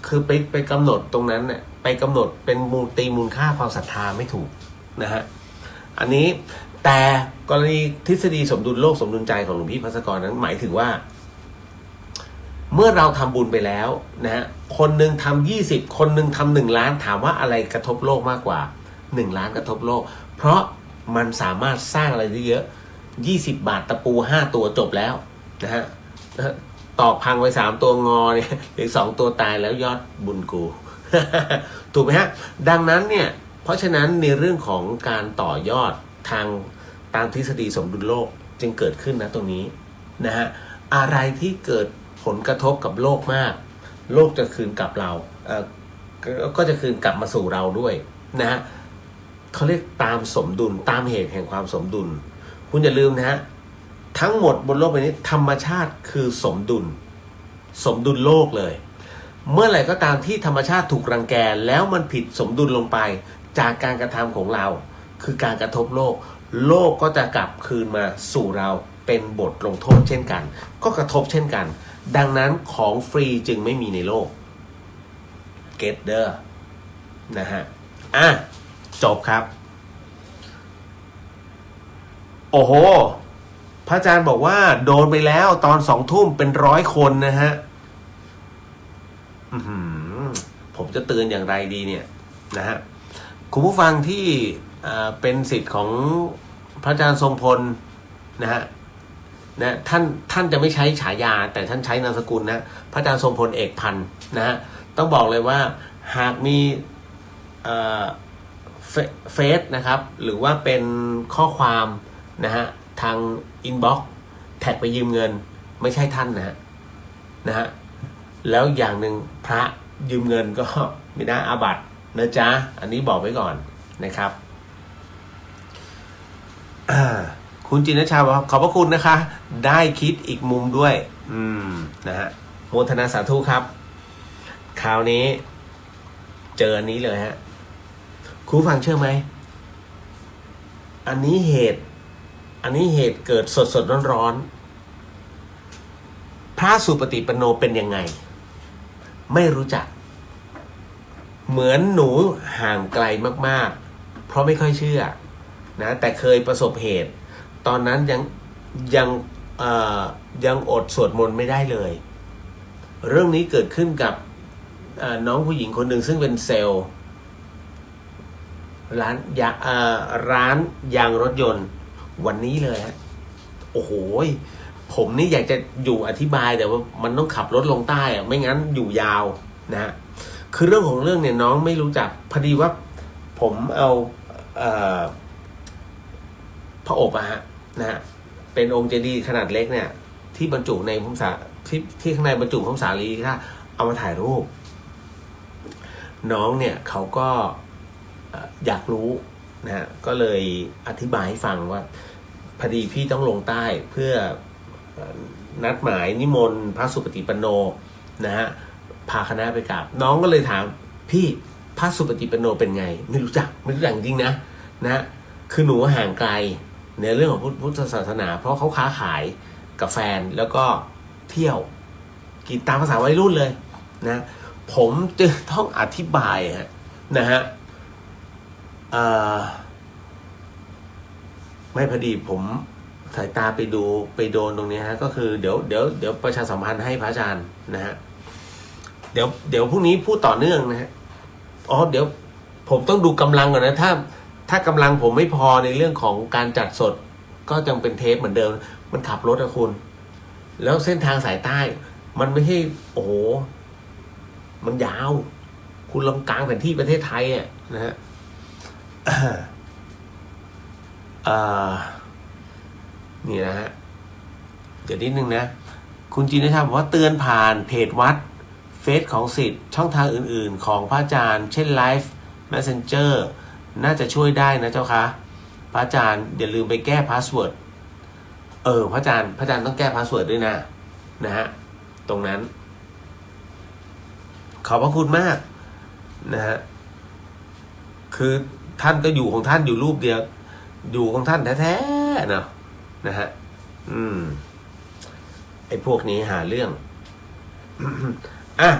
คือไปกำหนดตรงนั้นเนี่ยไปกำหนดเป็นมูลค่าความศรัทธาไม่ถูกนะฮะอันนี้แต่กรณีทฤษฎีสมดุลโลกสมดุลใจของหลวงพี่ภัสกรนั้นหมายถึงว่าเมื่อเราทำบุญไปแล้วนะฮะคนหนึ่งทำ20คนหนึ่งทำ1 ล้านถามว่าอะไรกระทบโลกมากกว่า1 ล้านกระทบโลกเพราะมันสามารถสร้างอะไรได้เยอะ20 บาทตะปู5 ตัวจบแล้วนะฮะตอกพังไป3 ตัวงอเนี่ยหรือ2 ตัวตายแล้วยอดบุญกู ถูกไหมฮะดังนั้นเนี่ยเพราะฉะนั้นในเรื่องของการต่อยอดทางตามทฤษฎีสมดุลโลกจึงเกิดขึ้นนะตรงนี้นะฮะอะไรที่เกิดผลกระทบกับโลกมากโลกจะคืนกลับเราก็จะคืนกลับมาสู่เราด้วยนะฮะเขาเรียกตามสมดุลตามเหตุแห่งความสมดุลคุณอย่าลืมนะฮะทั้งหมดบนโลกใบนี้ธรรมชาติคือสมดุลโลกเลยเมื่อไหร่ก็ตามที่ธรรมชาติถูกรังแกแล้วมันผิดสมดุลลงไปจากการกระทำของเราคือการกระทบโลกโลกก็จะกลับคืนมาสู่เราเป็นบทลงโทษเช่นกันก็กระทบเช่นกันดังนั้นของฟรีจึงไม่มีในโลก get the นะฮะจบครับโอ้โหพระอาจารย์บอกว่าโดนไปแล้วตอน20:00 นเป็น100 คนนะฮะผมจะเตือนอย่างไรดีเนี่ยนะฮะคุณผู้ฟังที่เป็นศิษย์ของพระอาจารย์ทรงพลนะฮะท่านจะไม่ใช้ฉายาแต่ท่านใช้นามสกุลนะพระอาจารย์ทรงพลเอกพันธ์นะฮะต้องบอกเลยว่าหากมีเฟซนะครับหรือว่าเป็นข้อความนะฮะทางอินบ็อกซ์แท็กไปยืมเงินไม่ใช่ท่านนะฮะแล้วอย่างหนึ่งพระยืมเงินก็ไม่ได้อาบัตินะจ๊ะอันนี้บอกไว้ก่อนนะครับคุณจินชาบอกขอบพระคุณนะคะได้คิดอีกมุมด้วยนะฮะโมทนาสาธุครับคราวนี้เจออันนี้เลยฮะคุณฟังเชื่อไหมอันนี้เหตุเกิดสดร้อนพระสุปฏิปันโนเป็นยังไงไม่รู้จักเหมือนหนูห่างไกลมากๆเพราะไม่ค่อยเชื่อนะแต่เคยประสบเหตุตอนนั้นยังอดสวดมนต์ไม่ได้เลยเรื่องนี้เกิดขึ้นกับน้องผู้หญิงคนหนึ่งซึ่งเป็นเซลล์ร้านยางรถยนต์วันนี้เลยฮะโอ้โหผมนี่อยากจะอยู่อธิบายแต่ว่ามันต้องขับรถลงใต้อะไม่งั้นอยู่ยาวนะฮะคือเรื่องของเรื่องเนี่ยน้องไม่รู้จักพอดีว่าผมเอาพระอบนะฮะเป็นองค์เจดีย์ขนาดเล็กเนี่ยที่บรรจุในพระที่ข้างในบรรจุพระสารีริกธาตุเอามาถ่ายรูปน้องเนี่ยเขาก็อยากรู้นะฮะก็เลยอธิบายให้ฟังว่าพอดีพี่ต้องลงใต้เพื่อนัดหมายนิมนต์พระสุปฏิปันโนนะฮะพาคณะไปกราบน้องก็เลยถามพี่พระสุปฏิปันโนเป็นไงไม่รู้จักจริงนะคือหนูห่างไกลในเรื่องของพุทธศาสนาเพราะเขาค้าขายกับแฟนแล้วก็เที่ยวกินตามภาษาวัยรุ่นเลยนะผมจึงต้องอธิบายนะฮะไม่พอดีผมสายตาไปโดนตรงนี้ฮะก็คือเดี๋ยวประชาสัมพันธ์ให้พระอาจารย์นะฮะเดี๋ยวพรุ่งนี้พูดต่อเนื่องนะฮะเดี๋ยวผมต้องดูกำลังก่อนนะถ้ากำลังผมไม่พอในเรื่องของการจัดสดก็ยังเป็นเทปเหมือนเดิมมันขับรถอะคุณแล้วเส้นทางสายใต้มันไม่ใช่โอ้โหมันยาวคุณลองกลางแผนที่ประเทศไทยอะนะฮะนี่นะฮะเดี๋ยวนิดนึงนะคุณจินชาบอกว่าเตือนผ่านเพจวัดเฟซของศิษย์ช่องทางอื่นๆของพระอาจารย์เช่นไลฟ์ Messenger น่าจะช่วยได้นะเจ้าคะพระอาจารย์อย่าลืมไปแก้พาสเวิร์ด พระอาจารย์ต้องแก้พาสเวิร์ดด้วยนะฮะตรงนั้นขอบพระคุณมากนะฮะคือท่านก็อยู่ของท่านอยู่รูปเดียวอยู่ของท่านแท้ๆเนาะนะฮะไอ้พวกนี้หาเรื่อง อ่ะ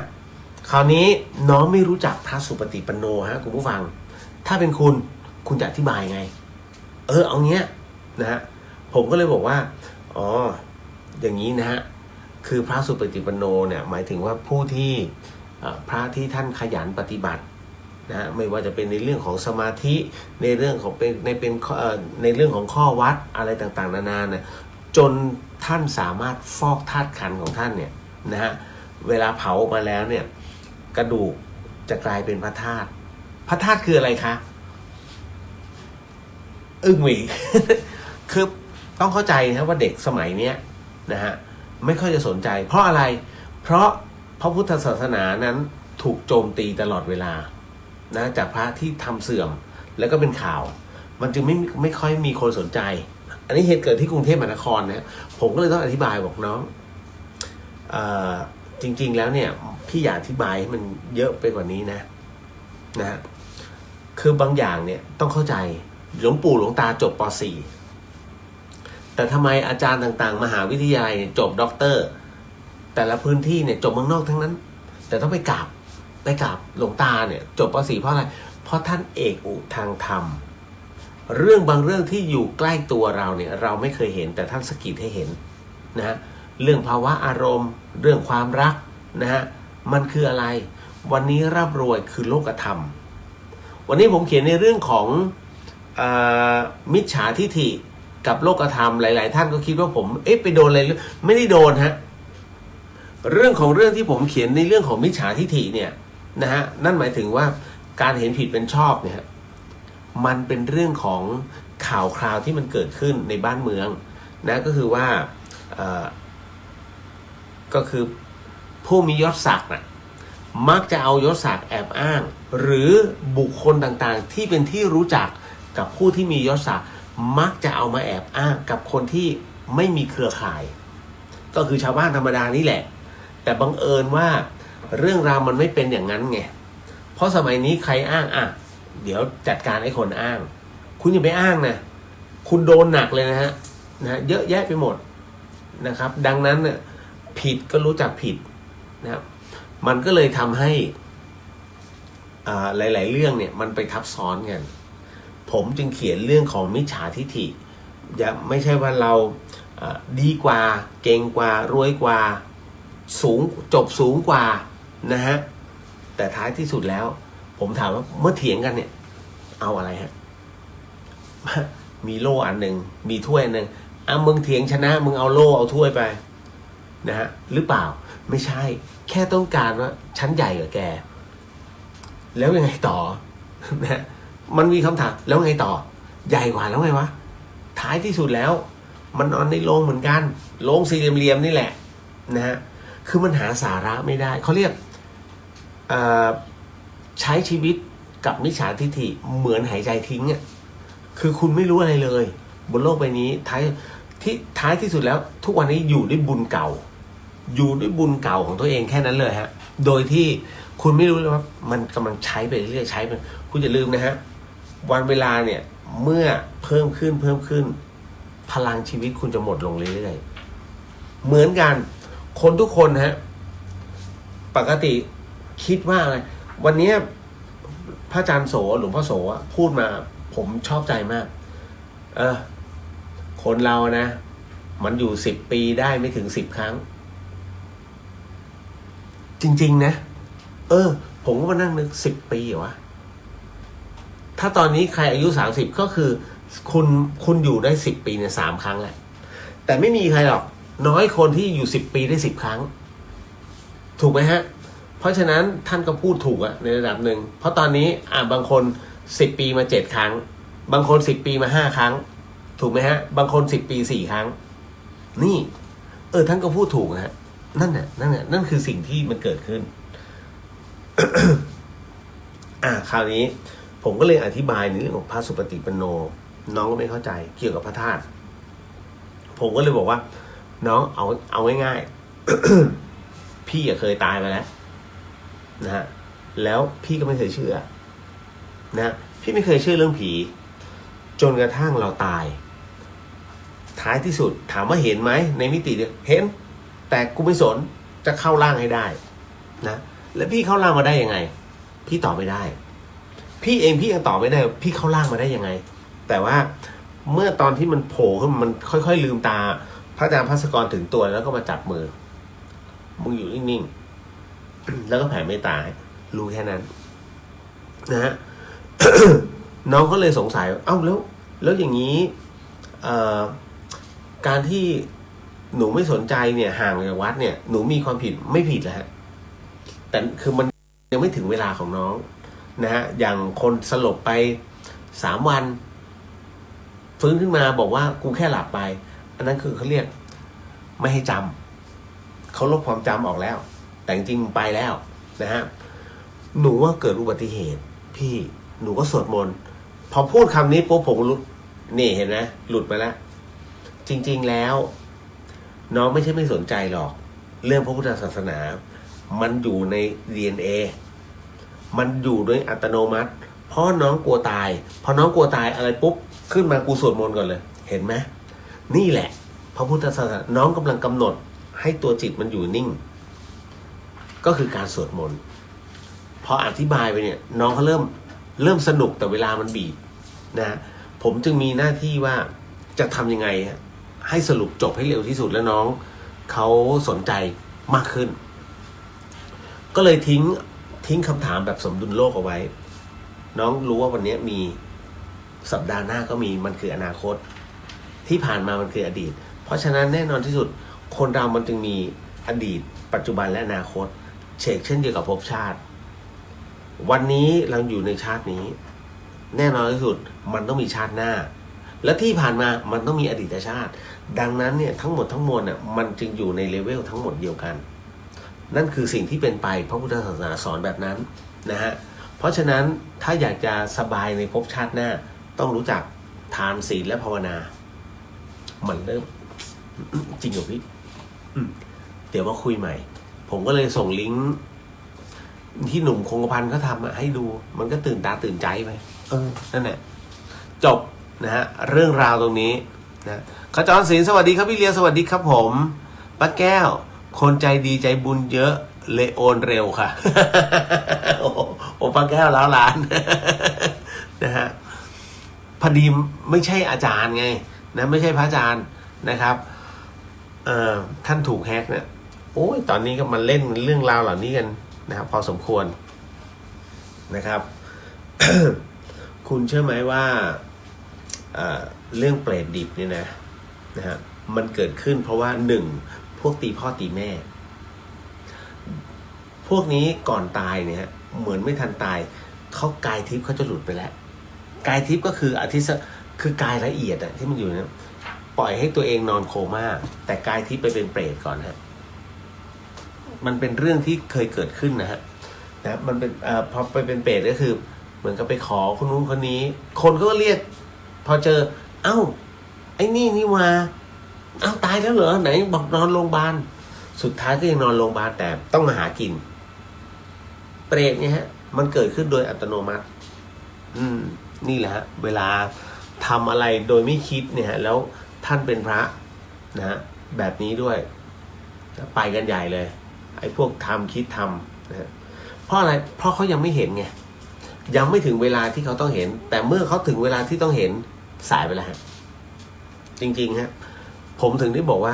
คราวนี้น้องไม่รู้จักพระสุปฏิปันโนฮะคุณผู้ฟังถ้าเป็นคุณจะอธิบายไงเอาเงี้ยนะฮะผมก็เลยบอกว่าอ๋ออย่างนี้นะฮะคือพระสุปฏิปันโนเนี่ยหมายถึงว่าผู้ที่พระที่ท่านขยันปฏิบัตินะไม่ว่าจะเป็นในเรื่องของสมาธิในเรื่องของในเรื่องของข้อวัดอะไรต่างๆนานาเนี่ยจนท่านสามารถฟอกธาตุขันธ์ของท่านเนี่ยนะฮะเวลาเผาออกมาแล้วเนี่ยกระดูกจะกลายเป็นพระธาตุคืออะไรคะหวี คือต้องเข้าใจนะว่าเด็กสมัยเนี้ยนะฮะไม่ค่อยจะสนใจเพราะอะไรเพราะพระพุทธศาสนานั้นถูกโจมตีตลอดเวลานะจากพระที่ทำเสื่อมแล้วก็เป็นข่าวมันจึงไม่ค่อยมีคนสนใจอันนี้เหตุเกิดที่กรุงเทพมหานครนะผมก็เลยต้องอธิบายบอกน้องจริงๆแล้วเนี่ยพี่อยากอธิบายให้มันเยอะไปกว่านี้นะฮะคือบางอย่างเนี่ยต้องเข้าใจหลวงปู่หลวงตาจบป .4 แต่ทำไมอาจารย์ต่างๆมหาวิทยาลัยจบด็อกเตอร์แต่ละพื้นที่เนี่ยจบเมืองนอกทั้งนั้นแต่ต้องไปกราบหลวงตาเนี่ยจบป .4 เพราะอะไรเพราะท่านเอกอุทางธรรมเรื่องบางเรื่องที่อยู่ใกล้ตัวเราเนี่ยเราไม่เคยเห็นแต่ท่านสะกิดให้เห็นนะฮะเรื่องภาวะอารมณ์เรื่องความรักนะฮะมันคืออะไรวันนี้ร่ำรวยคือโลกธรรมวันนี้ผมเขียนในเรื่องของมิจฉาทิฐิกับโลกธรรมหลายๆท่านก็คิดว่าผมไปโดนอะไรไม่ได้โดนฮะเรื่องที่ผมเขียนในเรื่องของมิจฉาทิฐิเนี่ยนะฮะนั่นหมายถึงว่าการเห็นผิดเป็นชอบเนี่ยมันเป็นเรื่องของข่าวคราวที่มันเกิดขึ้นในบ้านเมืองนะก็คือว่าก็คือผู้มียศศักดิ์มักจะเอายศศักดิ์แอบอ้างหรือบุคคลต่างๆที่เป็นที่รู้จักกับผู้ที่มียศศักดิ์มักจะเอามาแอบอ้างกับคนที่ไม่มีเครือข่ายก็คือชาวบ้านธรรมดานี่แหละแต่บังเอิญว่าเรื่องราวมันไม่เป็นอย่างนั้นไงเพราะสมัยนี้ใครอ้างเดี๋ยวจัดการไอ้คนอ้างคุณอย่าไปอ้างนะคุณโดนหนักเลยนะฮะเยอะแยะไปหมดนะครับดังนั้นเนี่ยผิดก็รู้จักผิดนะครับมันก็เลยทำให้หลายๆเรื่องเนี่ยมันไปทับซ้อนกันผมจึงเขียนเรื่องของมิจฉาทิฐิอย่าไม่ใช่ว่าเราดีกว่าเก่งกว่ารวยกว่าจบสูงกว่านะฮะแต่ท้ายที่สุดแล้วผมถามว่าเมื่อเถียงกันเนี่ยเอาอะไรฮะมีโล่อันหนึ่งมีถ้วยอันหนึ่งมึงเถียงชนะมึงเอาโล่เอาถ้วยไปนะฮะหรือเปล่าไม่ใช่แค่ต้องการว่าฉันใหญ่กว่าแกแล้วยังไงต่อนะมันมีคำถามแล้วไงต่อใหญ่กว่าแล้วไงวะท้ายที่สุดแล้วมันนอนในโรงเหมือนกันโรงสี่เหลี่ยมนี่แหละนะฮะคือมันหาสาระไม่ได้เขาเรียกใช้ชีวิตกับมิจฉาทิฐิเหมือนหายใจทิ้งคือคุณไม่รู้อะไรเลยบนโลกใบนี้ท้ายที่สุดแล้วทุกวันนี้อยู่ด้วยบุญเก่าของตัวเองแค่นั้นเลยฮะโดยที่คุณไม่รู้เลยว่ามันกำลังใช้ไปเรื่อยใช้ไปคุณอย่าลืมนะฮะวันเวลาเนี่ยเมื่อเพิ่มขึ้นพลังชีวิตคุณจะหมดลงเรื่อยๆเหมือนกันคนทุกคนฮะปกติคิดว่าอะไรวันนี้พระอาจารย์โสหลวงพ่อโสพูดมาผมชอบใจมากคนเรานะมันอยู่10 ปีได้ไม่ถึง10 ครั้งจริงๆนะผมก็มานั่งนึก10 ปีเหรอวะถ้าตอนนี้ใครอายุ30ก็คือคุณอยู่ได้10 ปีเนี่ย3 ครั้งแหละแต่ไม่มีใครหรอกน้อยคนที่อยู่10 ปีได้10 ครั้งถูกไหมฮะเพราะฉะนั้นท่านก็พูดถูกในระดับหนึ่งเพราะตอนนี้บางคน10 ปีมา7 ครั้งบางคน10 ปีมา5 ครั้งถูกไหมฮะบางคน10 ปี4 ครั้งนี่ท่านก็พูดถูกฮะนั่นคือสิ่งที่มันเกิดขึ้น คราวนี้ผมก็เลยอธิบายในเรื่องของพระสุปฏิปันโนน้องก็ไม่เข้าใจเกี่ยวกับพระธาตุ ผมก็เลยบอกว่า น้องเอาง่ายๆ พี่เคยตายมาแล้วนะฮะแล้วพี่ก็ไม่เคยเชื่อนะพี่ไม่เคยเชื่อเรื่องผีจนกระทั่งเราตายท้ายที่สุดถามว่าเห็นไหมในมิติเดียวเห็นแต่กูไม่สนจะเข้าร่างให้ได้นะแล้วพี่เข้าร่างมาได้ยังไงพี่ตอบไม่ได้พี่เองพี่ยังตอบไม่ได้พี่เข้าร่างมาได้ยังไงแต่ว่าเมื่อตอนที่มันโผล่ขึ้นมันค่อยๆลืมตาพระอาจารย์ภัสกรถึงตัวแล้วก็มาจับมือมึงอยู่นิ่งๆแล้วก็แผ่เมตตารู้แค่นั้นนะฮะ น้องก็เลยสงสัยเอ้าแล้วอย่างนี้การที่หนูไม่สนใจเนี่ยห่างจากวัดเนี่ยหนูมีความผิดไม่ผิดแล้วฮะแต่คือมันยังไม่ถึงเวลาของน้องนะฮะอย่างคนสลบไป3 วันฟื้นขึ้นมาบอกว่ากูแค่หลับไปอันนั้นคือเขาเรียกไม่ให้จำเขาลบความจำออกแล้วแต่จริงๆไปแล้วนะฮะหนูว่าเกิดอุบัติเหตุพี่หนูก็สวดมนต์พอพูดคำนี้ปุ๊บผมหลุดนี่เห็นไหมหลุดไปแล้วจริงๆแล้วน้องไม่ใช่ไม่สนใจหรอกเรื่องพระพุทธศาสนามันอยู่ใน DNA มันอยู่ด้วยอัตโนมัติเพราะน้องกลัวตายพอน้องกลัวตายอะไรปุ๊บขึ้นมากูสวดมนต์ก่อนเลยเห็นไหมนี่แหละพระพุทธศาสนาน้องกำลังกำหนดให้ตัวจิตมันอยู่นิ่งก็คือการสวดมนต์พออธิบายไปเนี่ยน้องเขาเริ่มสนุกแต่เวลามันบีบนะผมจึงมีหน้าที่ว่าจะทำยังไงให้สรุปจบให้เร็วที่สุดแล้วน้องเขาสนใจมากขึ้นก็เลยทิ้งคำถามแบบสมดุลโลกเอาไว้น้องรู้ว่าวันนี้มีสัปดาห์หน้าก็มีมันคืออนาคตที่ผ่านมามันคืออดีตเพราะฉะนั้นแน่นอนที่สุดคนเรามันจึงมีอดีตปัจจุบันและอนาคตเช่นเดียวกับภพชาติวันนี้เราอยู่ในชาตินี้แน่นอนที่สุดมันต้องมีชาติหน้าและที่ผ่านมามันต้องมีอดีตชาติดังนั้นเนี่ยทั้งหมดทั้งมวลเนี่ยมันจึงอยู่ในเลเวลทั้งหมดเดียวกันนั่นคือสิ่งที่เป็นไปพระพุทธศาสนาสอนแบบนั้นนะฮะเพราะฉะนั้นถ้าอยากจะสบายในภพชาติหน้าต้องรู้จักทานศีลและภาวนามันเริ่ม จริงเหรอพี่เดี๋ยวมาคุยใหม่ผมก็เลยส่งลิงก์ที่หนุ่มคงกระพันเขาทำให้ดูมันก็ตื่นตาตื่นใจไปนั่นแหละจบนะฮะเรื่องราวตรงนี้นะขจรศิลป์สวัสดีครับพี่เลียสวัสดีครับผมป้าแก้วคนใจดีใจบุญเยอะเลยโอนเร็วค่ะ โอ้ป้าแก้วแล้วล้าน นะฮะพอดีไม่ใช่อาจารย์ไงนะไม่ใช่พระอาจารย์นะครับท่านถูกแฮกเนี่ยโอ้ยตอนนี้ก็มาเล่นเรื่องราวเหล่านี้กันนะครับพอสมควรนะครับ คุณเชื่อไหมว่าเรื่องเปรตดิบเนี่ยนะฮะมันเกิดขึ้นเพราะว่า1พวกตีพ่อตีแม่พวกนี้ก่อนตายเนี่ยเหมือนไม่ทันตายเขากายทิพย์เขาจะหลุดไปแล้วกายทิพย์ก็คือคือกายละเอียดที่มันอยู่เนี่ยปล่อยให้ตัวเองนอนโคม่าแต่กายทิพย์ไปเป็นเปรตก่อนฮะมันเป็นเรื่องที่เคยเกิดขึ้นนะฮะมันเป็นพอไปเป็นเปรตก็คือเหมือนกับไปขอคนนู้นคนนี้คนก็เรียกพอเจอเอ้าไอ้นี่ว่าเอ้าตายแล้วเหรอไหนบอกนอนโรงพยาบาลสุดท้ายก็ยังนอนโรงพยาบาลแต่ต้องมาหากินเปรตเนี่ยฮะมันเกิดขึ้นโดยอัตโนมัตินี่แหละฮะเวลาทำอะไรโดยไม่คิดเนี่ยฮะแล้วท่านเป็นพระนะฮะแบบนี้ด้วยไปกันใหญ่เลยไอ้พวกคิดทำนะฮะเพราะอะไรเพราะเขายังไม่เห็นไงยังไม่ถึงเวลาที่เขาต้องเห็นแต่เมื่อเขาถึงเวลาที่ต้องเห็นสายไปแล้วฮะจริงๆฮะผมถึงได้บอกว่า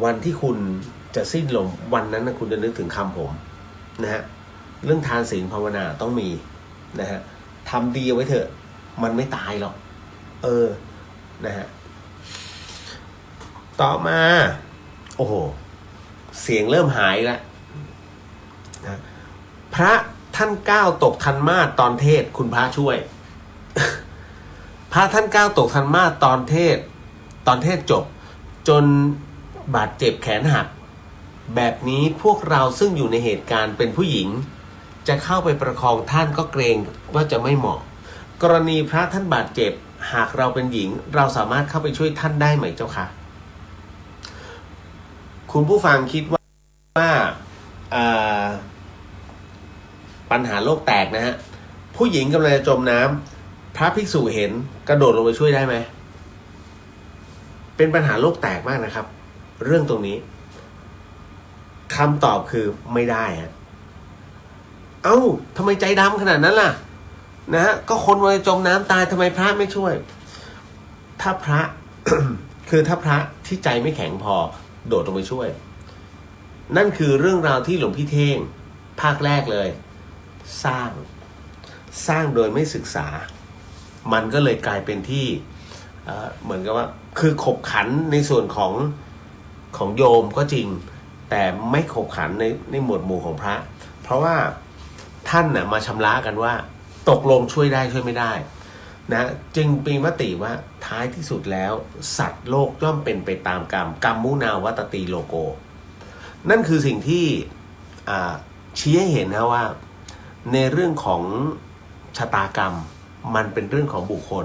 วันที่คุณจะสิ้นลมวันนั้นนะคุณจะนึกถึงคำผมนะฮะเรื่องทานศีลภาวนาต้องมีนะฮะทำดีเอาไว้เถอะมันไม่ตายหรอกนะฮะต่อมาโอ้โหเสียงเริ่มหายแล้วนะพระท่านก้าวตกทันมาศตอนเทศคุณพระช่วย พระท่านก้าวตกทันมาศตอนเทศจบจนบาดเจ็บแขนหักแบบนี้พวกเราซึ่งอยู่ในเหตุการณ์เป็นผู้หญิงจะเข้าไปประคองท่านก็เกรงว่าจะไม่เหมาะกรณีพระท่านบาดเจ็บ หากเราเป็นหญิงเราสามารถเข้าไปช่วยท่านได้ไหมเจ้าคะคุณผู้ฟังคิดว่าปัญหาโลกแตกนะฮะผู้หญิงกำลังจะจมน้ำพระภิกษุเห็นกระโดดลงไปช่วยได้ไหมเป็นปัญหาโลกแตกมากนะครับเรื่องตรงนี้คำตอบคือไม่ได้ฮะเอ้าทำไมใจดำขนาดนั้นล่ะนะฮะก็คนมันจมน้ำตายทำไมพระไม่ช่วยถ้าพระ คือถ้าพระที่ใจไม่แข็งพอโดดลงไปช่วยนั่นคือเรื่องราวที่หลวงพี่เท่งภาคแรกเลยสร้างโดยไม่ศึกษามันก็เลยกลายเป็นที่เหมือนกับว่าคือขบขันในส่วนของโยมก็จริงแต่ไม่ขบขันในหมวดหมู่ของพระเพราะว่าท่านน่ะมาชำระกันว่าตกลงช่วยได้ช่วยไม่ได้นะจึงมีมติว่าท้ายที่สุดแล้วสัตว์โลกย่อมเป็นไปตามกรรมกรรมมุนาวัตติโลโกนั่นคือสิ่งที่ชี้ให้เห็นนะว่าในเรื่องของชะตากรรมมันเป็นเรื่องของบุคคล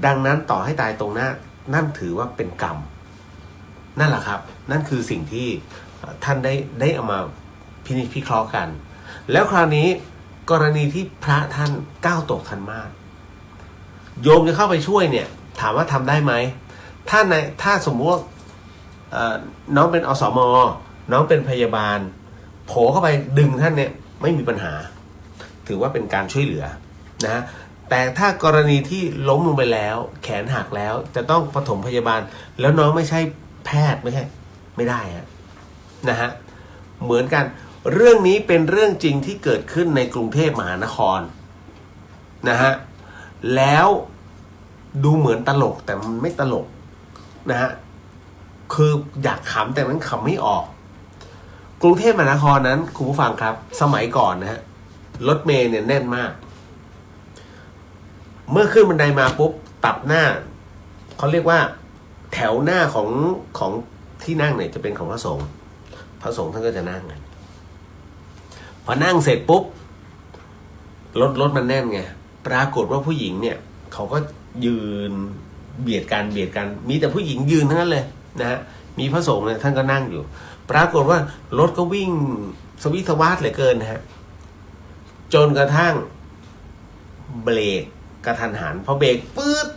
ดังนั้นต่อให้ตายตรงหน้านั่นถือว่าเป็นกรรมนั่นแหละครับนั่นคือสิ่งที่ท่านได้เอามาพินิจพิเคราะห์กันแล้วคราวนี้กรณีที่พระท่านก้าวตกทันมากโยมจะเข้าไปช่วยเนี่ยถามว่าทำได้ไหมถ้าสมมติว่าน้องเป็นอสม.น้องเป็นพยาบาลโผล่เข้าไปดึงท่านเนี่ยไม่มีปัญหาถือว่าเป็นการช่วยเหลือนะแต่ถ้ากรณีที่ล้มลงไปแล้วแขนหักแล้วจะต้องปฐมพยาบาลแล้วน้องไม่ใช่แพทย์ไม่ได้นะฮะเหมือนกันเรื่องนี้เป็นเรื่องจริงที่เกิดขึ้นในกรุงเทพมหานครนะฮะแล้วดูเหมือนตลกแต่มันไม่ตลกนะฮะคืออยากขำแต่มันขำไม่ออกกรุงเทพมหานครนั้นคุณผู้ฟังครับสมัยก่อนนะฮะรถเมล์เนี่ยแน่นมากเมื่อขึ้นบันไดมาปุ๊บตัดหน้าเขาเรียกว่าแถวหน้าของที่นั่งเนี่ยจะเป็นของพระสงฆ์ท่านก็จะนั่งกันพอนั่งเสร็จปุ๊บรถมันแน่นไงปรากฏว่าผู้หญิงเนี่ยเขาก็ยืนเบียดกันมีแต่ผู้หญิงยืนทั้งนั้นเลยนะฮะมีพระสงฆ์เนี่ยท่านก็นั่งอยู่ปรากฏว่ารถก็วิ่งสวิสวาทเหลือเกินนะฮะจนกระทั่งเบรกกระทันหันพอเบรกปื๊ด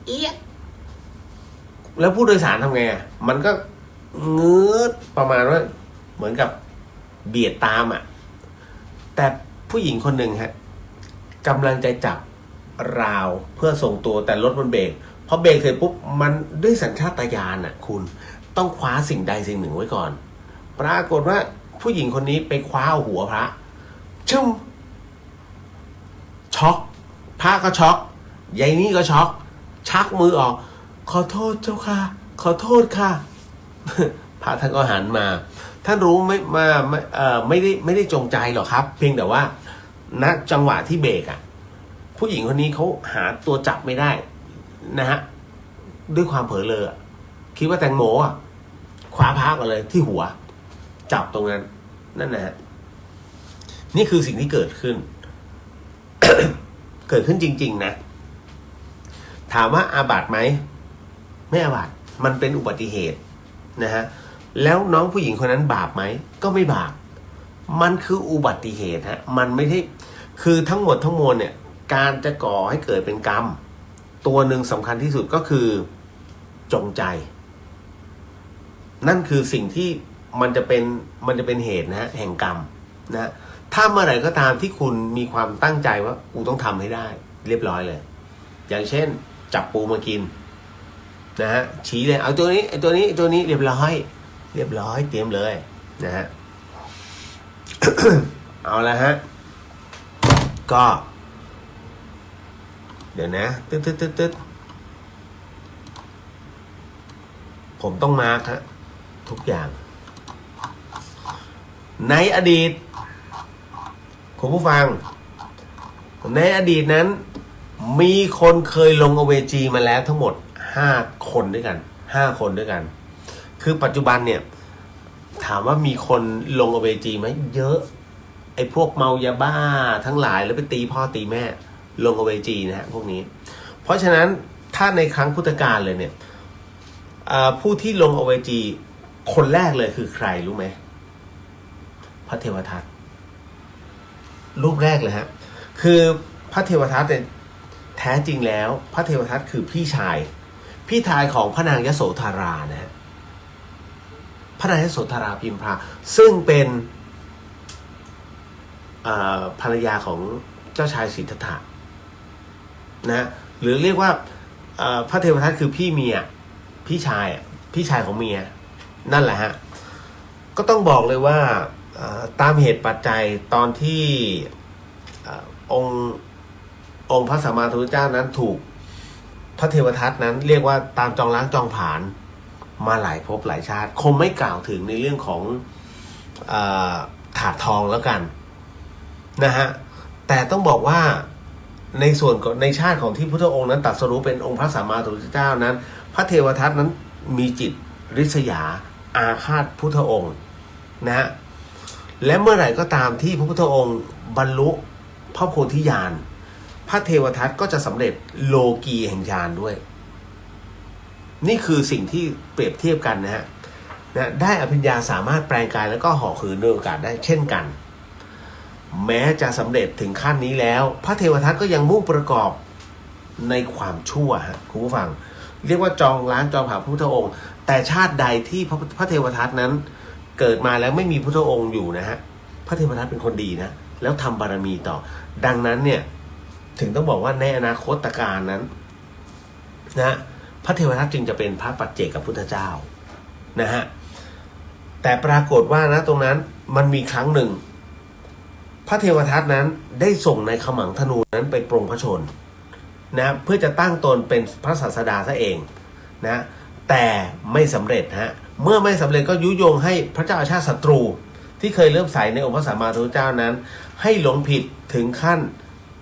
เอี๊ยดแล้วผู้โดยสารทำไงมันก็งืดประมาณว่าเหมือนกับเบียดตามแต่ผู้หญิงคนหนึ่งฮะกำลังจะจับราวเพื่อส่งตัวแต่รถมันเบรกพอเบรกเสร็จปุ๊บมันด้วยสัญชาตญาณคุณต้องคว้าสิ่งใดสิ่งหนึ่งไว้ก่อนปรากฏว่าผู้หญิงคนนี้ไปคว้าหัวพระชุ่มช็อกพระก็ช็อกยายนี่ก็ช็อกชักมือออกขอโทษเจ้าค่ะขอโทษค่ะ พระท่านก็หันมาท่านรู้ไม่ได้จงใจหรอกครับเพียงแต่ว่าณจังหวะที่เบรกผู้หญิงคนนี้เขาหาตัวจับไม่ได้นะฮะด้วยความเผลอเลยคิดว่าแตงโมคว้าพระกันเลยที่หัวจับตรงนั้นนั่นนะฮะนี่คือสิ่งที่เกิดขึ้น เกิดขึ้นจริงๆนะถามว่าอาบัติไหมไม่อาบัติมันเป็นอุบัติเหตุนะฮะแล้วน้องผู้หญิงคนนั้นบาปไหมก็ไม่บาปมันคืออุบัติเหตุฮะมันไม่ใช่คือทั้งหมดทั้งมวลเนี่ยการจะก่อให้เกิดเป็นกรรมตัวหนึ่งสำคัญที่สุดก็คือจงใจนั่นคือสิ่งที่มันจะเป็นเหตุนะฮะแห่งกรรมนะถ้าเมื่อไหร่ก็ตามที่คุณมีความตั้งใจว่ากูต้องทำให้ได้เรียบร้อยเลยอย่างเช่นจับปูมากินนะฮะชี้เลยเอาตัวนี้ไอ้ตัวนี้เรียบร้อยเตรียมเลยนะฮะ เอาละฮะก็เดี๋ยวนะตึ๊ดผมต้องมาร์คฮะทุกอย่างในอดีตคุณผู้ฟังในอดีตนั้นมีคนเคยลงอเวจีมาแล้วทั้งหมด5 คนด้วยกันคือปัจจุบันเนี่ยถามว่ามีคนลงอเวจีไหมเยอะไอ้พวกเมายาบ้าทั้งหลายแล้วไปตีพ่อตีแม่ลงอเวจีนะฮะพวกนี้เพราะฉะนั้น ถ้าในครั้งพุทธกาลเลยเนี่ยผู้ที่ลงอเวจีคนแรกเลยคือใครรู้ไหมพระเทวทัตรูปแรกเลยฮะคือพระเทวทัตเนี่ยแท้จริงแล้วพระเทวทัตคือพี่ชายของพระนางยโสธารานะฮะพระนางยโสธาราพิมพาซึ่งเป็นภรรยาของเจ้าชายสิทธัตถะนะหรือเรียกว่าพระเทวทัตคือพี่ชายของเมียนั่นแหละฮะก็ต้องบอกเลยว่าตามเหตุปัจจัยตอนที่องค์พระสัมมาสัมพุทธเจ้านั้นถูกพระเทวทัตนั้นเรียกว่าตามจองล้างจองผลาญมาหลายภพหลายชาติคงไม่กล่าวถึงในเรื่องของถาดทองแล้วกันนะฮะแต่ต้องบอกว่าในส่วนในชาติของที่พุทธองค์นั้นตรัสรู้เป็นองค์พระสัมมาสัมพุทธเจ้านั้นพระเทวทัตนั้นมีจิตริษยาอาฆาตพุทธองค์นะฮะและเมื่อไหร่ก็ตามที่พระพุทธองค์บรรลุพระโพธิญาณพระเทวทัตก็จะสำเร็จโลกีแห่งญาณด้วยนี่คือสิ่งที่เปรียบเทียบกันนะฮะได้อภิญญาสามารถแปลงกายแล้วก็ห่อขืนโดยโอกาสได้เช่นกันแม้จะสำเร็จถึงขั้นนี้แล้วพระเทวทัตก็ยังมุ่งประกอบในความชั่วฮะคุณผู้ฟังเรียกว่าจองล้างจองผลาญพระพุทธองค์แต่ชาติใดที่พระเทวทัตนั้นเกิดมาแล้วไม่มีพุทธองค์อยู่นะฮะพระเทวทัตเป็นคนดีนะแล้วทำบารมีต่อดังนั้นเนี่ยถึงต้องบอกว่าในอนาคตการนั้นนะพระเทวทัตจึงจะเป็นพระปัจเจกพุทธเจ้านะฮะแต่ปรากฏว่านะตรงนั้นมันมีครั้งหนึ่งพระเทวทัตนั้นได้ส่งในขมังธนูนั้นไปปรงพระชนนะเพื่อจะตั้งตนเป็นพระศาสดาซะเองนะแต่ไม่สำเร็จฮะเมื่อไม่สำเร็จก็ยุยงให้พระเจ้าอาชาติศัตรูที่เคยเริ่มใส่ในองค์พระสัมมาสัมพุทธเจ้านั้นให้หลงผิดถึงขั้น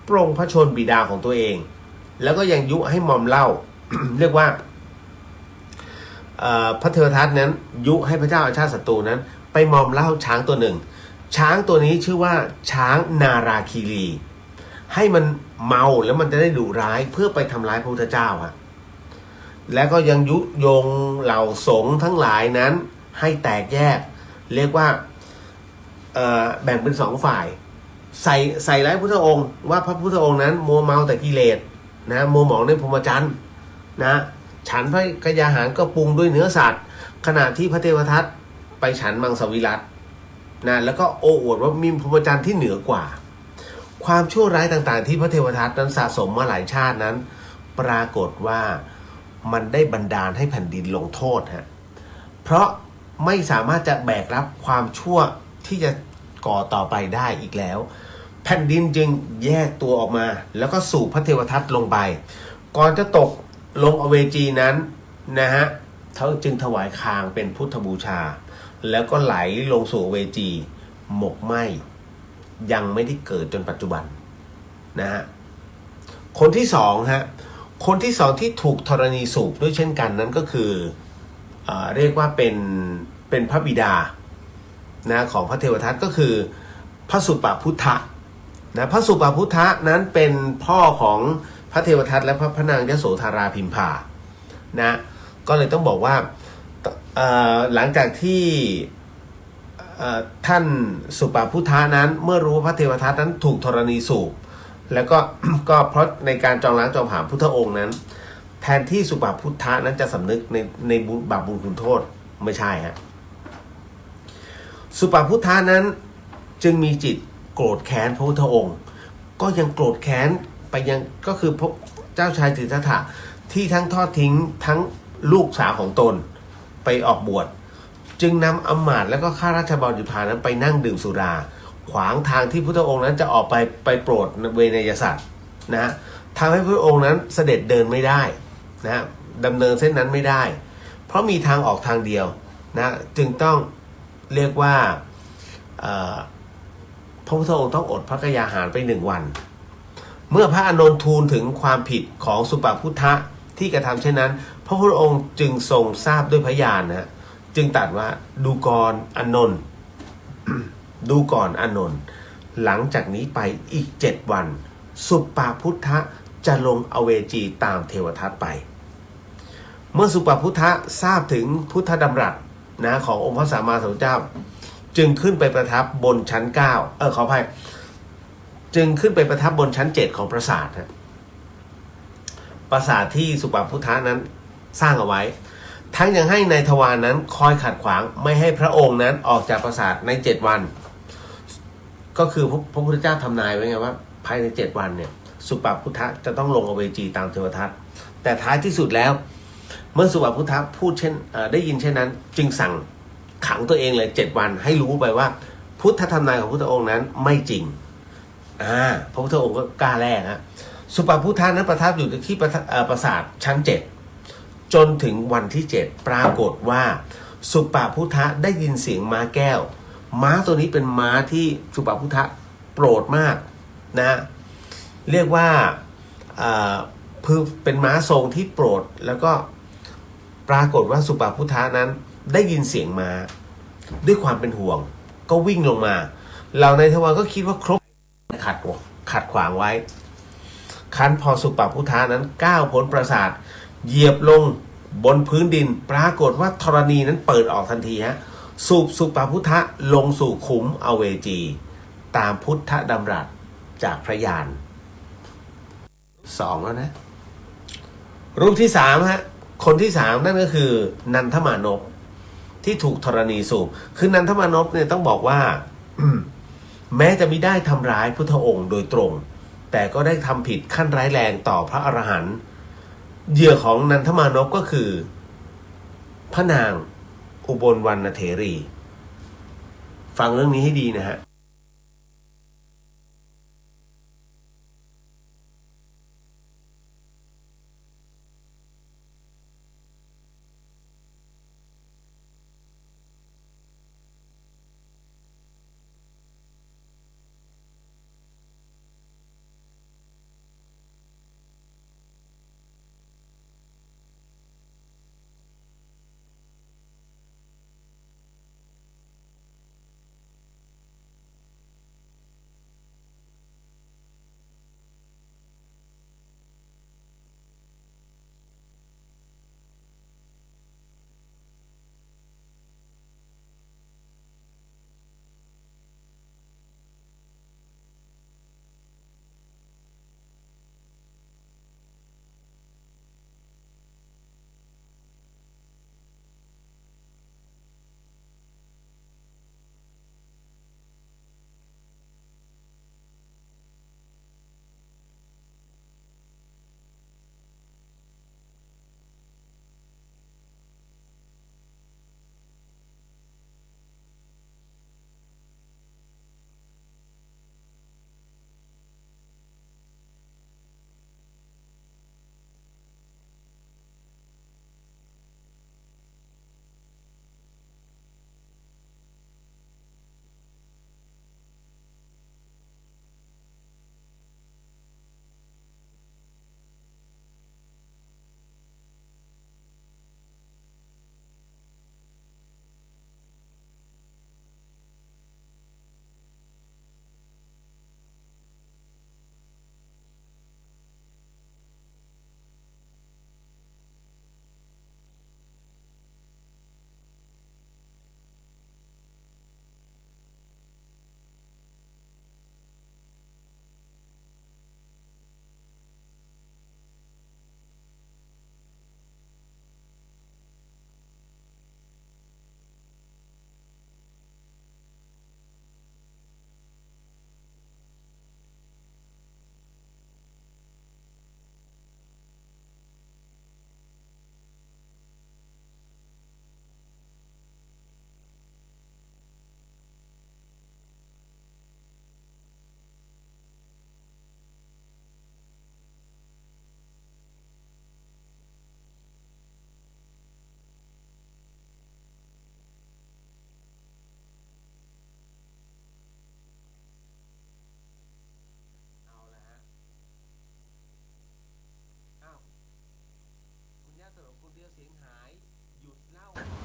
ปรงพระชนบิดาของตัวเองแล้วก็ยังยุให้มอมเหล้า เรียกว่าพระเทวทัตนั้นยุให้พระเจ้าอาชาติศัตรูนั้นไปมอมเหล้าช้างตัวหนึ่งช้างตัวนี้ชื่อว่าช้างนาราคีรีให้มันเมาแล้วมันจะได้ดุร้ายเพื่อไปทำร้ายพระพุทธเจ้าฮะแล้วก็ยังยุยงเหล่าสงฆ์ทั้งหลายนั้นให้แตกแยกเรียกว่าแบ่งเป็นสองฝ่ายใส่ร้ายพระพุทธองค์ว่าพระพุทธองค์นั้นมัวเมาแต่กิเลสนะมัวหมองในพรหมจรรย์นะฉันพระกยาหารก็ปรุงด้วยเนื้อสัตว์ขณะที่พระเทวทัตไปฉันมังสวิรัตินะแล้วก็โอ้อวดว่ามีพรหมจรรย์ที่เหนือกว่าความชั่วร้ายต่างๆที่พระเทวทัตนั้นสะสมมาหลายชาตินั้นปรากฏว่ามันได้บันดาลให้แผ่นดินลงโทษฮะเพราะไม่สามารถจะแบกรับความชั่วที่จะก่อต่อไปได้อีกแล้วแผ่นดินจึงแยกตัวออกมาแล้วก็สูบพระเทวทัตลงไปก่อนจะตกลงอเวจีนั้นนะฮะเขาจึงถวายคางเป็นพุทธบูชาแล้วก็ไหลลงสู่อเวจีหมกไหม้ยังไม่ได้เกิดจนปัจจุบันนะฮะคนที่สองฮะคนที่สองที่ถูกธรณีสูบด้วยเช่นกันนั้นก็คือเรียกว่าเป็นพระบิดานะของพระเทวทัตก็คือพระสุปพุทธะนะพระสุปพุทธะนั้นเป็นพ่อของพระเทวทัตและพระนางยโสธาราพิมพานะก็เลยต้องบอกว่าหลังจากที่ท่านสุปพุทธะนั้นเมื่อรู้ว่าพระเทวทัตนั้นถูกธรณีสูบแล้วก็ ก็เพราะในการจองล้างจองผลาญพุทธองค์นั้นแทนที่สุปพุทธะนั้นจะสำนึกในบาปบุญคุณโทษไม่ใช่ฮะสุปพุทธะนั้นจึงมีจิตโกรธแค้นพระพุทธองค์ก็ยังโกรธแค้นไปยังก็คือพระเจ้าชายสิทธัตถะที่ทั้งทอดทิ้งทั้งลูกสาวของตนไปออกบวชจึงนำอำมาตย์และก็ข้าราชบริพารนั้นไปนั่งดื่มสุราขวางทางที่พุทธองค์นั้นจะออกไปโปรดเวนยสัตว์นะทำให้พระองค์นั้นเสด็จเดินไม่ได้นะดำเนินเส้นนั้นไม่ได้เพราะมีทางออกทางเดียวนะจึงต้องเรียกว่าพระพุทธองค์ต้องอดพระกยาหารไป1 วันเมื่อพระอานนท์ทูลถึงความผิดของสุปพุทธะที่กระทำเช่นนั้นพระพุทธองค์จึงทรงทราบด้วยพยานนะจึงตรัสว่าดูก่อนอานนท์ ดูก่อนอานนท์หลังจากนี้ไปอีก7 วันสุปพุทธะ จะลงอเวจีตามเทวทัตไปเมื่อสุปพุทธะทราบถึงพุทธดำรัสนะขององค์พระสัมมาสัมพุทธเจ้าจึงขึ้นไปประทับบนชั้น9ขออภัยจึงขึ้นไปประทับบนชั้น7ของปราสาทปราสาทที่สุปพุทธะนั้นสร้างเอาไว้ทั้งยังให้นายทวารนั้นคอยขัดขวางไม่ให้พระองค์นั้นออกจากปราสาทใน7วันก็คือพระพุทธเจ้าทำนายไว้ไงว่าภายใน7วันเนี่ยสุปพุทธะจะต้องลงอเวจีตามเทวทัตแต่ท้ายที่สุดแล้วเมื่อสุปพุทธะพูดได้ยินเช่นนั้นจึงสั่งขังตัวเองเลย7วันให้รู้ไปว่าพุทธธรรมนายของพุทธองค์นั้นไม่จริงพระพุทธองค์ก็กล้าแลกสุปพุทธะนั้นประทับอยู่ที่ปราสาทชั้น7จนถึงวันที่7ปรากฏว่าสุปพุทธะได้ยินเสียงม้าแก้วม้าตัวนี้เป็นม้าที่สุปพุทธะโปรดมากนะเรียกว่าเป็นม้าทรงที่โปรดแล้วก็ปรากฏว่าสุปพุทธะนั้นได้ยินเสียงม้าด้วยความเป็นห่วงก็วิ่งลงมาเหล่าในทวารก็คิดว่าครบขัดขวางไว้คันพอสุปพุทธะนั้นก้าวพ้นปราสาทเหยียบลงบนพื้นดินปรากฏว่าธรณีนั้นเปิดออกทันทีสุปพุทธะลงสู่ขุมอเวจีตามพุทธดำรัสจากพระญาณ2แล้วนะรูปที่3คนที่3นั่นก็คือนันทมานพที่ถูกธรณีสูบคือนันทมานพเนี่ยต้องบอกว่า แม้จะไม่ได้ทำร้ายพุทธองค์โดยตรงแต่ก็ได้ทำผิดขั้นร้ายแรงต่อพระอรหันต์เหยื่อของนันทมานพก็คือพระนางอุบลวรรณเถรีฟังเรื่องนี้ให้ดีนะฮะ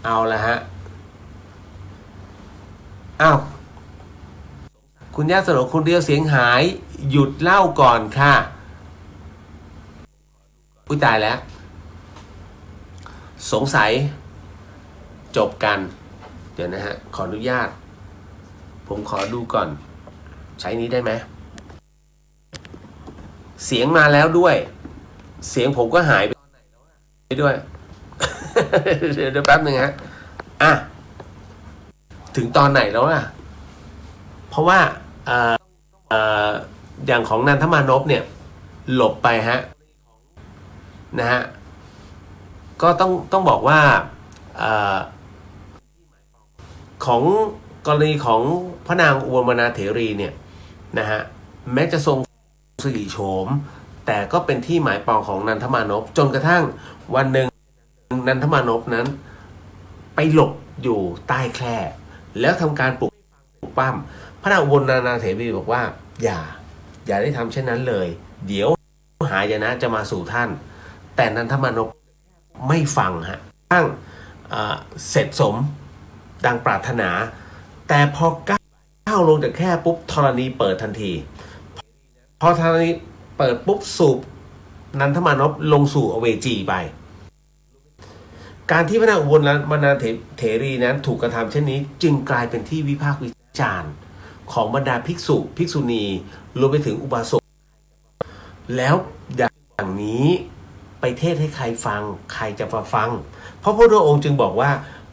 เอาละฮะคุณย่าสนองคุณเดียวเสียงหายหยุดเล่าก่อนค่ะ อุ้ยตายแล้ว สงสัยจบกัน เดี๋ยวนะฮะขออนุญาตผมขอดูก่อน ใช้นี้ได้ไหมเสียงมาแล้วด้วย เสียงผมก็หายไปด้วย เดี๋ยวแป๊บนึงฮะอ่ะถึงตอนไหนแล้วล่ะเพราะว่าอย่างของนันทมานพเนี่ยหลบไปฮะนะฮะก็ต้องบอกว่าของกรณีของพระนางอุบลวรรณเถรีเนี่ยนะฮะแม้จะทรงสิริโฉมแต่ก็เป็นที่หมายปองของนันทมานพจนกระทั่งวันหนึ่งนันทมานพนั้นไปหลบอยู่ใต้แคร่แล้วทำการปลุกปั้มพระนางอุบลวรรณเถรีบอกว่าอย่าได้ทำเช่นนั้นเลยเดี๋ยวหายนะจะมาสู่ท่านแต่นันทมานพไม่ฟังฮะตั้งเสร็จสมดังปรารถนาแต่พอก้าวลงจากแค่ปุ๊บธรณีเปิดทันทีพอธรณีเปิดปุ๊บสูบนันทมานพลงสู่อเวจีไปการที่พระนางอุบลวรรณเถรีนั้นถูกกระทำเช่นนี้จึงกลายเป็นที่วิพากษ์วิจารณ์ของบรรดาภิกษุภิกษุณีรวมไปถึงอุบาสกแล้วอย่างนี้ไปเทศให้ใครฟังใครจะฟังเพราะพระพุทธองค์จึงบอกว่า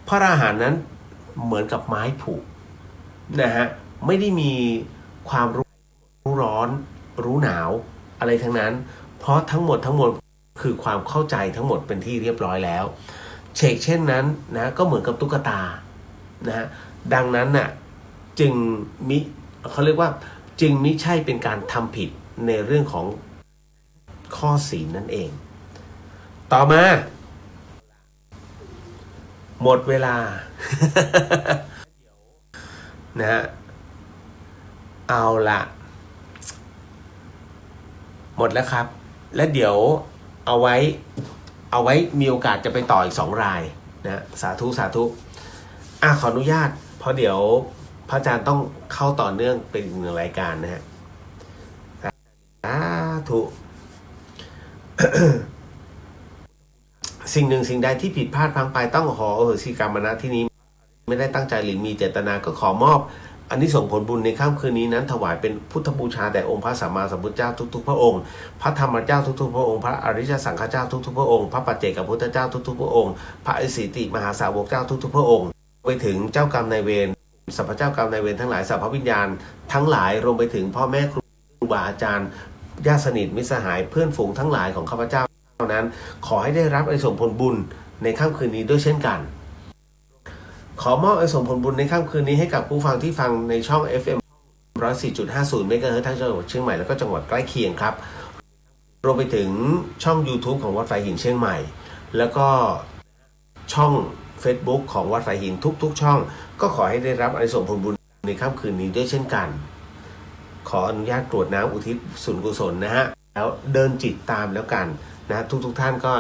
พระอรหันต์นั้นเหมือนกับไม้ผุนะฮะไม่ได้มีความรู้ร้อนรู้หนาวอะไรทั้งนั้นเพราะทั้งหมดคือความเข้าใจทั้งหมดเป็นที่เรียบร้อยแล้วเช่นนั้นนะก็เหมือนกับตุ๊กตานะฮะดังนั้นน่ะจึงเขาเรียกว่าจึงมิใช่เป็นการทำผิดในเรื่องของข้อศีลนั่นเองต่อมาหมดเวลา นะฮะเอาละหมดแล้วครับและเดี๋ยวเอาไว้มีโอกาสจะไปต่ออีก2 รายนะสาธุขออนุญาตเพราะเดี๋ยวพระอาจารย์ต้องเข้าต่อเนื่องเป็นอีก1 รายการนะฮะสาธุ สิ่งหนึ่งสิ่งใดที่ผิดพลาดพลั้งไปต้องขออโหสิกรรมนะที่นี้ไม่ได้ตั้งใจหรือมีเจตนาก็ขอมอบอันนี้ส่งผลบุญในค่ำคืนนี้นั้นถวายเป็นพุทธบูชาแด่องค์พระสัมมาสัมพุทธเจ้าทุกๆพระองค์พระธรรมเจ้าทุกๆพระองค์พระอริยสังฆเจ้าทุกๆพระองค์พระปัจเจกพุทธเจ้าทุกๆพระองค์พระอิสิติมหาสาวกเจ้าทุกๆพระองค์ไปถึงเจ้ากรรมนายเวรสรรพเจ้ากรรมนายเวรทั้งหลายสรรพวิญญาณทั้งหลายรวมไปถึงพ่อแม่ครูบาอาจารย์ญาติสนิทมิตรสหายเพื่อนฝูงทั้งหลายของข้าพเจ้านั้นขอให้ได้รับอานิสงส์ผลบุญในค่ำคืนนี้ด้วยเช่นกันขอมอบอานิสงส์ผลบุญในค่ำคืนนี้ให้กับผู้ฟังที่ฟังในช่อง FM 104.50 เมกะเฮิรตซ์ทั้งจังหวัดเชียงใหม่แล้วก็จังหวัดใกล้เคียงครับรวมไปถึงช่อง YouTube ของวัดฝายหินเชียงใหม่แล้วก็ช่อง Facebook ของวัดฝายหินทุกๆช่องก็ขอให้ได้รับอานิสงส์ผลบุญในค่ำคืนนี้ด้วยเช่นกันขออนุญาตกรวดน้ำอุทิศส่วนกุศลนะฮะแล้วเดินจิตตามแล้วกันนะทุกท่านก็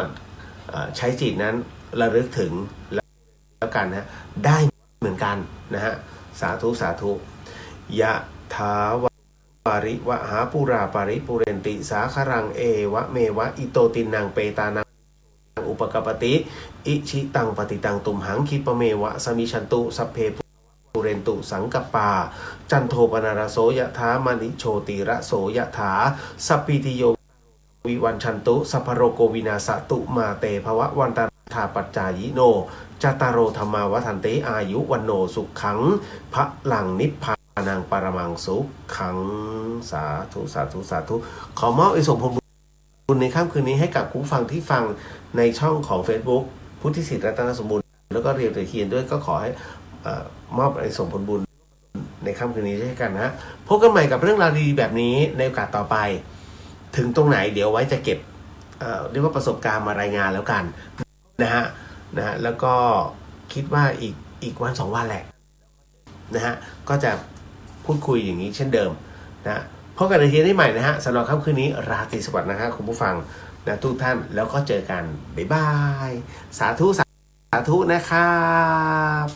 ใช้จิตนั้นระลึกถึงแล้วกันนะได้เหมือนกันนะฮะสาธุยะถาวะปาริวะหาปุราปาริปุเรนติสาครังเอวะเมวะอิโตตินังเปตานังอุปกปติอิชิตังปฏิตังตุมหังคิปเมวะสมิชันตุสัพเพปุเรนตุสังกปาจันโทปนารโสยะถามณิโชติระโสยะถาสัพพิติโยวิวันชันตุสัพพโรโกวินาสตุมาเตภวะวันตถาปัจจายิโนจัตตารโรธรรมาวทันเตอายุวันโนสุขังพระลังนิพพานังปรมังสุขังสาธุขอมอบอานิสงส์ผลบุญในค่ำคืนนี้ให้กับผู้ฟังที่ฟังในช่องของ Facebook พุทธิสิทธิ์รัตนสมบูรณ์แล้วก็เรียนตะเคียนด้วยก็ขอให้มอบอานิสงส์ผลบุญในค่ำคืนนี้เช่นกันนะพบกันใหม่กับเรื่องราวดีๆแบบนี้ในโอกาสต่อไปถึงตรงไหนเดี๋ยวไว้จะเก็บเรียกว่าประสบการณ์มารายงานแล้วกันนะฮะแล้วก็คิดว่าอีกวัน2 วันแหละนะฮะก็จะพูดคุยอย่างนี้เช่นเดิมนะพบกันในทีนี้ใหม่นะฮะสำหรับค่ำคืนนี้ราตรีสวัสดิ์นะครับคุณผู้ฟังนะทุกท่านแล้วก็เจอกันบ๊ายบายสาธุนะครับ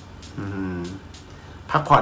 พักผ่อน